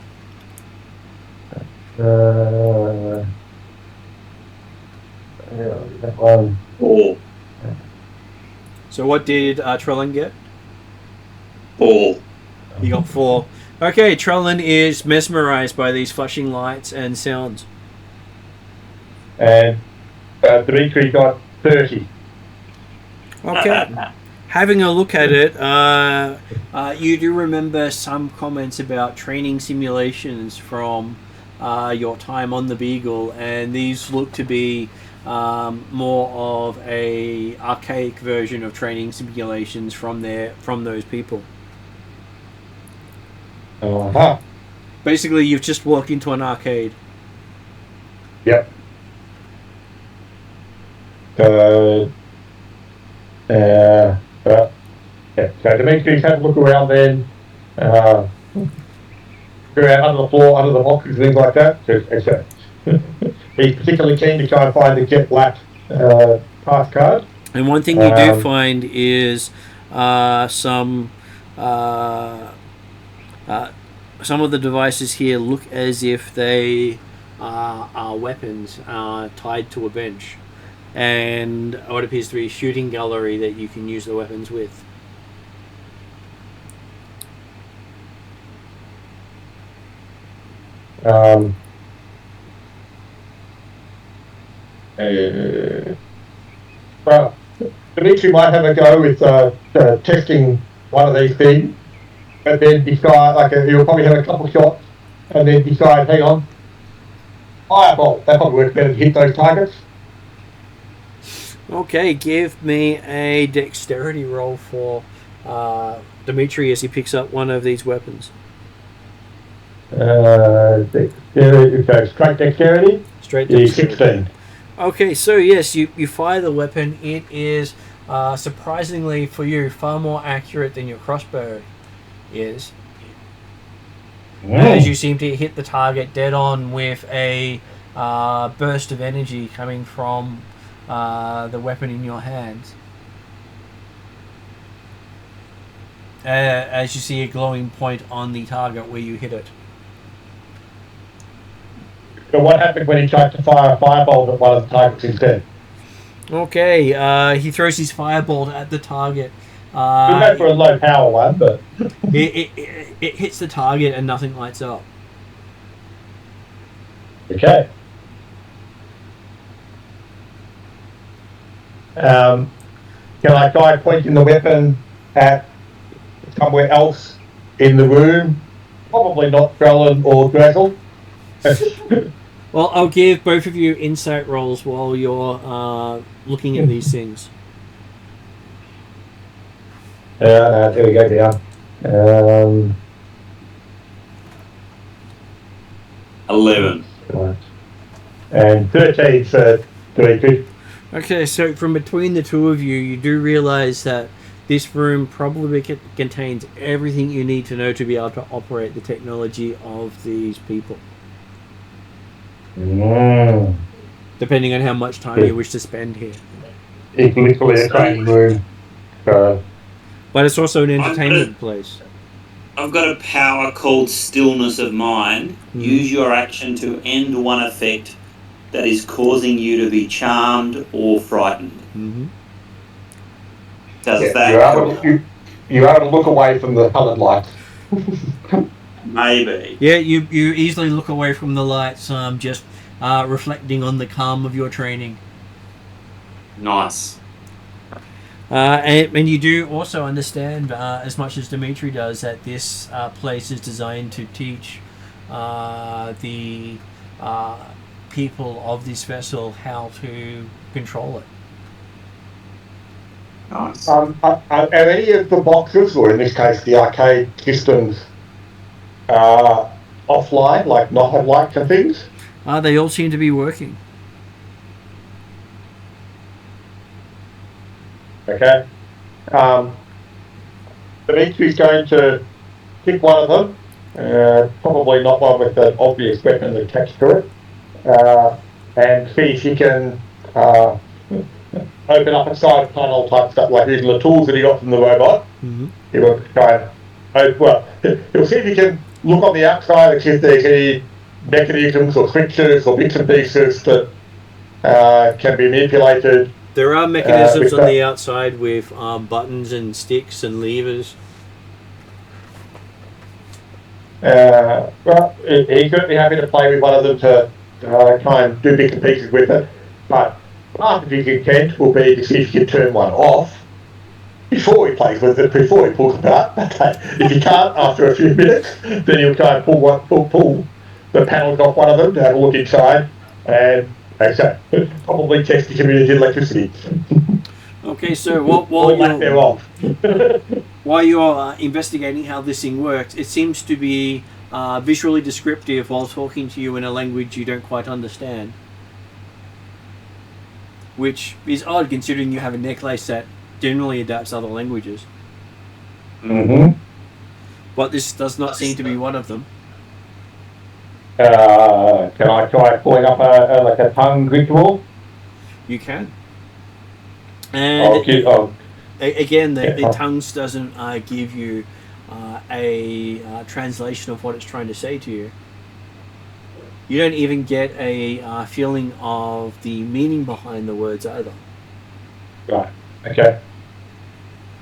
Oh. So what did Trellin get? 4. You got 4. Okay, Trellin is mesmerized by these flashing lights and sounds. And Dimitri got 30. Okay. Having a look at it, you do remember some comments about training simulations from your time on the Beagle, and these look to be more of a archaic version of training simulations from those people. Uh-huh. Basically, you've just walked into an arcade. Yep. So Dimitri's had a look around then, go out under the floor, under the boxes, things like that. He's particularly keen to try and find the jet black pass card. And one thing you do find is some of the devices here look as if they are weapons tied to a bench, and what appears to be a shooting gallery that you can use the weapons with. Well, Dimitri might have a go with testing one of these things, but then decide, he'll probably have a couple shots, and then decide, hang on, firebolt, that probably works better to hit those targets. Okay, give me a dexterity roll for Dimitri as he picks up one of these weapons. Dexterity, so straight dexterity? Straight dexterity. 16. Okay, so yes, you fire the weapon. It is, surprisingly for you, far more accurate than your crossbow is. As you seem to hit the target dead on with a burst of energy coming from the weapon in your hands. As you see a glowing point on the target where you hit it. So what happened when he tried to fire a firebolt at one of the targets instead? Okay, he throws his firebolt at the target. We go for a low power one, but it hits the target and nothing lights up. Okay. Can I try pointing the weapon at somewhere else in the room? Probably not Trellin or Drazzle. Well, I'll give both of you insight rolls while you're looking at these things. No, there we go down. 11. And 13 for Dimitri. Okay, so from between the two of you, you do realize that this room probably contains everything you need to know to be able to operate the technology of these people. Depending on how much time you wish to spend here. It's literally a training room. But it's also an entertainment place. I've got a power called Stillness of Mind. Use your action to end one effect that is causing you to be charmed or frightened. Does that you're able to look away from the coloured lights. Maybe. Yeah, you easily look away from the lights, just reflecting on the calm of your training. Nice. And you do also understand, as much as Dimitri does, that this place is designed to teach the people of this vessel how to control it. Nice. Are any of the boxes, or in this case the arcade systems, offline, like not have lights and things? They all seem to be working. Okay. Dimitri's going to pick one of them, probably not one with an obvious weapon attached to it, and see if he can open up a side panel type stuff, like using the tools that he got from the robot. He will try and he'll see if he can look on the outside and see if there's any mechanisms or switches or bits and pieces that can be manipulated. There are mechanisms on the outside with buttons and sticks and levers. Well, he's going to be happy to play with one of them to try and do bits and pieces with it. But part of his intent will be to see if he can turn one off before he plays with it, before he pulls it apart. If he can't, after a few minutes, then he'll try and pull the panels off one of them to have a look inside, and probably test the community electricity. Okay, so while you're investigating how this thing works, it seems to be visually descriptive while talking to you in a language you don't quite understand. Which is odd considering you have a necklace that generally adapts other languages. But this does not seem to be one of them. Can I try pulling up a tongue ritual? You can. And again, the tongues doesn't give you a translation of what it's trying to say to you. You don't even get a feeling of the meaning behind the words either. Right. Okay.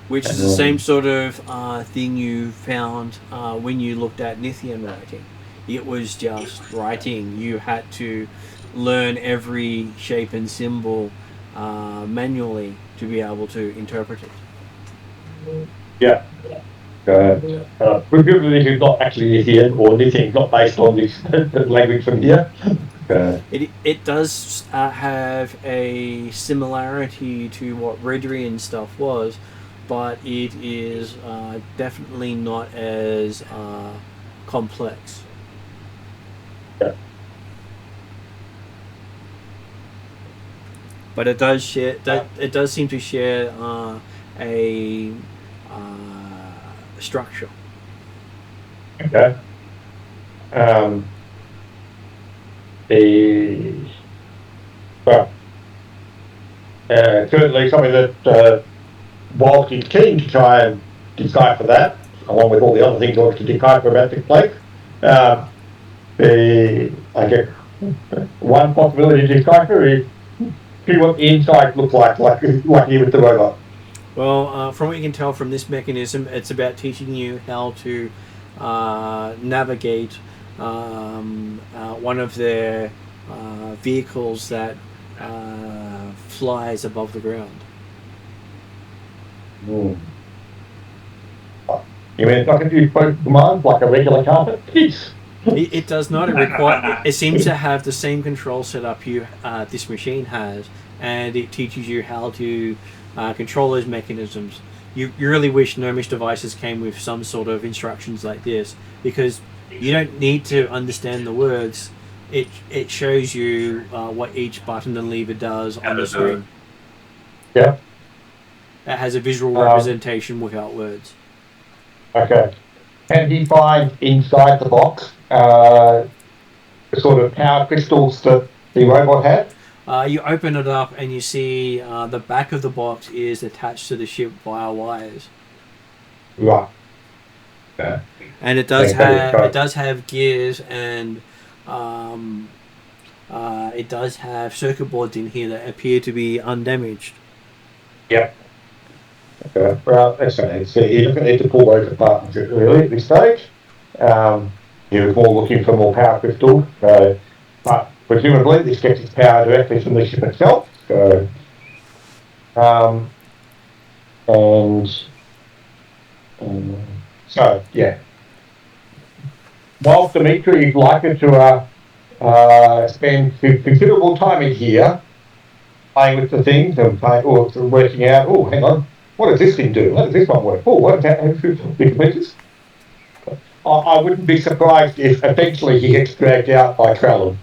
Which is the same sort of thing you found when you looked at Nithian writing. It was just writing. You had to learn every shape and symbol manually to be able to interpret it. Yeah. Presumably this is not actually Nithian, or Nithian is not based on this language from here. It does have a similarity to what Rheddrian stuff was, but it is definitely not as complex. Yeah. But it does share. It does seem to share a structure. Okay. Certainly something that whilst he's keen to try and decipher that, along with all the other things he wants to decipher about this place, I guess one possibility to decipher is see what the inside looks like here with the robot. Well, from what you can tell from this mechanism, it's about teaching you how to navigate one of their vehicles that flies above the ground. You mean it's not going to do both commands like a regular carpet? It does not. It seems to have the same control setup this machine has, and it teaches you how to control those mechanisms. You really wish Gnomish devices came with some sort of instructions like this, because you don't need to understand the words. It shows you what each button and lever does on the screen. Yeah. It has a visual representation without words. Okay. Can he find inside the box the sort of power crystals that the robot had? You open it up and you see the back of the box is attached to the ship via wires. Right. Yeah. And it does have gears, and it does have circuit boards in here that appear to be undamaged. Yep. Okay. Well, that's okay. So you don't need to pull those apart really at this stage. He was more looking for more power crystals. But presumably this gets its power directly from the ship itself. So, so yeah. While Dimitri is likely to spend considerable time in here playing with the things and working out, oh, hang on, what does this thing do? How does this one work? Oh, what does that I wouldn't be surprised if eventually he gets dragged out by Krellin.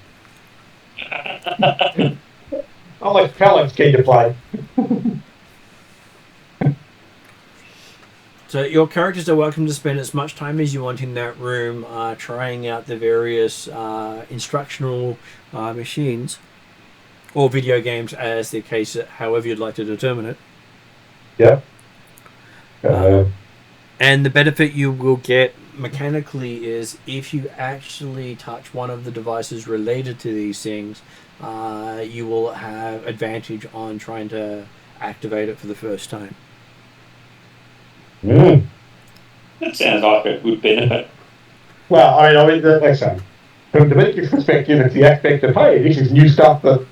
Unless Krellin's keen to play. So your characters are welcome to spend as much time as you want in that room trying out the various instructional machines or video games, as the case, however you'd like to determine it. Yeah. And the benefit you will get mechanically is if you actually touch one of the devices related to these things, you will have advantage on trying to activate it for the first time. That sounds like a good benefit. Well, I mean, like I say, from Dimitri's perspective, it's the aspect of, hey, this is new stuff that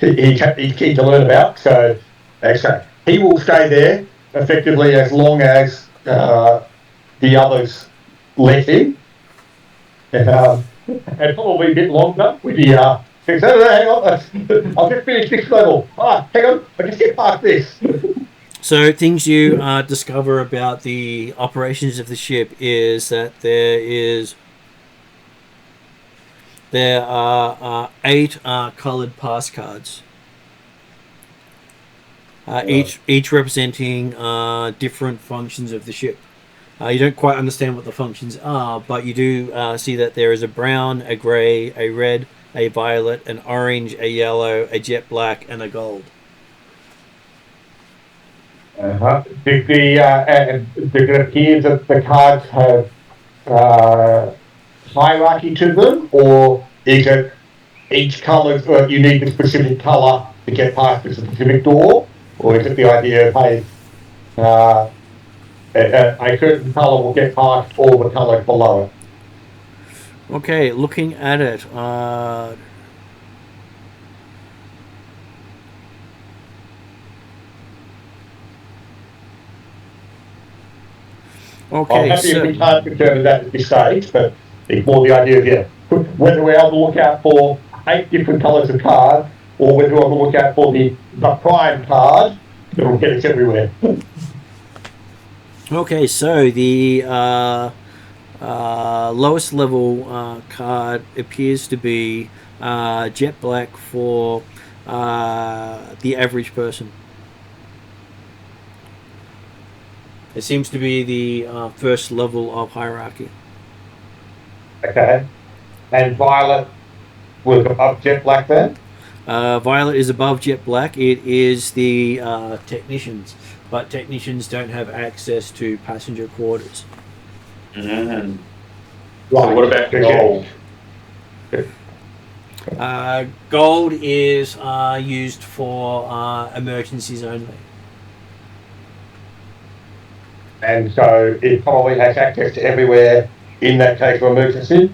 he's keen to learn about. So, like I say, he will stay there effectively as long as the others let him, and probably a bit longer with the hang on, I'll just finish this level. Hang on, I just get past this. So things you discover about the operations of the ship is that there are 8 coloured pass cards. Each representing different functions of the ship. You don't quite understand what the functions are, but you do see that there is a brown, a grey, a red, a violet, an orange, a yellow, a jet black, and a gold. It appears that the cards have hierarchy to them, or is it each colour, you need the specific colour to get past the specific door, or is it the idea of, hey, a certain colour will get past all the colours below it? Okay, looking at it, okay, I'm happy if we can't determine that at this stage, but it's more the idea of, yeah, whether we're able to look out for 8 different colours of card, or whether we're able to look out for the prime card that will get us everywhere. Okay, so the lowest level card appears to be jet black for the average person. It seems to be the first level of hierarchy. Okay. And violet was above jet black then? Violet is above jet black. It is the technicians, but technicians don't have access to passenger quarters. Right. So What about gold? Gold is used for emergencies only. And so it probably has access to everywhere in that case of emergency?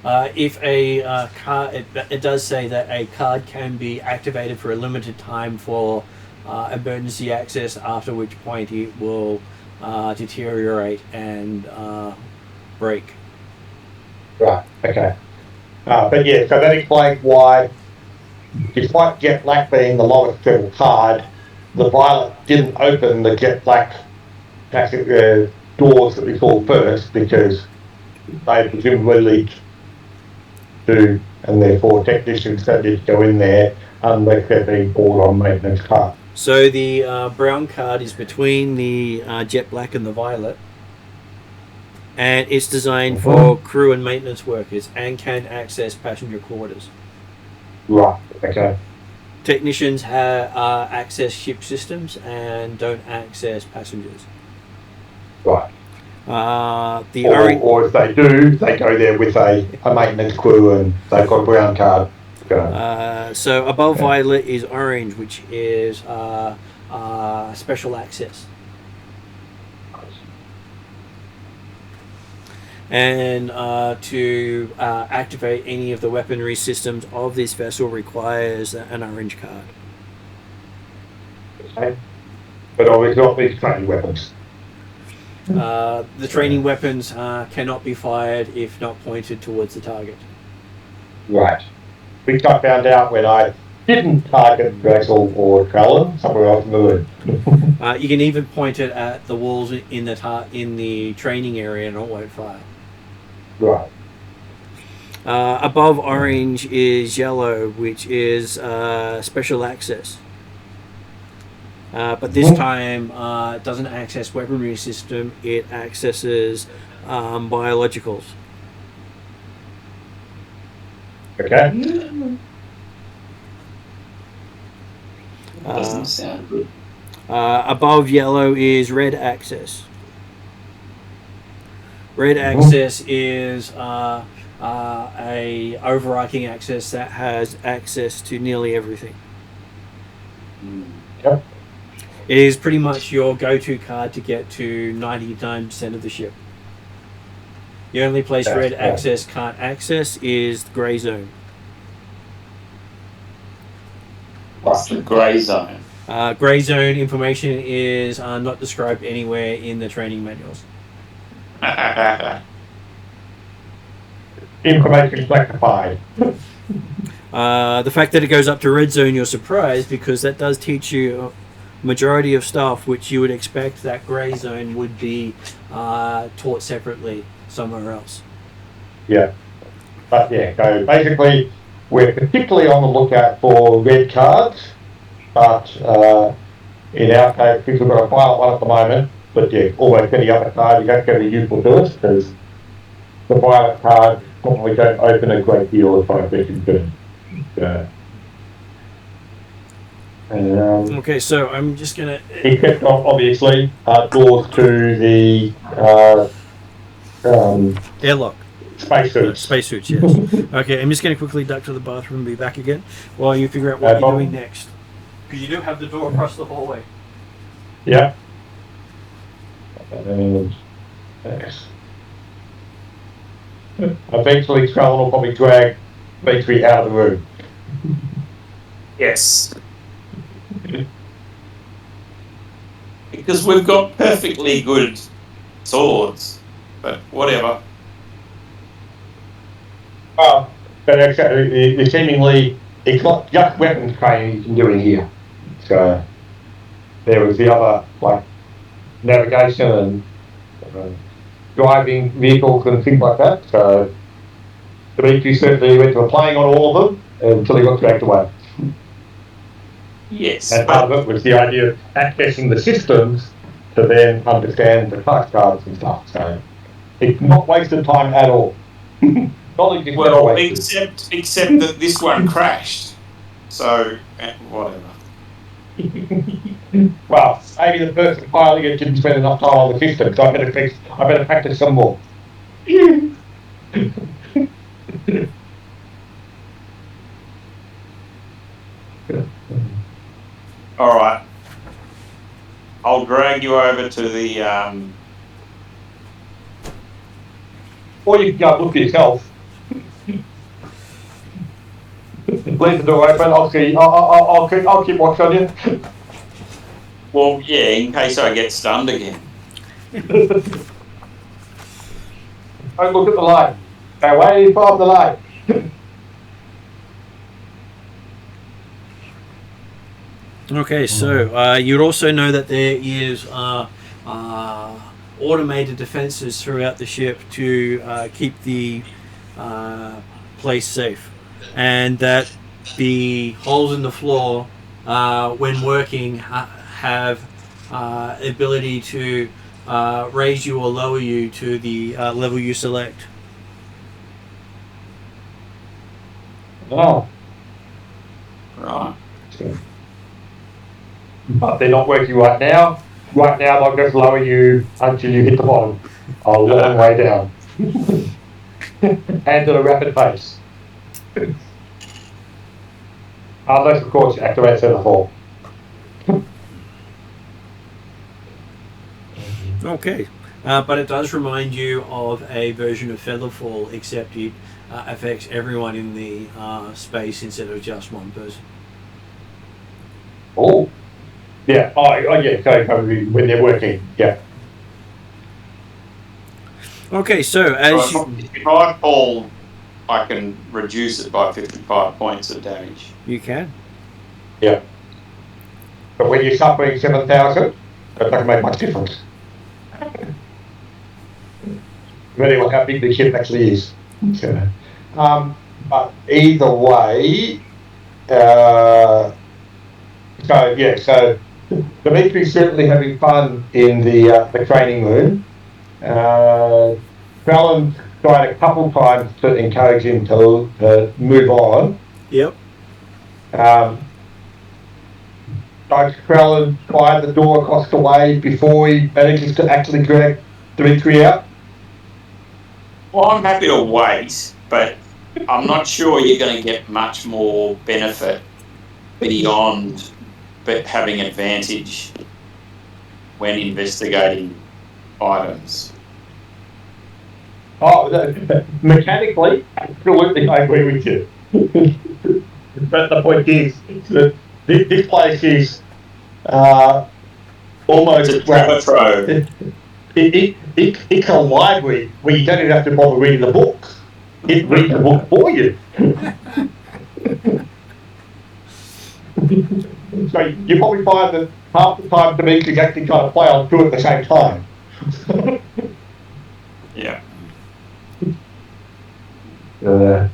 If a card, it does say that a card can be activated for a limited time for emergency access, after which point it will deteriorate and break. Right, okay. But yeah, so that explains why, despite jet black being the lowest level card, the Violet didn't open the jet black plastic doors that we saw first because they presumably leaked to, and therefore technicians don't need to go in there unless they're being bought on maintenance card. So the brown card is between the jet black and the violet, and it's designed for crew and maintenance workers and can access passenger quarters. Right, okay. Technicians access ship systems and don't access passengers. Right. Or if they do, they go there with a maintenance crew and they've got a brown card. So above violet is orange, which is special access. And to activate any of the weaponry systems of this vessel requires an orange card. Okay. But obviously not these training weapons. The training weapons cannot be fired if not pointed towards the target. Right. Which I found out when I didn't target Drexel or Trellin somewhere else in the room. You can even point it at the walls in the training area and it won't fire. Right. Above orange is yellow, which is special access. But this time it doesn't access weaponry system, it accesses biologicals. Okay. Doesn't sound good. Above yellow is red access. Red access is a overarching access that has access to nearly everything. Yep. It is pretty much your go-to card to get to 99% of the ship. The only place red access can't access is the grey zone. What's the grey zone? Grey zone information is not described anywhere in the training manuals. Information classified. The fact that it goes up to red zone, you're surprised because that does teach you a majority of stuff which you would expect that grey zone would be taught separately somewhere else. Yeah. But yeah, so basically we're particularly on the lookout for red cards, but in our case, because we've got a violet one at the moment, but yeah, almost any other card is going to be useful to us because the violet cards probably don't open a great deal as far as we're concerned. Okay, so I'm just gonna. Except obviously doors to the airlock. Spacesuits. Spacesuits, yes. Okay, I'm just going to quickly duck to the bathroom and be back again while you figure out what you're doing next. Because you do have the door across the hallway. Yeah. Yes. Eventually, Skrullen will probably drag Beatrix out of the room. Yes. Because we've got perfectly good swords, but whatever. But actually, seemingly, it's not just weapons training you can do in here. So, there was the other, like, navigation and driving vehicles and things like that. So, Dimitri certainly went to playing on all of them until he got dragged away. Yes. And part of it was the idea of accessing the systems to then understand the class cards and stuff. So, it's not wasted time at all. Well, except that this one crashed. So, whatever. Well, maybe the person piloting it didn't spend enough time on the system, so I better practice some more. All right. I'll drag you over to the. Or you can go look for yourself. Leave the door open. I'll keep watch on you. Well, yeah, in case I get stunned again. Don't look at the light. Stay away from the light. Okay, so you'd also know that there is automated defenses throughout the ship to keep the place safe, and that the holes in the floor, when working, have ability to raise you or lower you to the level you select. Oh. Right. But they're not working right now. Right now, they'll just lower you until you hit the bottom. A long way down. And at a rapid pace. Unless, of course, you activate Semaphore. Okay, but it does remind you of a version of Featherfall, except it affects everyone in the space instead of just one person. Oh. Yeah, yeah, so when they're working, yeah. Okay, so as if I fall, I can reduce it by 55 points of damage. you can. Yeah. But when you're suffering 7,000, that doesn't make much difference. Depending on how big the ship actually is. But either way, so Dimitri's certainly having fun in the training room. Fallon's tried a couple times to encourage him to move on. Yep. Does Fallon try the door across the way before he manages to actually drag Dimitri out? Well, I'm happy to wait, but I'm not sure you're going to get much more benefit beyond having advantage when investigating items. Oh, mechanically, absolutely, I agree with you. But the point is that this place is almost It's a treasure trove. It's a library where you don't even have to bother reading the books. It reads the book for you. So you probably find that half the time Dimitri's actually trying to play on two at the same time. Yeah. But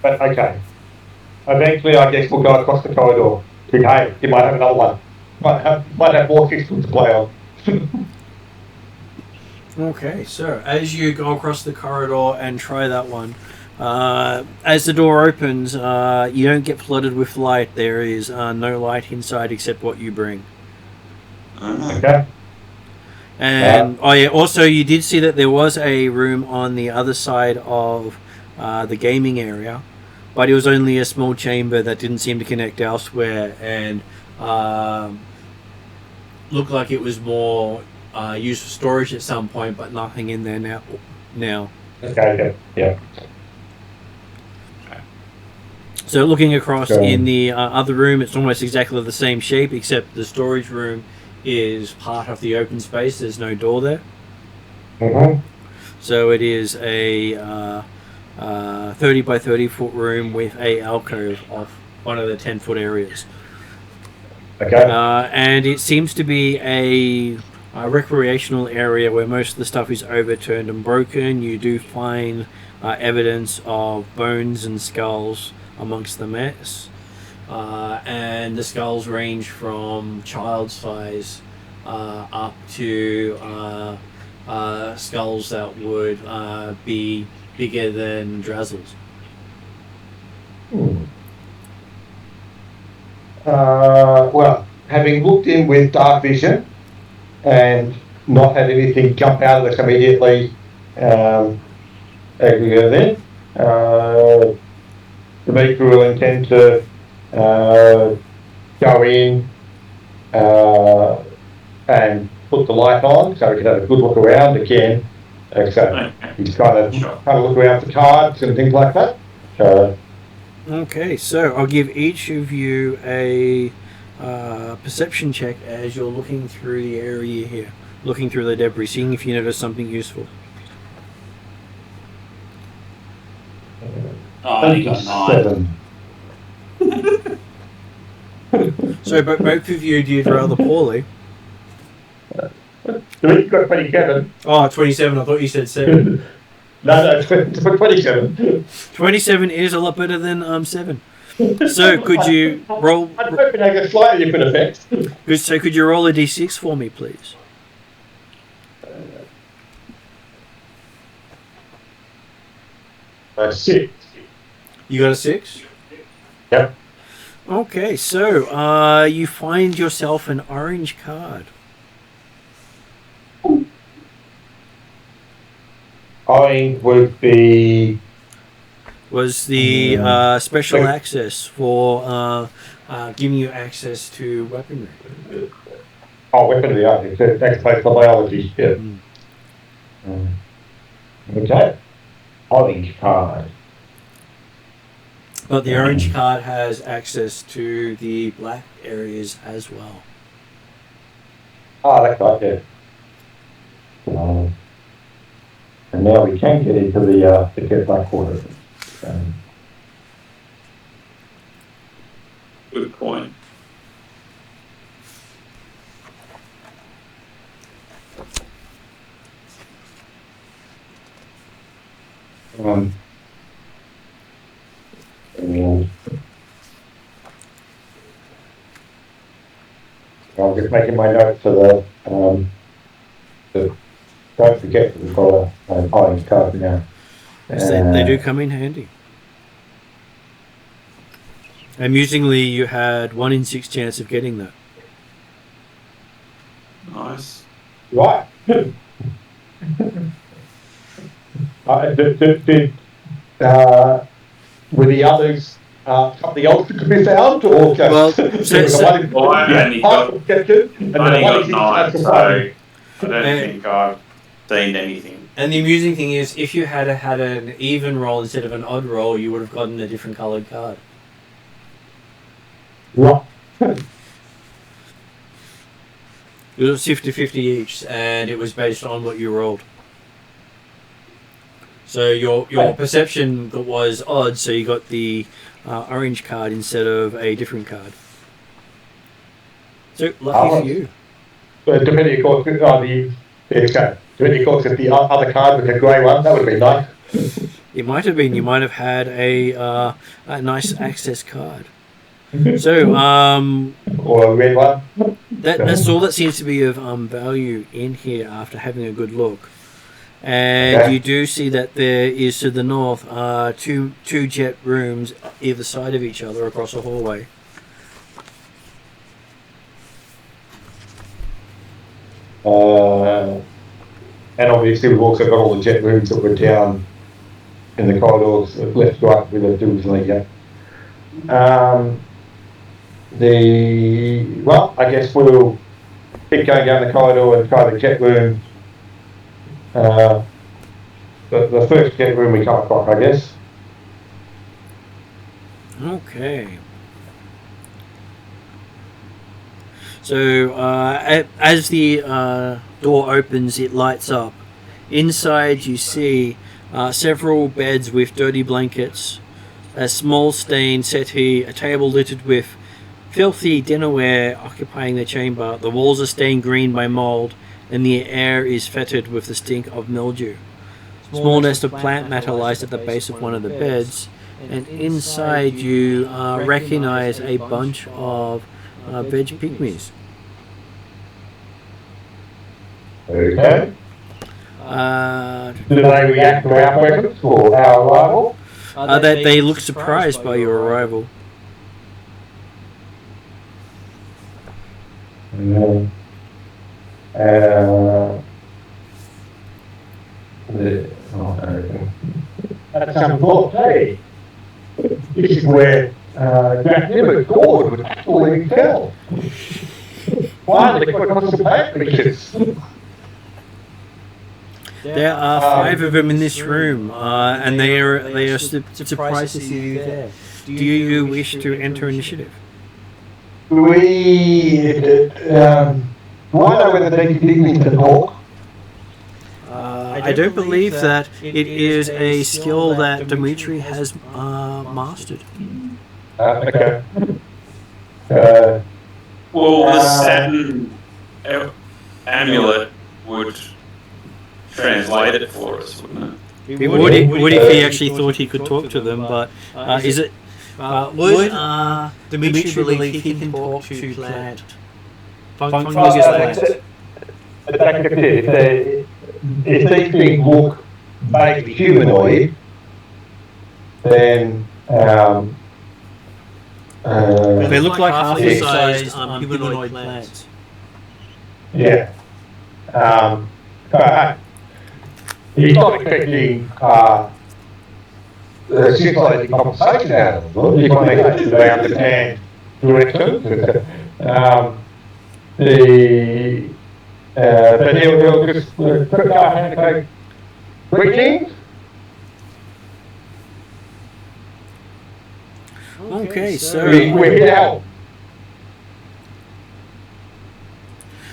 okay. Eventually, I guess we'll go across the corridor. Hey, you might have another one. Might have more systems to play on. Okay, so as you go across the corridor and try that one, as the door opens, you don't get flooded with light. There is no light inside except what you bring. Okay. And also you did see that there was a room on the other side of the gaming area, but it was only a small chamber that didn't seem to connect elsewhere, and looked like it was more used for storage at some point, but nothing in there now. Okay. Yeah. So looking across in the other room, it's almost exactly the same shape, except the storage room is part of the open space. There's no door there. Mm-hmm. So it is a 30 by 30 foot room with a alcove off one of the 10-foot areas. Okay. And it seems to be a recreational area where most of the stuff is overturned and broken. You do find evidence of bones and skulls amongst the mess. And the skulls range from child size up to skulls that would be bigger than Drazzle's. Well, having looked in with dark vision and not had anything jump out of us immediately, as we go then, Dimitri will intend to go in and put the light on so we can have a good look around again. So he's trying to look around for cards and things like that. Okay, so I'll give each of you a perception check as you're looking through the area here, looking through the debris, seeing if you notice something useful. I only got 9. 7. So, but both of you did rather poorly. We've got 27. Oh, 27. I thought you said 7. No, it's 27. 27 is a lot better than 7. So, could you roll? I'm hoping I get slightly different effects. So, could you roll a d6 for me, please? A 6. You got a 6? Yep. Okay, so you find yourself an orange card. Orange would be... Was the special access for giving you access to weaponry. Oh, weaponry, it's access to biology, yeah. Okay. Orange card. But the orange card has access to the black areas as well. Oh, that's right, yeah. And now we can get into the black quarter. Good point. And I'm just making my notes for the don't forget that we've got an orange card now. Yes, they do come in handy. Amusingly, you had 1 in 6 chance of getting that. Nice. Right. Were the others something else to be found, or just well, I only got 9, so I don't think I've seen anything. And the amusing thing is, if you had had an even roll instead of an odd roll, you would have gotten a different coloured card. Right. It was 50-50 each, and it was based on what you rolled. So your perception was odd, so you got the orange card instead of a different card. So lucky for you. Depending, of course, depending, of course, if the other card was a grey one, that would be nice. It might have been. You might have had a nice access card. So or a red one. That's all that seems to be of value in here after having a good look. And you do see that there is to the north two jet rooms either side of each other across a hallway. And obviously we've also got all the jet rooms that were down in the corridors, left, right, with the doors leading. Well, I guess we'll keep going down the corridor and try the jet room. The first jet room we come across, I guess. Okay. So as the door opens, it lights up. Inside you see several beds with dirty blankets, a small stained settee, a table littered with filthy dinnerware occupying the chamber. The walls are stained green by mould, and the air is fetid with the stink of mildew. Small nest of plant matter lies at the base of one of the beds, and inside you recognize a bunch of veg pygmies. Okay. Do they react to our presence or our arrival? They look surprised by your arrival. That's some thought, hey. This is where Jack Nimit's God would actually tell. Finally, got some pictures. There are 5 of them in this room, and they are surprised to see you there. Do you wish to enter initiative? Do I know whether they can talk? I don't believe that it is a skill that Dimitri has mastered. Okay. Well, the Saturn amulet would translate it for us, wouldn't it? He would if he actually thought he could talk to them, but is it... would Dimitri believe he can talk to plant? Fungus plants? If these things look vaguely humanoid, then They look like half-sized humanoid plants. Yeah. But he's not expecting synthesizing conversation out of them. He's going to make sure they understand directions. But he'll just put our hand and go, greetings. Okay, so We're here to help.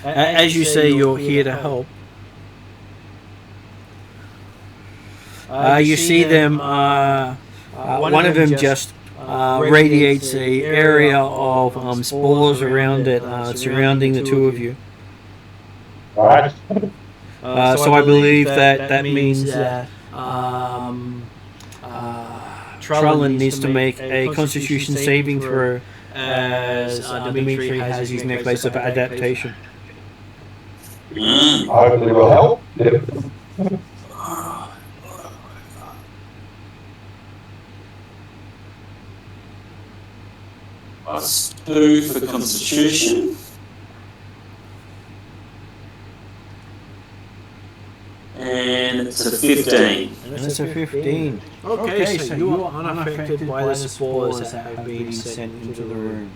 as you say, you're here to help. You see them. One of them just radiates a area of spores around it, surrounding the two of you. Right. So I believe that means that Trellin needs to make a Constitution saving throw, as Dimitri has his necklace of adaptation. Hopefully will help. Yep. +2 for Constitution. And it's a 15. And it's a 15. Okay, so you are unaffected by the spores that have been sent into the room.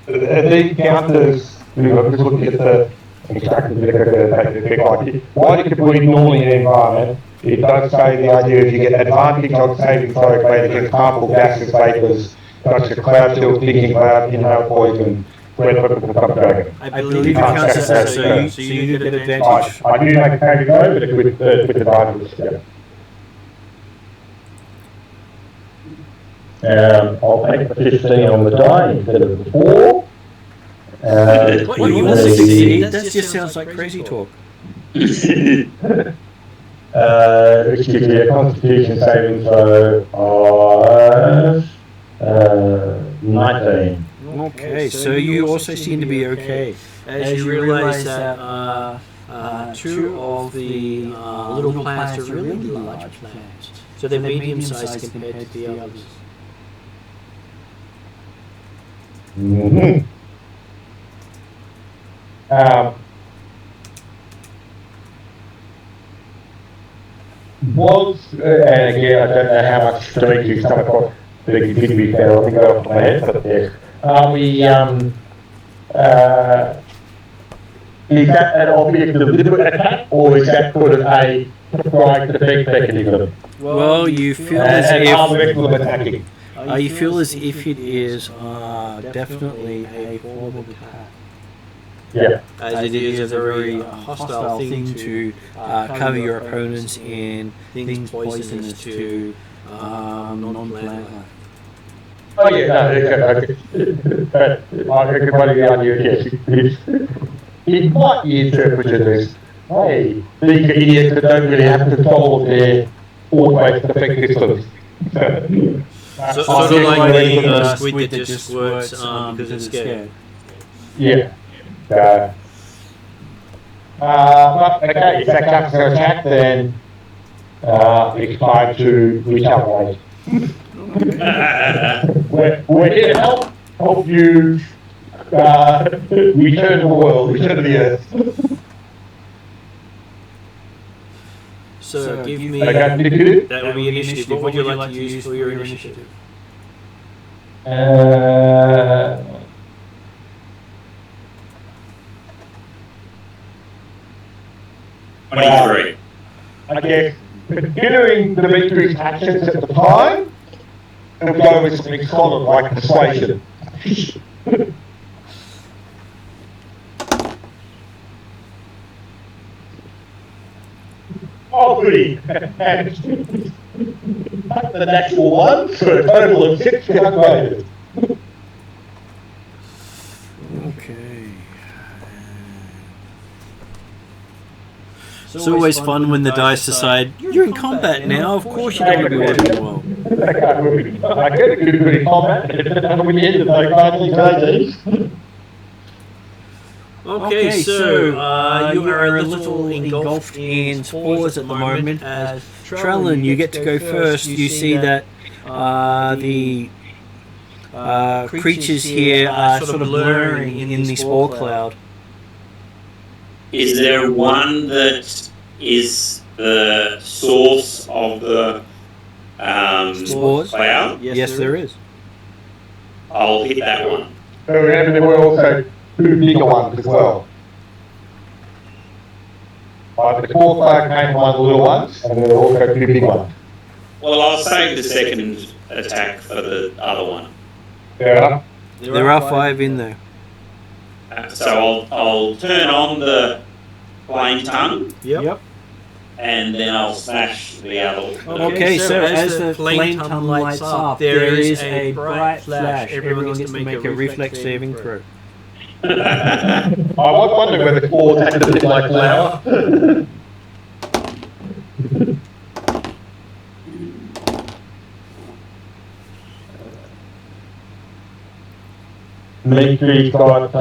These counters, just looking at the extracted technology, why do you complete normally in the environment? It does say the idea if you get advantage on saving throws made against harmful gases, vapors, such as cloud chill, thinking cloud, inhale poison, red weapons, and some dragon. I believe it counts as that, so you get advantage. I do make a saving throw, but it's with advantage. Yeah. I'll take the 15 on the die instead of the 4. What, you want to succeed? That just sounds like crazy talk. Which gives you a Constitution saving throw of 19. Okay, so you also seem to be okay. As you realize that two of the little plants are really large plants. So they're medium-sized compared to the others. Mm-hmm. And again, I don't know how much Dimitri's come across the activity there, I think off my head, but yes. Is that an obvious deliberate attack, or is that sort of a surprise defense mechanism? Well, you feel as if you feel as if it is definitely a form of attack. Yeah. As it is a very hostile thing to cover your opponents in things poisonous to non-plant life. Oh yeah, no, okay. I think one of the ideas, yes, it might be interpreted as, hey, these are idiots that don't really have control of their automated defense systems. So sort of like the squid that just works because it's scared. Yeah. But okay, if that comes to attack, then it's time to retaliate. We're here to help you return to the world, return to the earth. So give me initiative. That would be initiative. What would you like to use for your initiative? 23. I guess, considering Dimitri's actions at the time, we'll go with something solid like persuasion. Oh, goody! And the natural one for a total of 6 calculated. Okay. It's always fun when the dice decide you're in combat now. Of course you're going to be working well. I get a good combat, and we ended like 19 days. Okay, so you are a little engulfed in spores at the moment. As Trellin, you get to go first. You see that the creatures here are sort of blurring in the spore cloud. Is there one that is the source of the Spores? cloud? Yes, there is. I'll hit that one. So remember, there were also 2 bigger ones as well. The core cloud came from one of the little ones, and there were also 2 big ones. Well, I'll save the second attack for the other one. Yeah. There are 5 in there. So I'll turn on the flame tongue. Yep. And then I'll smash the other. Okay, so as the flame tongue lights up, there is a bright flash. Everyone gets to make a reflex saving throw. I was wondering whether claws acted a bit like flour. Dimitri's got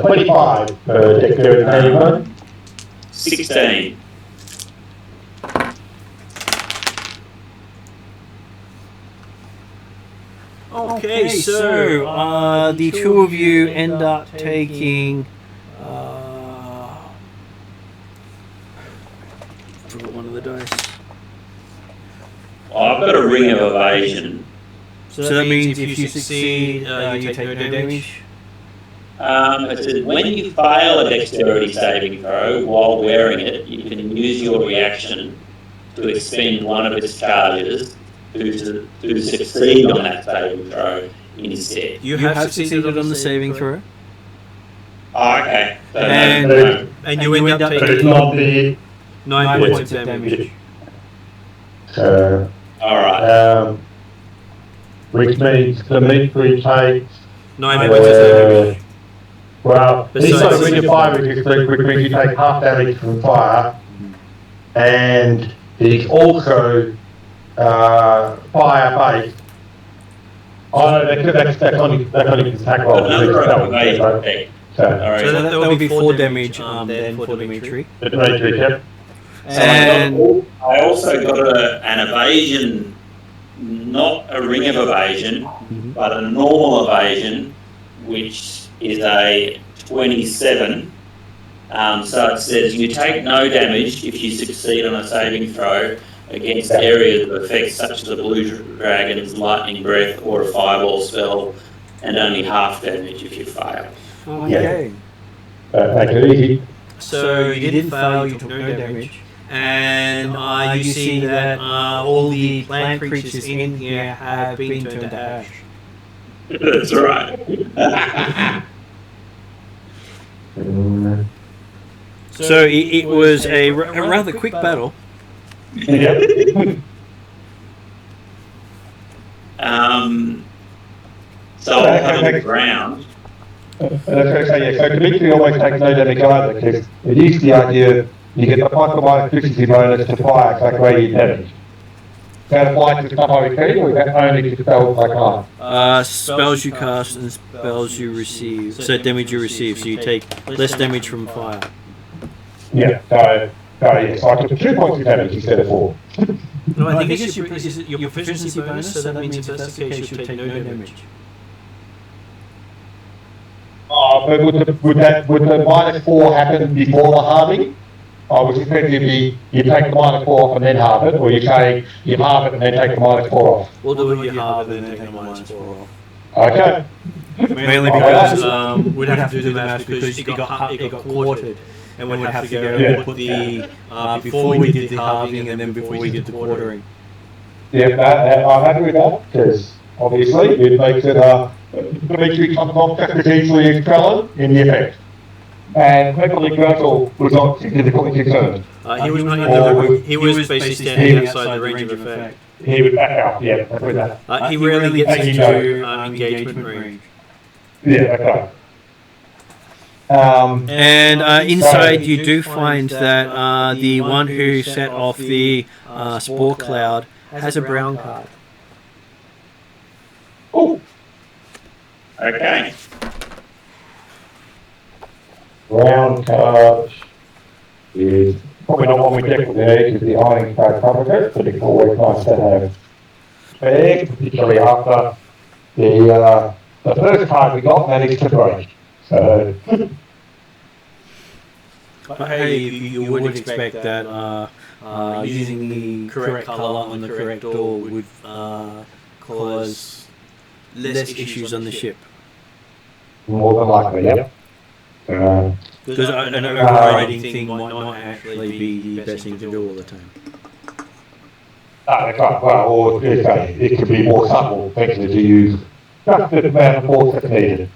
25 for dexterity saving throw. 16. Okay, so the 2 of you end up taking. Forgot one of the dice. I've got a ring of evasion. So that means if you succeed, you take no damage. It says when you fail a dexterity saving throw while wearing it, you can use your reaction to expend one of its charges to succeed on that saving throw instead. You have succeeded on the saving throw. Oh, okay. So And you end up taking Not the 9 points of damage. Alright. Which means Dimitri takes 9 points of damage. well, he's got a Besides- ring of fire resistance, which means you take half damage from fire, and he's also fire based. Oh no, that's only his attack roll. Another evasion effect. So Alright. So that will be 4 damage then for Dimitri. Dimitri, yep. And I also got an evasion, not a ring of evasion, but a normal evasion, which is a 27. So it says you take no damage if you succeed on a saving throw against areas of effect such as a blue dragon's lightning breath or a fireball spell, and only half damage if you fail. okay. Make it easy. So you didn't fail, you took no damage. And you see that all the plant creatures in here have been turned to ash. That's right. So it was a rather quick battle. Yep. So I'll cover the ground. So Dimitri always takes no damage either, because it is the idea you get the +1 efficiency bonus to fire, so where you damage. That applies to stuff I repeat, or is that only to spells I cast? Spells you cast and spells you receive. So damage you receive. So you take less damage from fire. Yeah, so yes, I took 2 points of damage instead of 4. No, I think it's your proficiency bonus. So that means if that's the case, you take no damage. But would the -4 happen before the halving? I was effectively, you take the -4 off and then halve it, or you say you halve it and then take the -4 off. We'll do it. You halve it and then take the -4 off. Okay. Mainly because we'd have to do the math because it got quartered, and we'd have to go and put the before we did the halving and then before we did the quartering. Yeah, I'm happy with that, because obviously it makes it Dimitri comes off just as easily as Trellin in the effect. And hopefully Gertl was not significantly concerned. He was not. He was basically standing outside the range of effect. He was back out, yeah, with that. He rarely gets into engagement range. Yeah, okay. And inside, you do find that the one who set off the spore cloud has a brown card. Oh, Okay. brown card is probably not one we definitely need because the ironing card covers it, but it's always nice to have spare, particularly after the first card we got managed to break. So, But hey, you would expect that using the correct colour on the correct door would cause less issues on the ship. more than likely, yeah. Because an overriding thing might not actually be the best thing to do all the time. That's right. Well, or it could be more subtle, effectively, to use just the amount of force that's needed.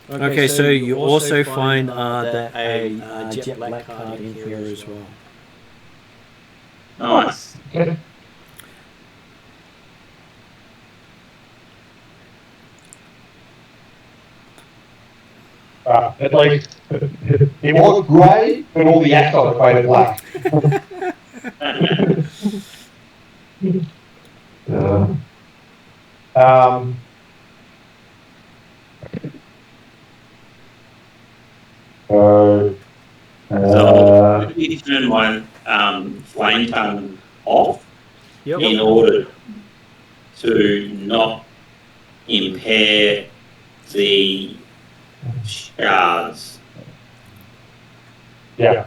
Okay, so you also find that a jet black card in here as well. Nice. Okay. At least it was grey, but all the outside faded black. So I'm going to turn my flame tongue off in order to not impair the shards. Yeah.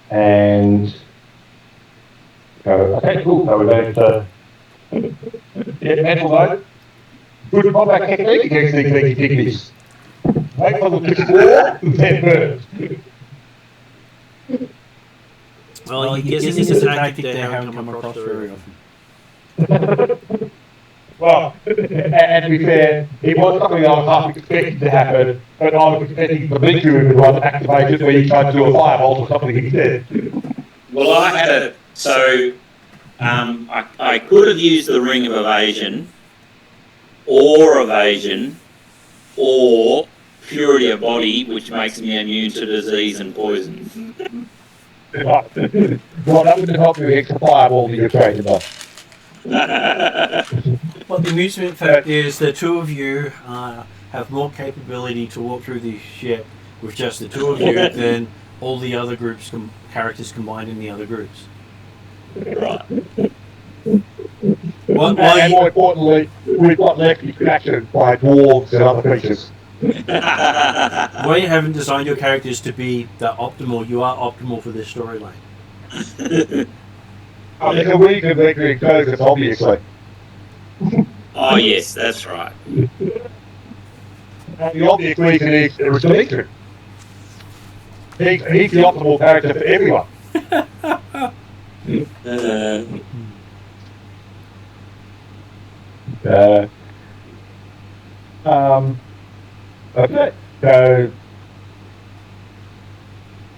And okay, cool. So we're going to get mental mode. Good combat technique against these dignities. Wait for them to explore, then burn. Well, you guess this is a tactic they haven't come across very often. Well, and to be fair, it was something I was half expecting to happen, but I was expecting the big dude to run activate it where you tried to do a firebolt or something instead. Well, I had a... So, I could have used the Ring of Evasion, or Purity of Body, which makes me immune to disease and poison. Well, that wouldn't help you against the fireball that you're trained enough. Well, the amusement fact is the two of you have more capability to walk through the ship with just the two of you than all the other groups, characters combined in the other groups. Right. And more importantly, we've got less distraction by dwarves and other creatures. While you haven't designed your characters to be the optimal, you are optimal for this storyline. There's a reason Victory exists, obviously. Oh, yes, that's right. And the obvious reason is Dimitri. He's the optimal character for everyone. Okay, so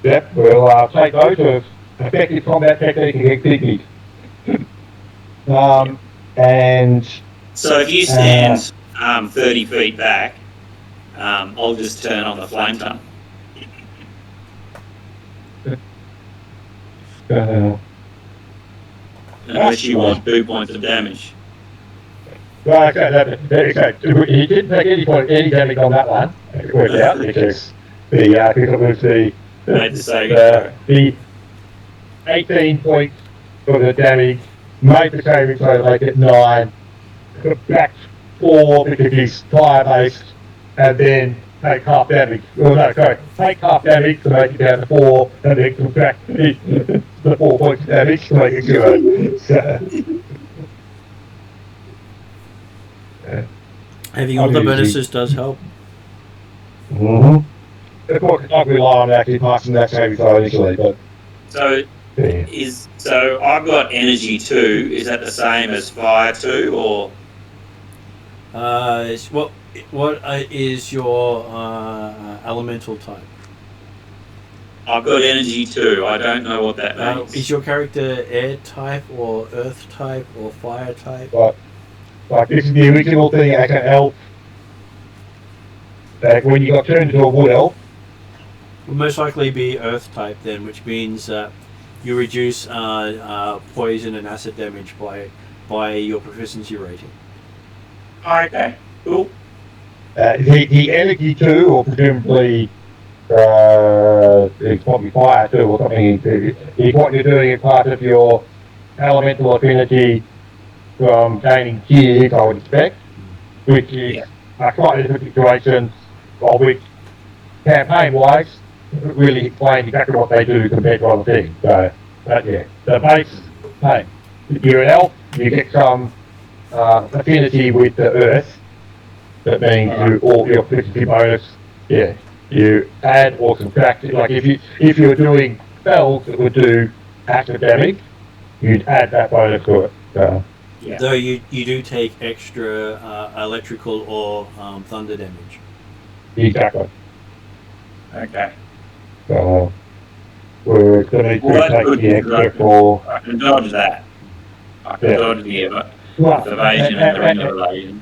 yep, we'll take those as effective combat technique against dignities. And So if you stand 30 feet back, I'll just turn on the flame tongue. Unless you want 2 points of damage. right, okay, he didn't take any damage on that one. It worked out because it was Made the saving throw. the 18 points for the damage, made the saving throw like at 9, back 4 because he's fire based, and then take half damage. Oh no, sorry, take half damage to make it down to 4, and then subtract the 4 points of damage to make it 0. So, Having all the bonuses does help. Of course, it's not rely on actually passing that saving throw initially, but So so I've got energy 2. Is that the same as fire 2, or? What is your elemental type? I've got energy too. I don't know what that means. Is your character air type or earth type or fire type? Like this is the original thing as an elf. Like when you got turned into a wood elf. Will most likely be earth type then, which means you reduce poison and acid damage by your proficiency rating. Okay, cool. The energy too, or presumably it's probably fire too, or something. What you're doing is part of your elemental affinity from gaining gears, I would expect, which is a slightly different situation, of which campaign-wise really explains exactly what they do compared to other things. So, the base, hey, if you're an elf, you get some affinity with the earth. That means all your efficiency bonus, you add or subtract it. Like if you're doing spells that would do acid damage, you'd add that bonus to it. Though you do take extra electrical or thunder damage. Exactly. Okay. So we're going to take the extra for. I can dodge that. I can dodge the evasion and the ring of evasion.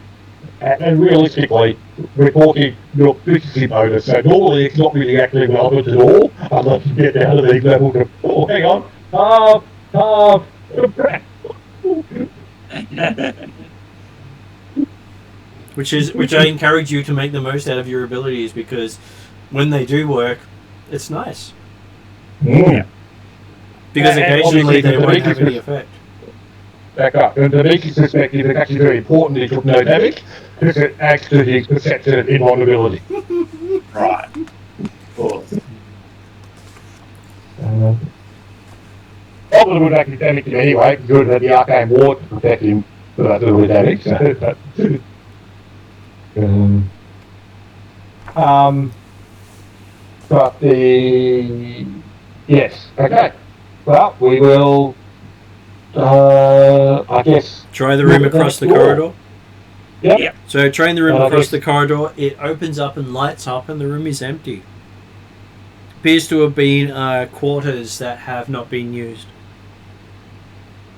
And realistically, we're talking your efficiency bonus, so normally it's not really actually relevant at all, unless you get down to these levels of, oh, hang on, which I encourage you to make the most out of your abilities, because when they do work, it's nice. Yeah. Because occasionally they won't have any effect. Back up. And the Mickey's perspective is actually very important. He took no damage because it adds to his perception of invulnerability. Right. Of course. Probably would actually damage him anyway, because he would have the arcane ward to protect him for that little bit of damage. But yes, okay. Well, we will. I guess. Try the room across the corridor. Yep. So trying the room across the corridor, it opens up and lights up, and the room is empty. Appears to have been quarters that have not been used.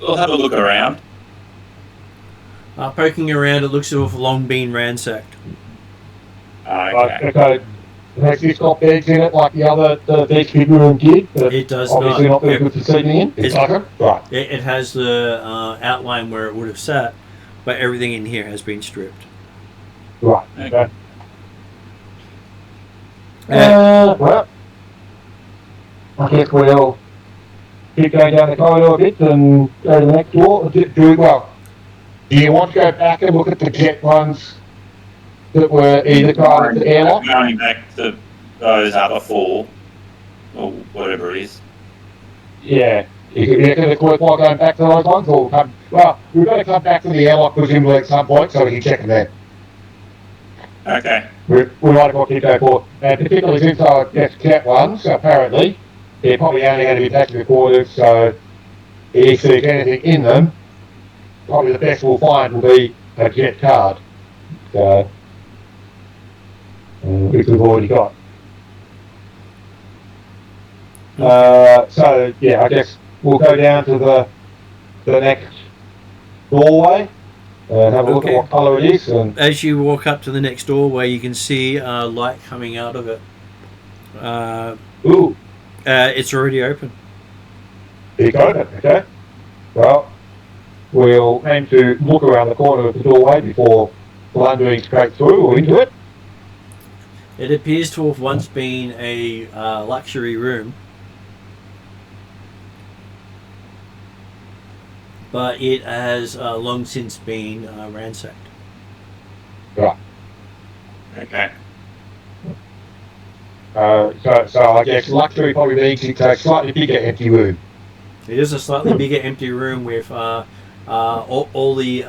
We'll have a look around. Poking around, it looks to have long been ransacked. Okay. Has this got beds in it like the other big room did? It does obviously not very good for sleeping in. It's right. It has the outline where it would have sat, but everything in here has been stripped. Right. Okay. Well, I guess we'll keep going down the corridor a bit and go to the next door. Do you want to go back and look at the jet ones that were either part of the airlock? Going back to those other four, or whatever it is. Yeah. You reckon it's worthwhile going back to those ones? Or we've got to come back to the airlock presumably at some point so we can check them there. Okay. We might as well keep going forward. And particularly since I guess jet ones, apparently, they're probably only going to be back to the quarters, so if there's anything in them, probably the best we'll find will be a jet card. So, which we've already got. So yeah, I guess we'll go down to the next doorway and have a look at what colour it is. And as you walk up to the next doorway, you can see light coming out of it. It's already open. It's open, okay. Well, we'll aim to look around the corner of the doorway before blundering straight through or into it. It appears to have once been a luxury room, but it has long since been ransacked. Right. Okay. So I guess luxury probably means it's a slightly bigger empty room. It is a slightly bigger empty room with all the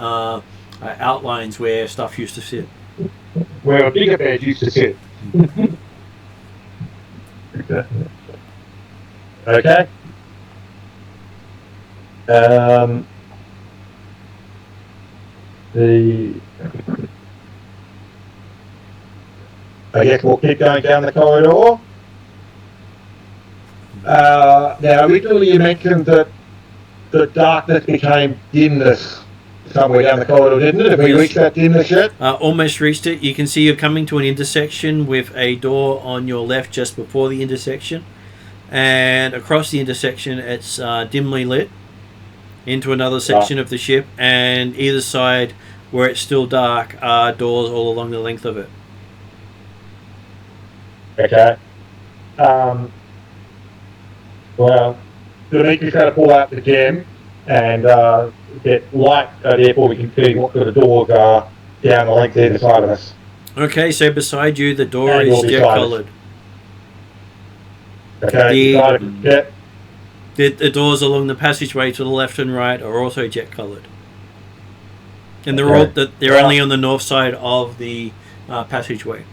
outlines where stuff used to sit. Where a bigger bed used to sit. Okay. I guess we'll keep going down the corridor. Now, originally you mentioned that the darkness became dimness somewhere down the corridor, didn't it? Have we reached that dimness yet? Almost reached it. You can see you're coming to an intersection with a door on your left just before the intersection. And across the intersection, it's dimly lit into another section of the ship. And either side, where it's still dark, are doors all along the length of it. Okay. Well, Dimitri's going to pull out the gem and get light, therefore we can see what sort of doors are down the length either side of us. Okay, so beside you, the door And is we'll jet coloured. Okay, The doors along the passageway to the left and right are also jet coloured. And they're only on the north side of the passageway.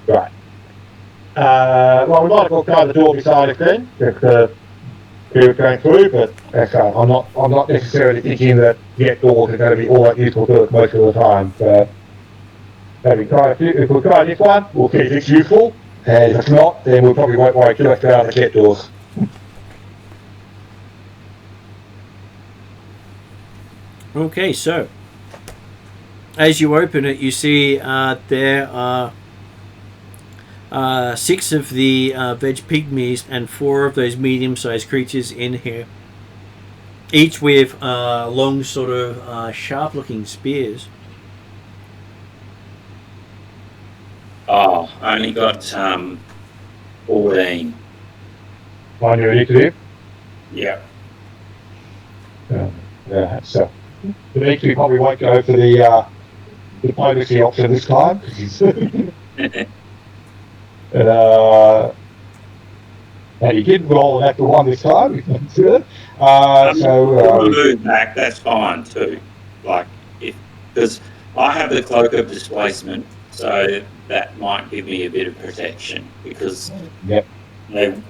Right. Well, we might as well try the door beside us then, if the spirit going through, but I'm not necessarily thinking that jet doors are going to be all that useful to us most of the time. So maybe if we try this one, we'll see if it's useful, and if it's not, then we probably won't worry too much about the jet doors. Okay, so as you open it, you see there are 6 of the veg pygmies and 4 of those medium-sized creatures in here, each with long, sort of sharp-looking spears. Oh, I only got 14. On your initiative? Yeah. Yeah, so Dimitri probably won't go for the diplomacy option this time. And he did roll an natural 1 this time. Move back. That's fine too. Like because I have the cloak of displacement, so that might give me a bit of protection because they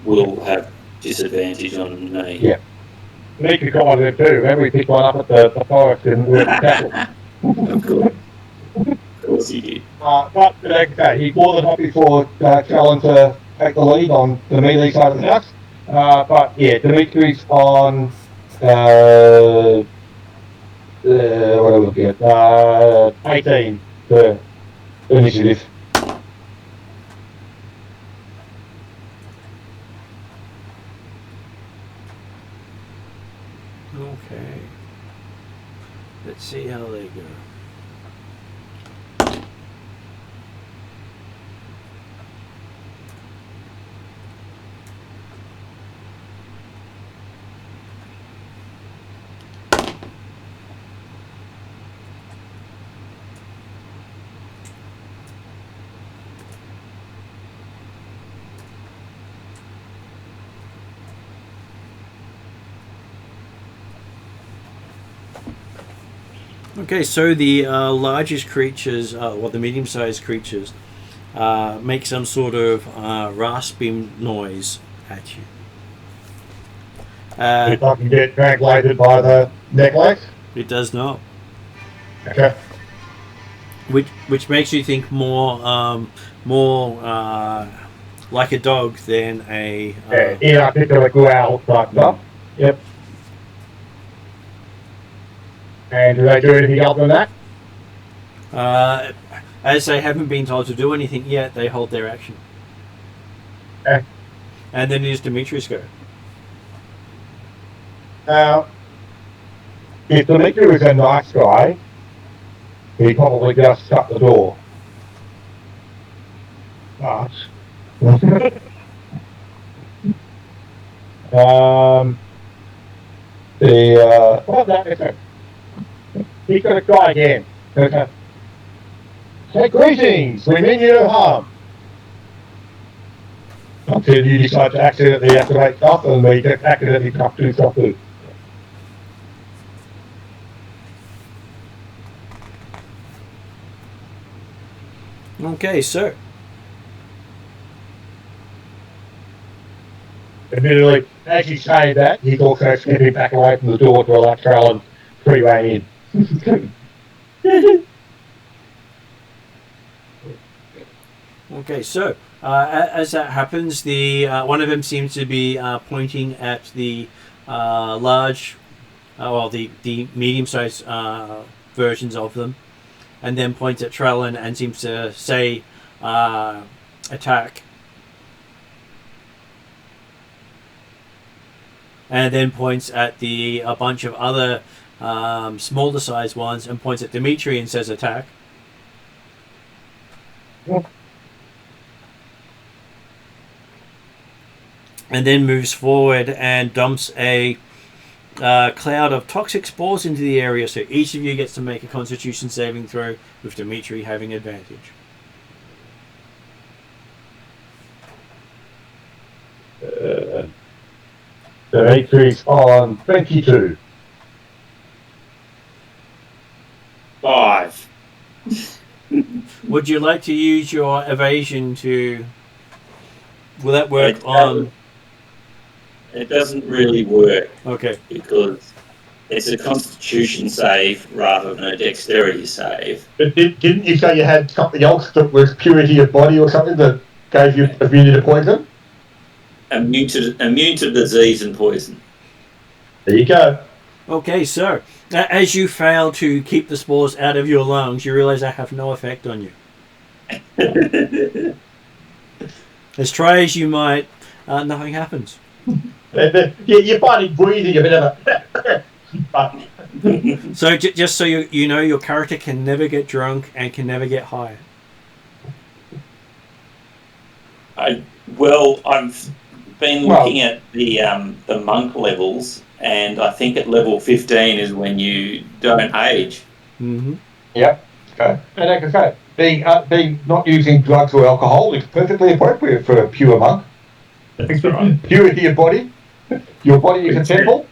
will have disadvantage on me. Yeah. Dimitri got one of them too. Remember we picked one up at the forest and we went to tackle. Of course he did. But like I say, he's more than happy for Callan to take the lead on the melee side of the house. But yeah, Dimitri's on what are we looking at? 18 for initiative. Okay. Let's see how they go. Okay, so the largest creatures, or the medium-sized creatures, make some sort of rasping noise at you. If I can get translated by the necklace? It does not. Okay. Which makes you think more like a dog than a... inarticulate growl type stuff. Yep. And do they do anything else than that? As they haven't been told to do anything yet, they hold their action. Okay. And then it is Dimitri's go. Now, if Dimitri was a nice guy, he probably just shut the door. But... He's going to try again. Say greetings, we mean you no harm. Until you decide to accidentally activate stuff and we get accidentally cut to stuff too. Okay, so. Admittedly, as you say that, he's also stepping back away from the door to allow Carolyn freeway in. Okay, so As that happens, the one of them seems to be pointing at the large, the medium-sized versions of them, and then points at Trellin and seems to say, attack. And then points at a bunch of other smaller sized ones and points at Dimitri and says attack. Yeah. And then moves forward and dumps a cloud of toxic spores into the area, so each of you gets to make a Constitution saving throw, with Dimitri having advantage. Dimitri's on 22. 5. Would you like to use your evasion to... Will that work on... It doesn't really work Okay. because it's a Constitution save rather than a Dexterity save. But didn't you say you had something else that was purity of body or something that gave you immunity to poison? Immune to disease and poison. There you go. Okay, so as you fail to keep the spores out of your lungs, you realize they have no effect on you. As try as you might, nothing happens. You're finding breathing a bit of a... So just so you know, your character can never get drunk and can never get high. I've been looking at the monk levels, and I think at level 15 is when you don't age. Mm-hmm. Yep. Okay. And like I say, being not using drugs or alcohol is perfectly appropriate for a pure monk. That's right. Purity of body. Your body is a temple.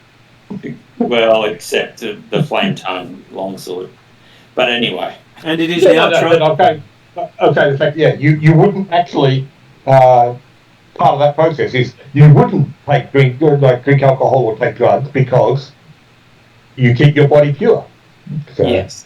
Well, except the flame tongue longsword. But anyway. And it is now okay. The fact, you wouldn't actually. Part of that process is you wouldn't drink alcohol or take drugs because you keep your body pure. So, yes.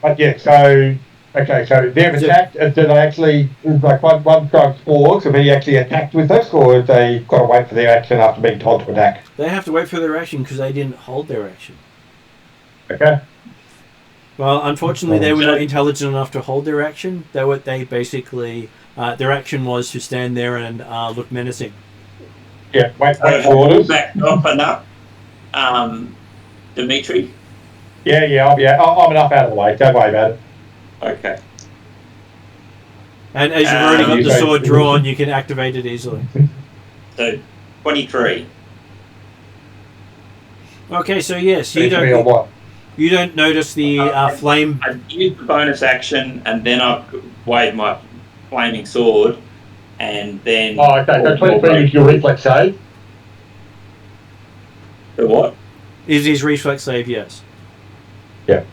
But yeah, so they've attacked. Do they actually one drug spores? Have they actually attacked with this, or have they got to wait for their action after being told to attack? They have to wait for their action because they didn't hold their action. Okay. Well, unfortunately, they were not intelligent enough to hold their action. They basically their action was to stand there and look menacing. Yeah, wait for orders. Back up enough, Dimitri. Yeah, I'm enough out of the way. Don't worry about it. Okay. And as you've already got the sword drawn, you can activate it easily. So, 23. Okay, so yes, you don't notice the flame. I used the bonus action, and then I waved my flaming sword, and then... Oh, okay, so 23 is your reflex save? The what? Is his reflex save, yes. Yeah.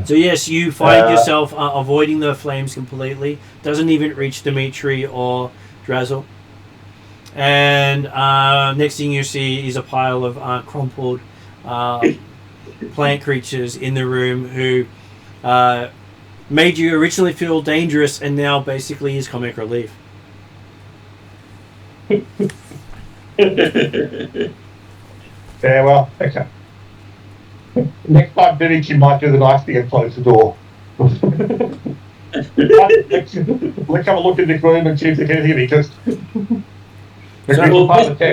So yes, you find yourself avoiding the flames completely. Doesn't even reach Dimitri or Drazel. And next thing you see is a pile of crumpled plant creatures in the room who made you originally feel dangerous and now basically is comic relief. Yeah, well, okay. Next time, Dimitri might do the nice thing and close the door. Let's have a look in the room and see if there's anything because part of the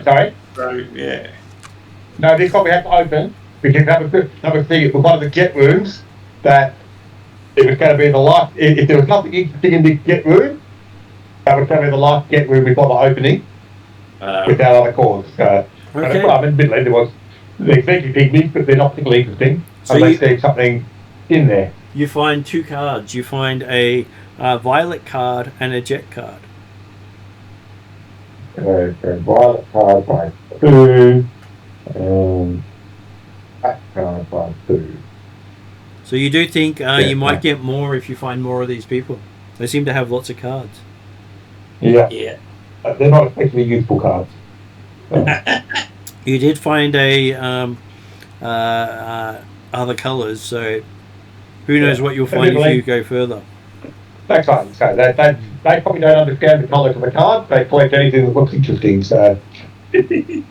test. Sorry? Yeah. No, this one we have to open because that was one of the get rooms that it was going to be the last. If there was nothing interesting in the get room, that was going to be the last get room before the opening without other cause. Okay. Well, admittedly, there was the executive pygmies, but they're not particularly interesting unless there's something in there. You find two cards. You find a violet card and a jet card. Okay, violet card by 2, black card by 2. So you do think you might get more if you find more of these people. They seem to have lots of cards. Yeah. Yeah. They're not especially useful cards. You did find a other colours, so who knows what you'll find if you go further. That's fine. So they probably don't understand the colours of the card. They collect anything that looks interesting. So maybe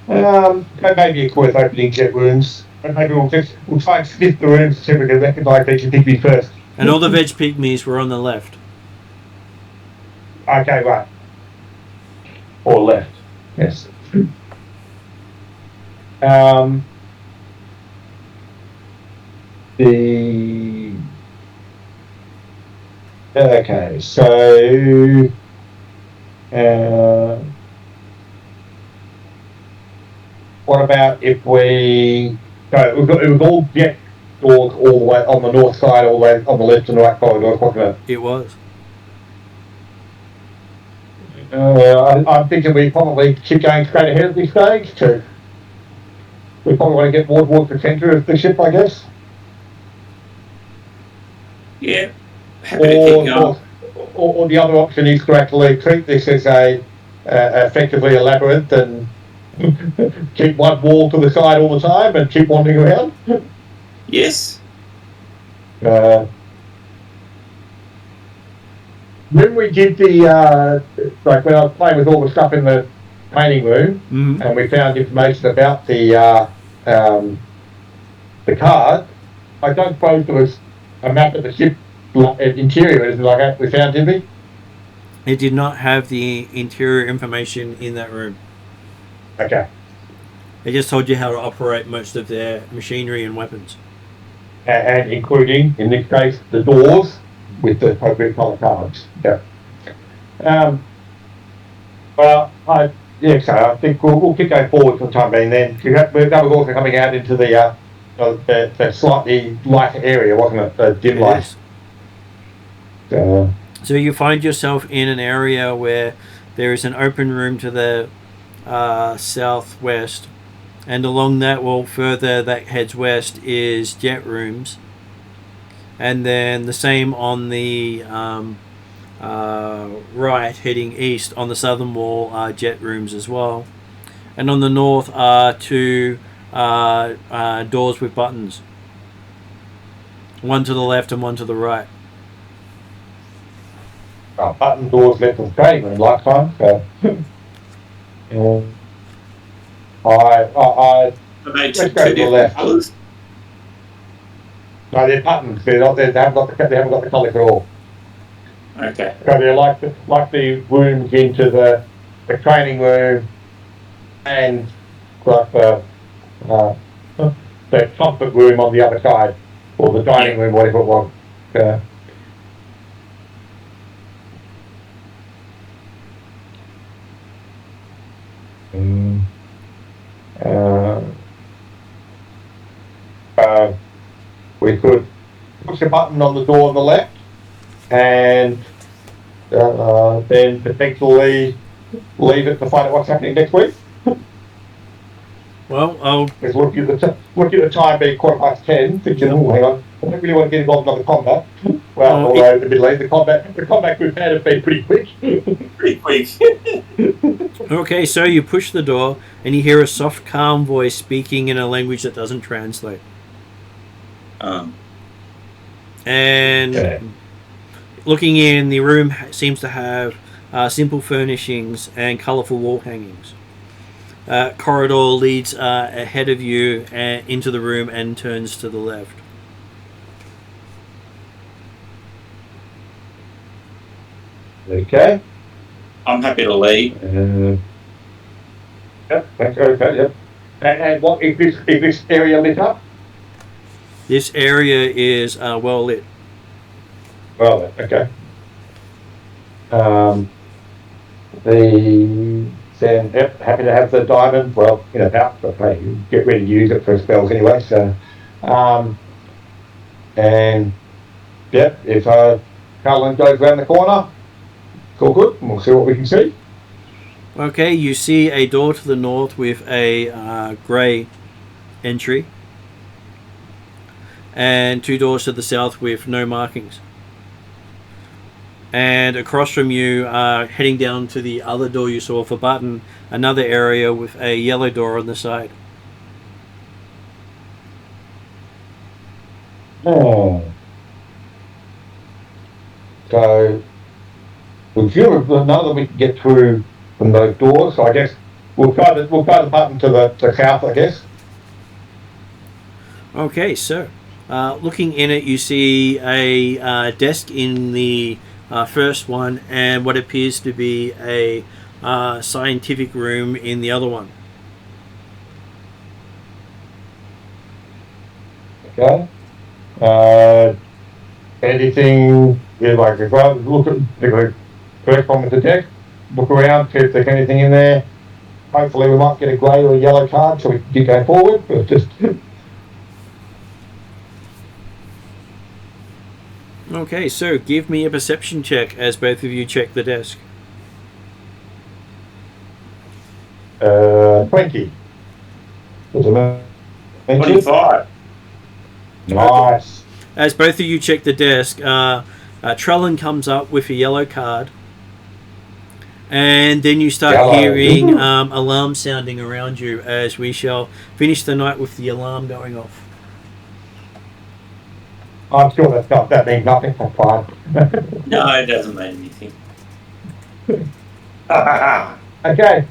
it's worth opening jet rooms. But maybe we'll try and sniff the rooms to see if we can recognise each individually first. And all the veg pygmies were on the left. Okay, right. Or left. Yes. Okay, so what about if we it was all jet doors all the way on the north side, all the way on the left and right corridors, wasn't it? It was. I'm thinking we probably keep going straight ahead at this stage. We probably want to get more towards the centre of the ship, I guess. Yeah, happy to keep going. Or the other option is to actually treat this as effectively a labyrinth and keep one wall to the side all the time and keep wandering around. Yes. When we did the like when I was playing with all the stuff in the training room, and we found information about the card, I don't suppose there was a map of the ship interior or anything like that we found, did we? It did not have the interior information in that room. Okay. It just told you how to operate most of their machinery and weapons. And including, in this case, the doors with the appropriate colour cards. Yeah. Well, so I think we'll keep going forward for the time being then. That was also coming out into the slightly lighter area, wasn't it? The dim light. So you find yourself in an area where there is an open room to the southwest, and along that wall further that heads west is jet rooms, and then the same on the right heading east on the southern wall are jet rooms as well, and on the north are two doors with buttons, one to the left and one to the right. Button doors left of game in lifetime. Are they let's go to the left. Colours? No, they're buttons. They haven't got the colour at all. Okay. So they're like the rooms into the training room and like the comfort room on the other side, or the dining room, whatever it was. We could push a button on the door on the left and then potentially leave it to find out what's happening next week. Well, I'll just look at the time being 10:15, thinking, oh, hang on, I don't really want to get involved in the combat. Well, although admittedly the combat we've had have been pretty quick. Pretty quick. Okay, so you push the door and you hear a soft, calm voice speaking in a language that doesn't translate. And looking in, the room seems to have simple furnishings and colourful wall hangings. Corridor leads ahead of you into the room and turns to the left. Okay. I'm happy to lead. Yep. Okay. Yep. And what is this area lit up? This area is well lit. Well lit. Okay. Happy to have the diamond. Well, out, but hey, get ready to use it for spells anyway. So, and if Carlin goes around the corner, it's all good. And we'll see what we can see. Okay, you see a door to the north with a grey entry, and two doors to the south with no markings. And across from you, heading down to the other door you saw for button, another area with a yellow door on the side. Oh. few of them, none of them we can get through from those doors. So I guess we'll try the button to the south, I guess. Okay, so looking in it, you see a desk in the first one, and what appears to be a scientific room in the other one. Okay. Anything, like if I look at the first one with the deck, look around, see if there's anything in there. Hopefully we might get a grey or a yellow card so we can keep going forward, but just... Okay, so give me a perception check as both of you check the desk. 20. 25. Nice. As both of you check the desk, Trellin comes up with a yellow card, and then you start hearing alarm sounding around you as we shall finish the night with the alarm going off. I'm sure that means nothing for fun. No, it doesn't mean anything. Okay.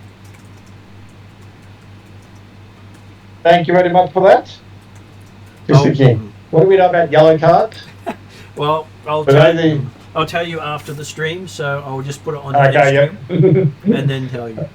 Thank you very much for that. Just thinking, what do we know about yellow cards? Well, I'll tell you after the stream, so I'll just put it on the stream and then tell you.